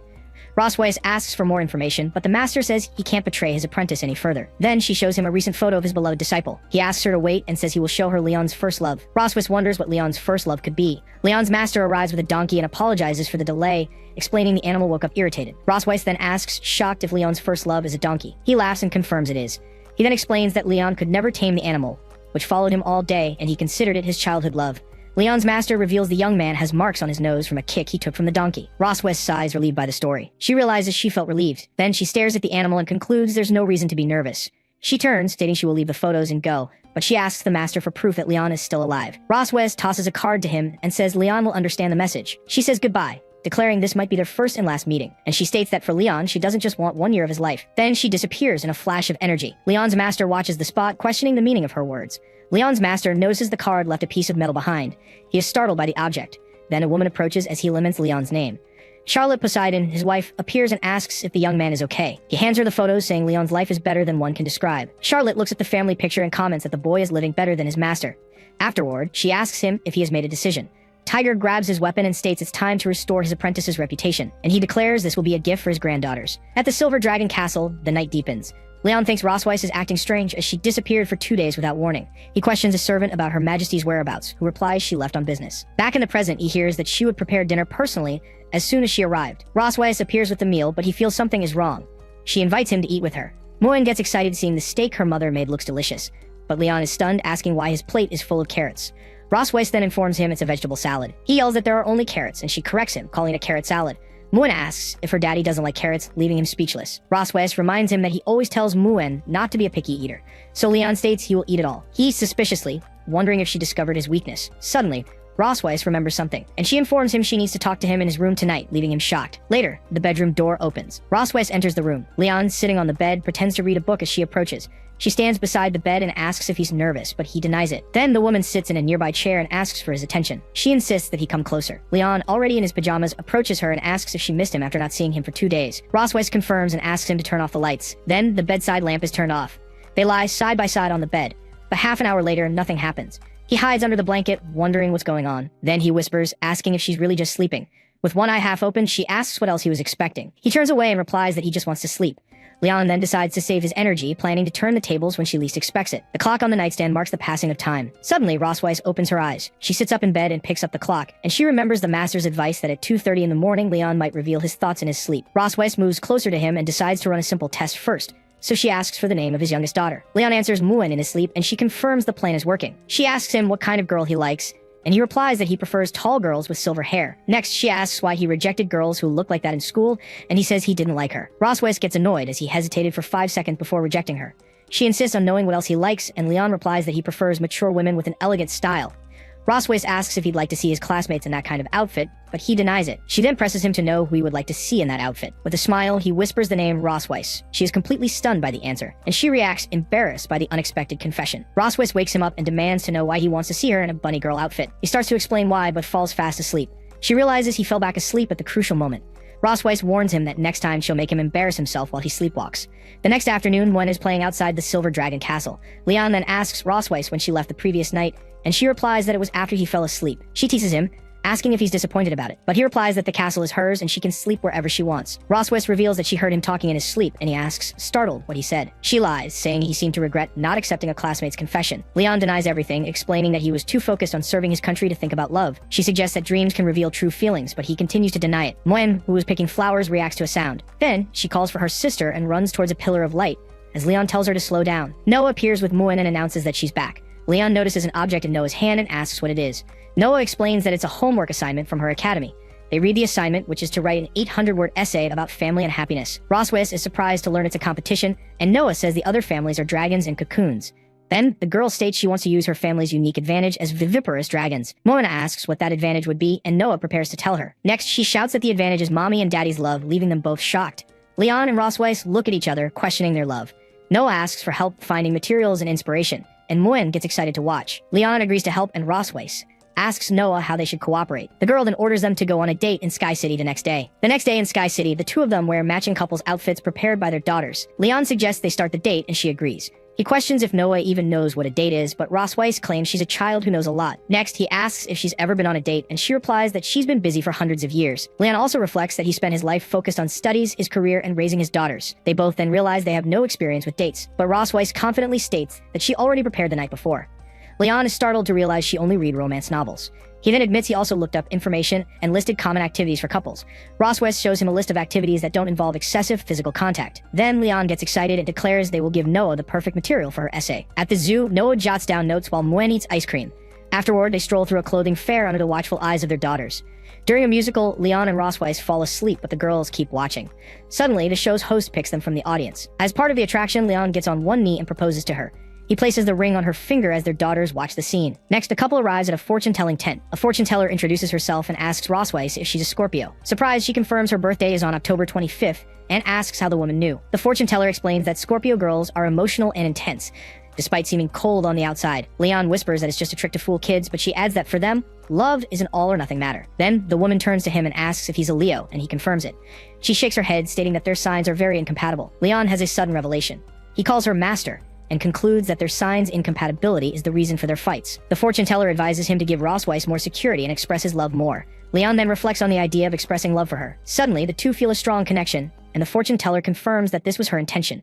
Roswes asks for more information, but the master says he can't betray his apprentice any further. Then she shows him a recent photo of his beloved disciple. He asks her to wait and says he will show her Leon's first love. Roswes wonders what Leon's first love could be. Leon's master arrives with a donkey and apologizes for the delay, explaining the animal woke up irritated. Roswes then asks, shocked, if Leon's first love is a donkey. He laughs and confirms it is. He then explains that Leon could never tame the animal, which followed him all day, and he considered it his childhood love. Leon's master reveals the young man has marks on his nose from a kick he took from the donkey. Roswes sighs, relieved by the story. She realizes she felt relieved. Then she stares at the animal and concludes there's no reason to be nervous. She turns, stating she will leave the photos and go, but she asks the master for proof that Leon is still alive. Roswes tosses a card to him and says Leon will understand the message. She says goodbye, declaring this might be their first and last meeting, and she states that for Leon, she doesn't just want 1 year of his life. Then she disappears in a flash of energy. Leon's master watches the spot, questioning the meaning of her words. Leon's master notices the card left a piece of metal behind. He is startled by the object. Then a woman approaches as he laments Leon's name. Charlotte Poseidon, his wife, appears and asks if the young man is okay. He hands her the photos, saying Leon's life is better than one can describe. Charlotte looks at the family picture and comments that the boy is living better than his master. Afterward, she asks him if he has made a decision. Tiger grabs his weapon and states it's time to restore his apprentice's reputation, and he declares this will be a gift for his granddaughters. At the Silver Dragon Castle, the night deepens. Leon thinks Roswes is acting strange as she disappeared for 2 days without warning. He questions a servant about Her Majesty's whereabouts, who replies she left on business. Back in the present, he hears that she would prepare dinner personally as soon as she arrived. Roswes appears with the meal, but he feels something is wrong. She invites him to eat with her. Moen gets excited seeing the steak her mother made looks delicious, but Leon is stunned, asking why his plate is full of carrots. Roswes then informs him it's a vegetable salad. He yells that there are only carrots, and she corrects him, calling it a carrot salad. Moen asks if her daddy doesn't like carrots, leaving him speechless. Roswes reminds him that he always tells Moen not to be a picky eater, so Leon states he will eat it all. He suspiciously, wondering if she discovered his weakness. Suddenly, Roswes remembers something, and she informs him she needs to talk to him in his room tonight, leaving him shocked. Later, the bedroom door opens. Roswes enters the room. Leon, sitting on the bed, pretends to read a book as she approaches. She stands beside the bed and asks if he's nervous, but he denies it. Then the woman sits in a nearby chair and asks for his attention. She insists that he come closer. Leon, already in his pajamas, approaches her and asks if she missed him after not seeing him for 2 days. Roswes confirms and asks him to turn off the lights. Then the bedside lamp is turned off. They lie side by side on the bed, but half an hour later, nothing happens. He hides under the blanket, wondering what's going on. Then he whispers, asking if she's really just sleeping. With one eye half open, she asks what else he was expecting. He turns away and replies that he just wants to sleep. Leon then decides to save his energy, planning to turn the tables when she least expects it. The clock on the nightstand marks the passing of time. Suddenly, Rosweiss opens her eyes. She sits up in bed and picks up the clock, and she remembers the master's advice that at 2:30 in the morning, Leon might reveal his thoughts in his sleep. Rosweiss moves closer to him and decides to run a simple test first, so she asks for the name of his youngest daughter. Leon answers Muen in his sleep, and she confirms the plan is working. She asks him what kind of girl he likes, and he replies that he prefers tall girls with silver hair. Next, she asks why he rejected girls who looked like that in school, and he says he didn't like her. Rosweiss gets annoyed as he hesitated for 5 seconds before rejecting her. She insists on knowing what else he likes, and Leon replies that he prefers mature women with an elegant style. Rosweiss asks if he'd like to see his classmates in that kind of outfit, but he denies it. She then presses him to know who he would like to see in that outfit. With a smile, he whispers the name Rosweiss. She is completely stunned by the answer, and she reacts embarrassed by the unexpected confession. Rosweiss wakes him up and demands to know why he wants to see her in a bunny girl outfit. He starts to explain why, but falls fast asleep. She realizes he fell back asleep at the crucial moment. Rosweiss warns him that next time she'll make him embarrass himself while he sleepwalks. The next afternoon, Muen is playing outside the Silver Dragon Castle. Leon then asks Rosweiss when she left the previous night, and she replies that it was after he fell asleep. She teases him, asking if he's disappointed about it, but he replies that the castle is hers and she can sleep wherever she wants. Rosweiss reveals that she heard him talking in his sleep, and he asks, startled, what he said. She lies, saying he seemed to regret not accepting a classmate's confession. Leon denies everything, explaining that he was too focused on serving his country to think about love. She suggests that dreams can reveal true feelings, but he continues to deny it. Muen, who was picking flowers, reacts to a sound. Then, she calls for her sister and runs towards a pillar of light, as Leon tells her to slow down. Noah appears with Muen and announces that she's back. Leon notices an object in Noah's hand and asks what it is. Noah explains that it's a homework assignment from her academy. They read the assignment, which is to write an 800-word essay about family and happiness. Rosweiss is surprised to learn it's a competition, and Noah says the other families are dragons and cocoons. Then, the girl states she wants to use her family's unique advantage as viviparous dragons. Moana asks what that advantage would be, and Noah prepares to tell her. Next, she shouts that the advantage is mommy and daddy's love, leaving them both shocked. Leon and Rosweiss look at each other, questioning their love. Noah asks for help finding materials and inspiration, and Muen gets excited to watch. Leon agrees to help, and Rosweiss asks Noah how they should cooperate. The girl then orders them to go on a date in Sky City the next day. The next day in Sky City, the two of them wear matching couples' outfits prepared by their daughters. Leon suggests they start the date, and she agrees. He questions if Noah even knows what a date is, but Rosweiss claims she's a child who knows a lot. Next, he asks if she's ever been on a date, and she replies that she's been busy for hundreds of years. Leon also reflects that he spent his life focused on studies, his career, and raising his daughters. They both then realize they have no experience with dates, but Rosweiss confidently states that she already prepared the night before. Leon is startled to realize she only read romance novels. He then admits he also looked up information and listed common activities for couples. Rosweiss shows him a list of activities that don't involve excessive physical contact. Then Leon gets excited and declares they will give Noah the perfect material for her essay. At the zoo, Noah jots down notes while Muen eats ice cream. Afterward, they stroll through a clothing fair under the watchful eyes of their daughters. During a musical, Leon and Rosweiss fall asleep, but the girls keep watching. Suddenly, the show's host picks them from the audience. As part of the attraction, Leon gets on one knee and proposes to her. He places the ring on her finger as their daughters watch the scene. Next, the couple arrives at a fortune-telling tent. A fortune teller introduces herself and asks Rosweiss if she's a Scorpio. Surprised, she confirms her birthday is on October 25th and asks how the woman knew. The fortune teller explains that Scorpio girls are emotional and intense, despite seeming cold on the outside. Leon whispers that it's just a trick to fool kids, but she adds that for them, love is an all-or-nothing matter. Then, the woman turns to him and asks if he's a Leo, and he confirms it. She shakes her head, stating that their signs are very incompatible. Leon has a sudden revelation. He calls her Master, and concludes that their signs' incompatibility is the reason for their fights. The fortune teller advises him to give Rosweiss more security and express his love more. Leon then reflects on the idea of expressing love for her. Suddenly, the two feel a strong connection, and the fortune teller confirms that this was her intention.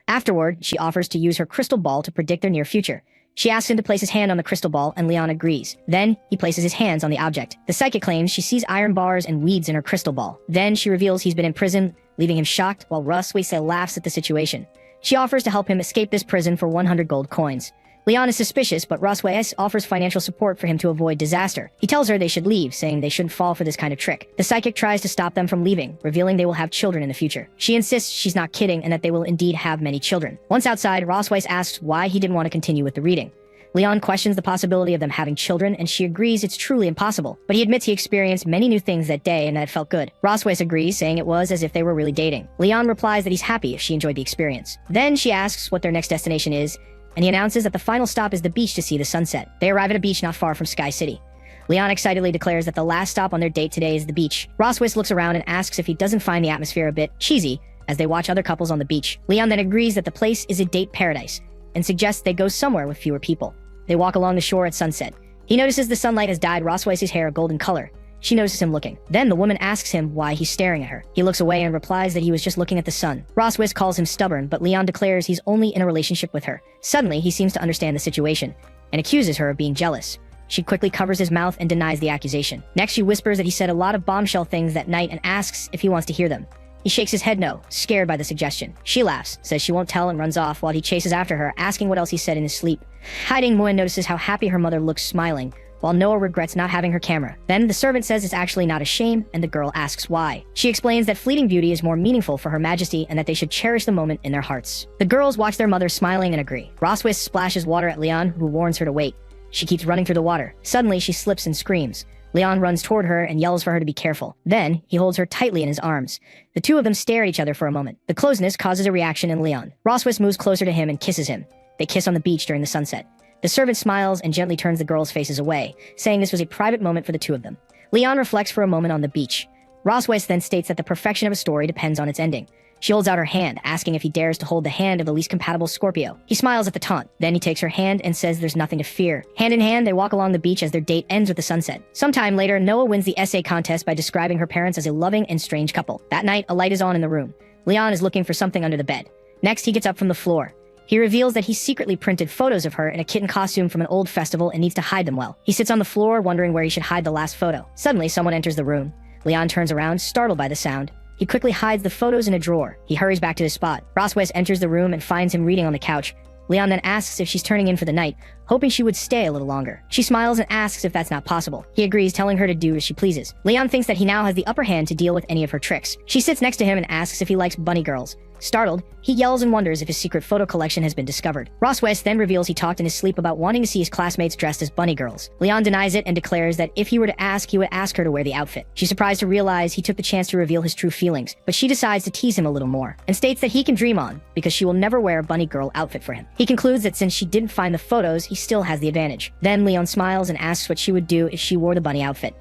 Afterward, she offers to use her crystal ball to predict their near future. She asks him to place his hand on the crystal ball, and Leon agrees. Then, he places his hands on the object. The psychic claims she sees iron bars and weeds in her crystal ball. Then, she reveals he's been in prison, leaving him shocked, while Rosweiss laughs at the situation. She offers to help him escape this prison for 100 gold coins. Leon is suspicious, but Rosweiss offers financial support for him to avoid disaster. He tells her they should leave, saying they shouldn't fall for this kind of trick. The psychic tries to stop them from leaving, revealing they will have children in the future. She insists she's not kidding and that they will indeed have many children. Once outside, Rosweiss asks why he didn't want to continue with the reading. Leon questions the possibility of them having children, and she agrees it's truly impossible, but he admits he experienced many new things that day and that it felt good. Rosweiss agrees, saying it was as if they were really dating. Leon replies that he's happy if she enjoyed the experience. Then she asks what their next destination is, and he announces that the final stop is the beach to see the sunset. They arrive at a beach not far from Sky City. Leon excitedly declares that the last stop on their date today is the beach. Rosweiss looks around and asks if he doesn't find the atmosphere a bit cheesy as they watch other couples on the beach. Leon then agrees that the place is a date paradise and suggests they go somewhere with fewer people. They walk along the shore at sunset. He notices the sunlight has dyed Rosweiss's hair a golden color. She notices him looking. Then the woman asks him why he's staring at her. He looks away and replies that he was just looking at the sun. Roswis calls him stubborn, but Leon declares he's only in a relationship with her. Suddenly, he seems to understand the situation and accuses her of being jealous. She quickly covers his mouth and denies the accusation. Next, she whispers that he said a lot of bombshell things that night and asks if he wants to hear them. He shakes his head no, scared by the suggestion. She laughs, says she won't tell, and runs off while he chases after her, asking what else he said in his sleep. Hiding, Moen notices how happy her mother looks smiling, while Noah regrets not having her camera. Then the servant says it's actually not a shame, and the girl asks why. She explains that fleeting beauty is more meaningful for Her Majesty and that they should cherish the moment in their hearts. The girls watch their mother smiling and agree. Roswis splashes water at Leon, who warns her to wait. She keeps running through the water. Suddenly, she slips and screams. Leon runs toward her and yells for her to be careful. Then, he holds her tightly in his arms. The two of them stare at each other for a moment. The closeness causes a reaction in Leon. Roswis moves closer to him and kisses him. They kiss on the beach during the sunset. The servant smiles and gently turns the girls' faces away, saying this was a private moment for the two of them. Leon reflects for a moment on the beach. Roswis then states that the perfection of a story depends on its ending. She holds out her hand, asking if he dares to hold the hand of the least compatible Scorpio. He smiles at the taunt. Then he takes her hand and says there's nothing to fear. Hand in hand, they walk along the beach as their date ends with the sunset. Sometime later, Noah wins the essay contest by describing her parents as a loving and strange couple. That night, a light is on in the room. Leon is looking for something under the bed. Next, he gets up from the floor. He reveals that he secretly printed photos of her in a kitten costume from an old festival and needs to hide them well. He sits on the floor, wondering where he should hide the last photo. Suddenly, someone enters the room. Leon turns around, startled by the sound. He quickly hides the photos in a drawer. He hurries back to his spot. Roswis enters the room and finds him reading on the couch. Leon then asks if she's turning in for the night, hoping she would stay a little longer. She smiles and asks if that's not possible. He agrees, telling her to do as she pleases. Leon thinks that he now has the upper hand to deal with any of her tricks. She sits next to him and asks if he likes bunny girls. Startled, he yells and wonders if his secret photo collection has been discovered. Roswis then reveals he talked in his sleep about wanting to see his classmates dressed as bunny girls. Leon denies it and declares that if he were to ask, he would ask her to wear the outfit. She's surprised to realize he took the chance to reveal his true feelings, but she decides to tease him a little more, and states that he can dream on, because she will never wear a bunny girl outfit for him. He concludes that since she didn't find the photos, he still has the advantage. Then Leon smiles and asks what she would do if she wore the bunny outfit.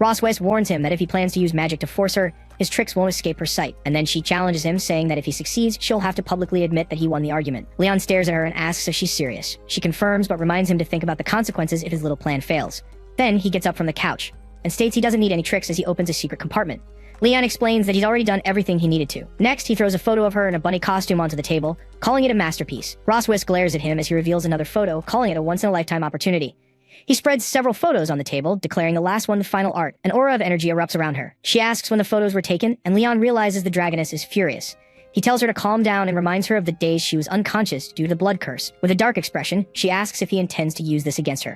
Roswis warns him that if he plans to use magic to force her, his tricks won't escape her sight, and then she challenges him, saying that if he succeeds, she'll have to publicly admit that he won the argument. Leon stares at her and asks if she's serious. She confirms, but reminds him to think about the consequences if his little plan fails. Then he gets up from the couch, and states he doesn't need any tricks as he opens a secret compartment. Leon explains that he's already done everything he needed to. Next, he throws a photo of her in a bunny costume onto the table, calling it a masterpiece. Roswis glares at him as he reveals another photo, calling it a once-in-a-lifetime opportunity. He spreads several photos on the table, declaring the last one the final art. An aura of energy erupts around her. She asks when the photos were taken, and Leon realizes the dragoness is furious. He tells her to calm down and reminds her of the days she was unconscious due to the blood curse. With a dark expression, she asks if he intends to use this against her.